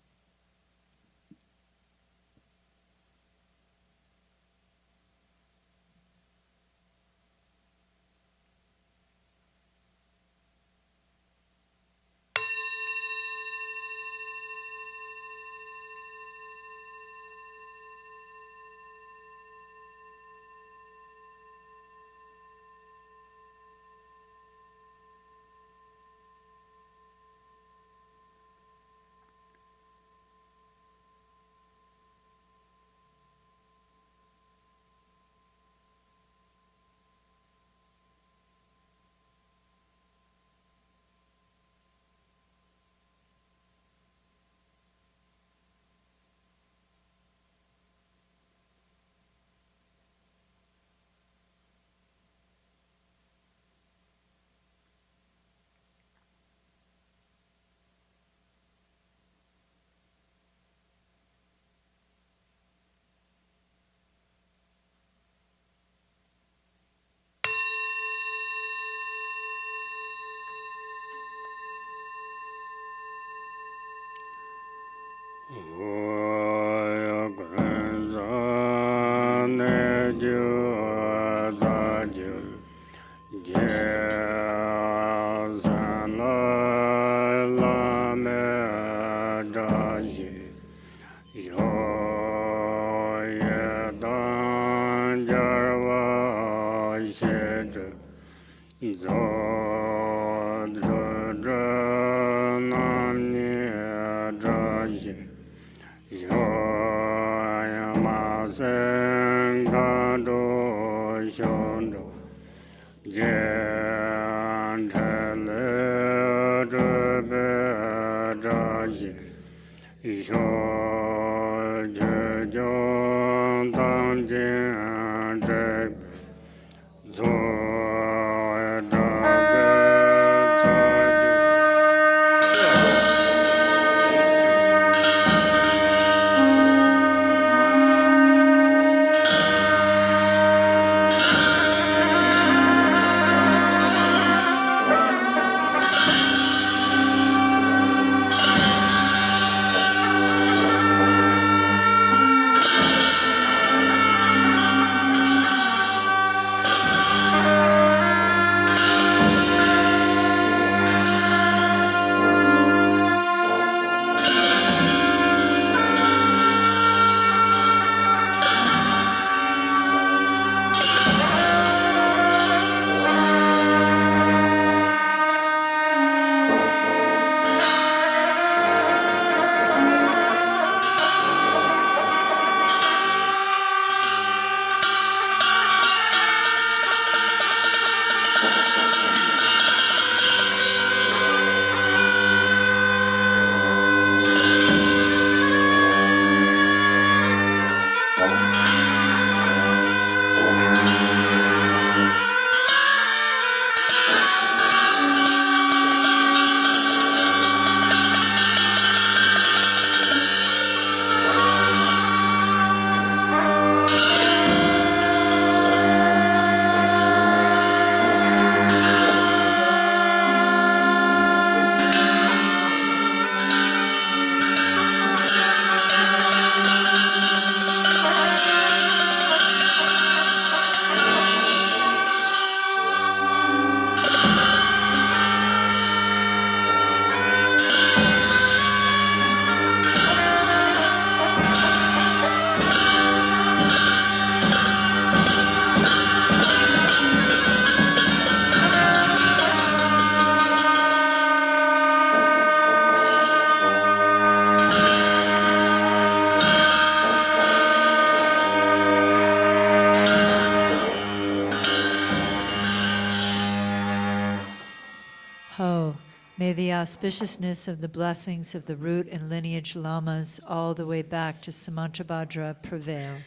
Ho, may the auspiciousness of the blessings of the root and lineage Lamas all the way back to Samantabhadra prevail.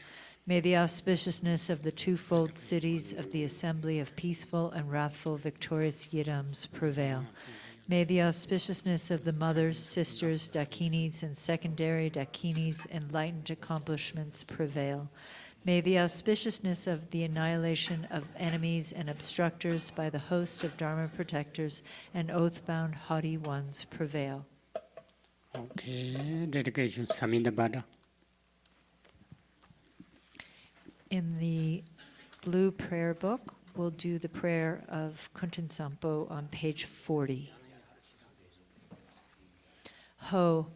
May the auspiciousness of the twofold cities of the assembly of peaceful and wrathful victorious Yidams prevail. May the auspiciousness of the mothers, sisters, Dakinis, and secondary Dakinis' enlightened accomplishments prevail. May the auspiciousness of the annihilation of enemies and obstructors by the hosts of Dharma protectors and oath-bound haughty ones prevail. Okay, dedication, Samindabhadra. In the blue prayer book, we'll do the prayer of Kuntuzangpo on page 40. Ho,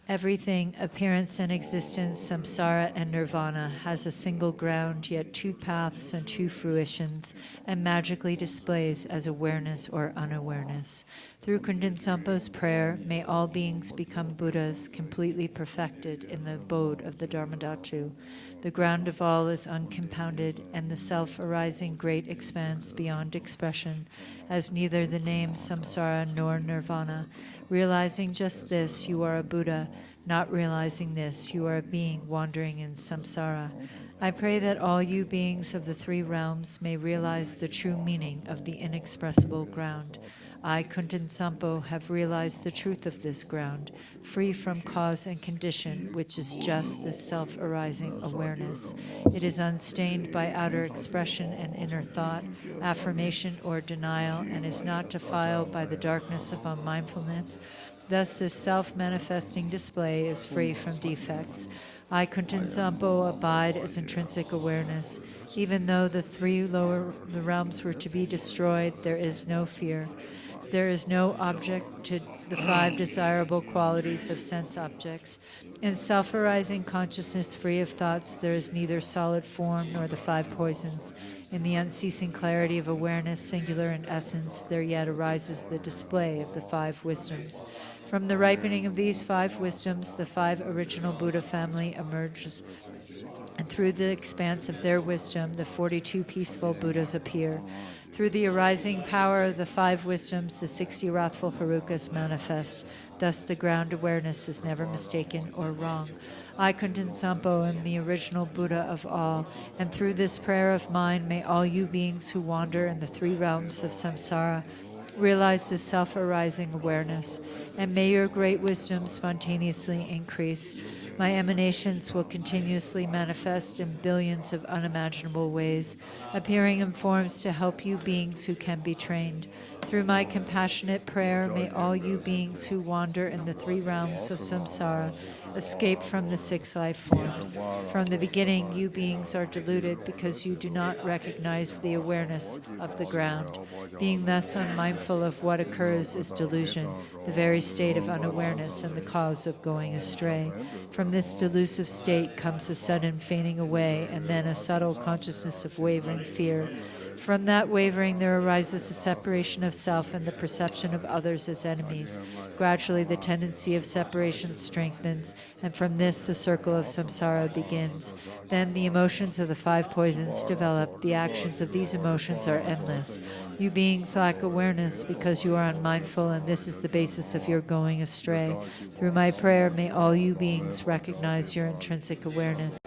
everything, appearance and existence, samsara and nirvana, has a single ground, yet two paths and two fruitions, and magically displays as awareness or unawareness. Through Kuntuzangpo's prayer, may all beings become Buddhas, completely perfected in the abode of the Dharmadhatu. The ground of all is uncompounded, and the self-arising great expanse beyond expression, as neither the name samsara nor nirvana. Realizing just this, you are a Buddha. Not realizing this, you are a being wandering in samsara. I pray that all you beings of the three realms may realize the true meaning of the inexpressible ground. I, Kuntuzangpo, have realized the truth of this ground, free from cause and condition, which is just this self-arising awareness. It is unstained by outer expression and inner thought, affirmation or denial, and is not defiled by the darkness of unmindfulness. Thus, this self-manifesting display is free from defects. I, Kuntuzangpo, abide as intrinsic awareness. Even though the the realms were to be destroyed, there is no fear. There is no object to the five desirable qualities of sense objects. In self-arising consciousness free of thoughts, there is neither solid form nor the five poisons. In the unceasing clarity of awareness, singular in essence, there yet arises the display of the five wisdoms. From the ripening of these five wisdoms, the five original Buddha family emerges, and through the expanse of their wisdom, the 42 peaceful Buddhas appear. Through the arising power of the five wisdoms, the 60 wrathful Harukas manifest. Thus the ground awareness is never mistaken or wrong. I, Kuntuzangpo, am the original Buddha of all, and through this prayer of mine, may all you beings who wander in the three realms of samsara realize this self-arising awareness, and may your great wisdom spontaneously increase. My emanations will continuously manifest in billions of unimaginable ways, appearing in forms to help you beings who can be trained. Through my compassionate prayer, may all you beings who wander in the three realms of samsara escape from the six life forms. From the beginning, you beings are deluded because you do not recognize the awareness of the ground. Being thus unmindful of what occurs is delusion, the very state of unawareness and the cause of going astray. From this delusive state comes a sudden fading away and then a subtle consciousness of wavering fear. From that wavering, there arises a separation of self and the perception of others as enemies. Gradually, the tendency of separation strengthens, and from this, the circle of samsara begins. Then the emotions of the five poisons develop. The actions of these emotions are endless. You beings lack awareness because you are unmindful, and this is the basis of your going astray. Through my prayer, may all you beings recognize your intrinsic awareness.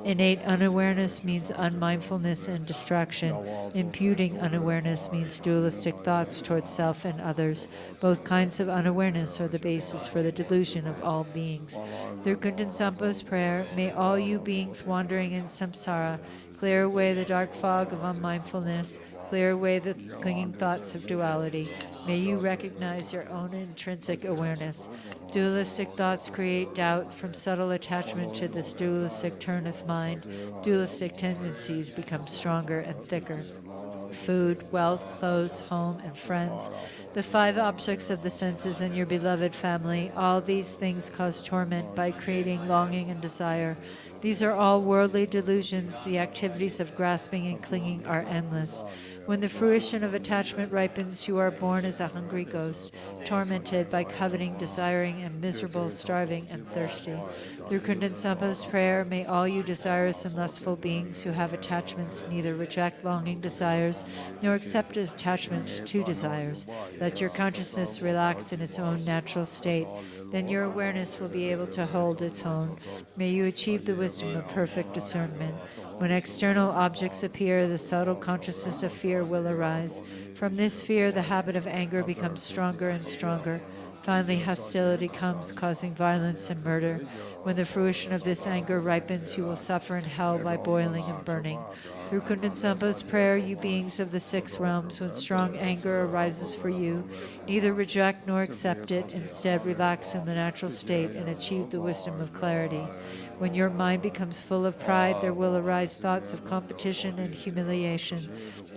Innate unawareness means unmindfulness and distraction. Imputing unawareness means dualistic thoughts towards self and others. Both kinds of unawareness are the basis for the delusion of all beings. Through Kuntuzangpo's prayer, may all you beings wandering in samsara clear away the dark fog of unmindfulness, clear away the clinging thoughts of duality. May you recognize your own intrinsic awareness. Dualistic thoughts create doubt. From subtle attachment to this dualistic turn of mind, dualistic tendencies become stronger and thicker. Food, wealth, clothes, home, and friends, the five objects of the senses and your beloved family, all these things cause torment by creating longing and desire. These are all worldly delusions. The activities of grasping and clinging are endless. When the fruition of attachment ripens, you are born as a hungry ghost, tormented by coveting, desiring, and miserable, starving, and thirsty. Through Kuntuzangpo's prayer, may all you desirous and lustful beings who have attachments neither reject longing desires nor accept attachments to desires. Let your consciousness relax in its own natural state. Then your awareness will be able to hold its own. May you achieve the wisdom of perfect discernment. When external objects appear, the subtle consciousness of fear will arise. From this fear, the habit of anger becomes stronger and stronger. Finally, hostility comes, causing violence and murder. When the fruition of this anger ripens, you will suffer in hell by boiling and burning. Through Kuntuzangpo's prayer, you beings of the six realms, when strong anger arises for you, neither reject nor accept it. Instead, relax in the natural state and achieve the wisdom of clarity. When your mind becomes full of pride, there will arise thoughts of competition and humiliation.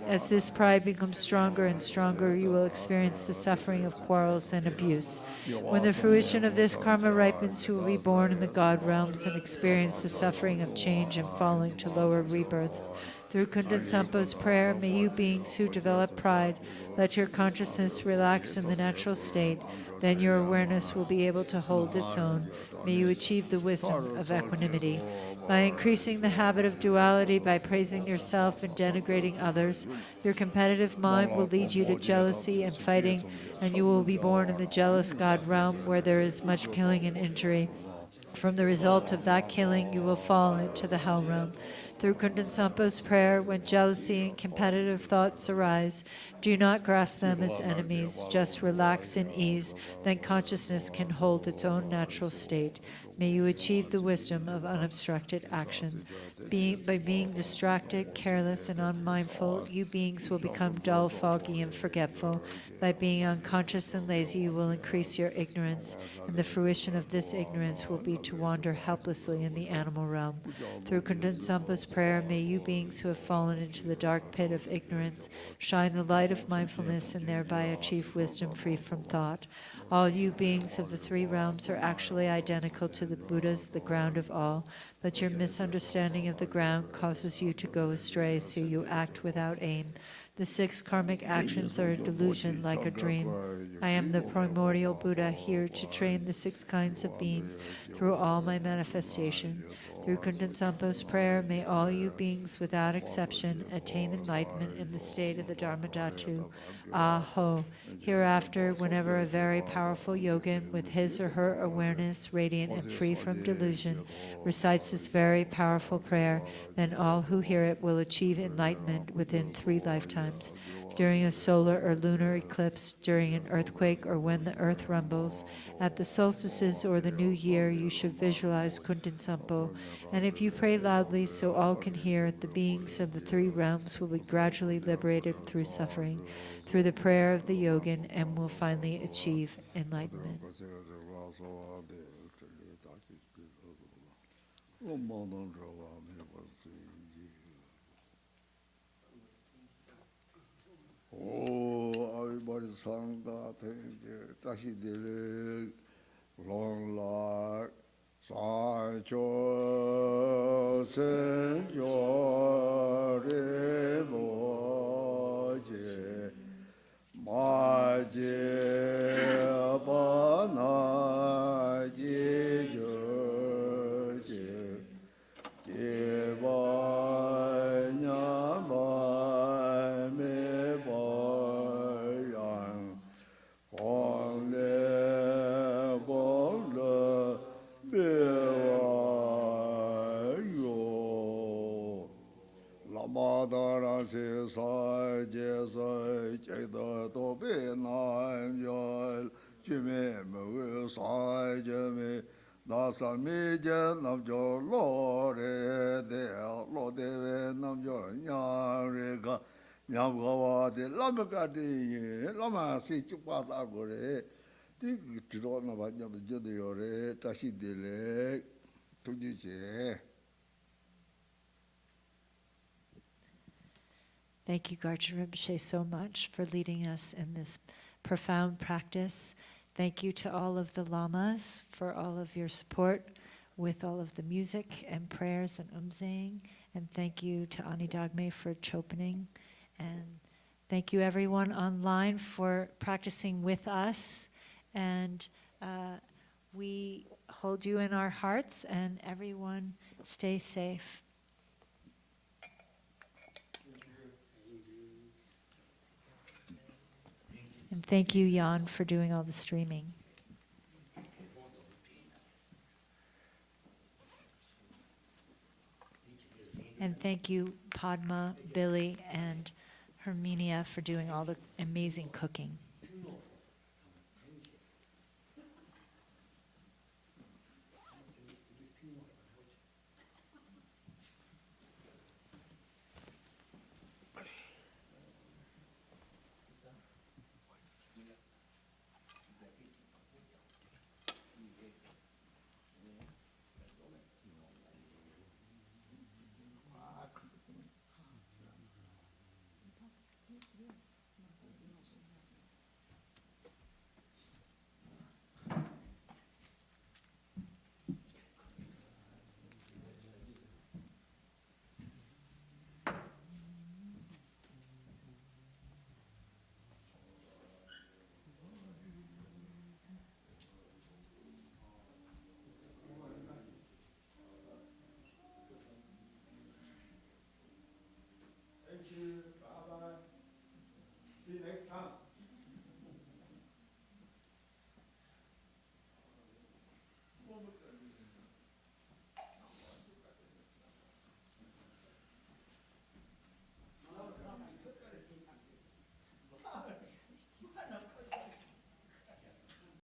As this pride becomes stronger and stronger, you will experience the suffering of quarrels and abuse. When the fruition of this karma ripens, you will be born in the God realms and experience the suffering of change and falling to lower rebirths. Through Kuntuzangpo's prayer, may you beings who develop pride, let your consciousness relax in the natural state. Then your awareness will be able to hold its own. May you achieve the wisdom of equanimity. By increasing the habit of duality, by praising yourself and denigrating others, your competitive mind will lead you to jealousy and fighting, and you will be born in the jealous God realm where there is much killing and injury. From the result of that killing, you will fall into the hell realm. Through Kuntuzangpo's prayer, when jealousy and competitive thoughts arise, do not grasp them as enemies. Just relax in ease, then consciousness can hold its own natural state. May you achieve the wisdom of unobstructed action. By being distracted, careless, and unmindful, you beings will become dull, foggy, and forgetful. By being unconscious and lazy, you will increase your ignorance, and the fruition of this ignorance will be to wander helplessly in the animal realm. Through Kuntuzangpo's prayer, may you beings who have fallen into the dark pit of ignorance shine the light of mindfulness and thereby achieve wisdom free from thought. All you beings of the three realms are actually identical to the Buddhas, the ground of all, but your misunderstanding of the ground causes you to go astray, so you act without aim. The six karmic actions are a delusion like a dream. I am the primordial Buddha, here to train the six kinds of beings through all my manifestation. Through Kuntuzangpo's prayer, may all you beings without exception attain enlightenment in the state of the Dharma Dhatu. Ah-ho! Hereafter, whenever a very powerful yogin with his or her awareness radiant and free from delusion recites this very powerful prayer, then all who hear it will achieve enlightenment within 3 lifetimes. During a solar or lunar eclipse, during an earthquake, or when the earth rumbles, at the solstices or the new year, you should visualize Kuntuzangpo. And if you pray loudly so all can hear, the beings of the 3 realms will be gradually liberated through suffering, through the prayer of the yogin, and will finally achieve enlightenment. long la sa cho sen jo re bo je ma je ba na je jo je ba nya ba me ba yang hong le bo le be wa yo Lama da ra se sa je sa che da to be na yo ju me me sa je me da sa me je nam jo lo re de lo de ve nam jo nya re ga nya go wa de la me ka de la ma si chu pa da go re ti ti ro na ba nya je de yo re ta shi de le tu ji je. Thank you, Garchen Rinpoche, so much for leading us in this profound practice. Thank you to all of the Lamas for all of your support. with all of the music and prayers and saying. And thank you to Ani Dagme for chopening. And thank you everyone online for practicing with us. And we hold you in our hearts, and everyone stay safe. And thank you, Jan, for doing all the streaming. And thank you, Padma, Billy, and Herminia for doing all the amazing cooking.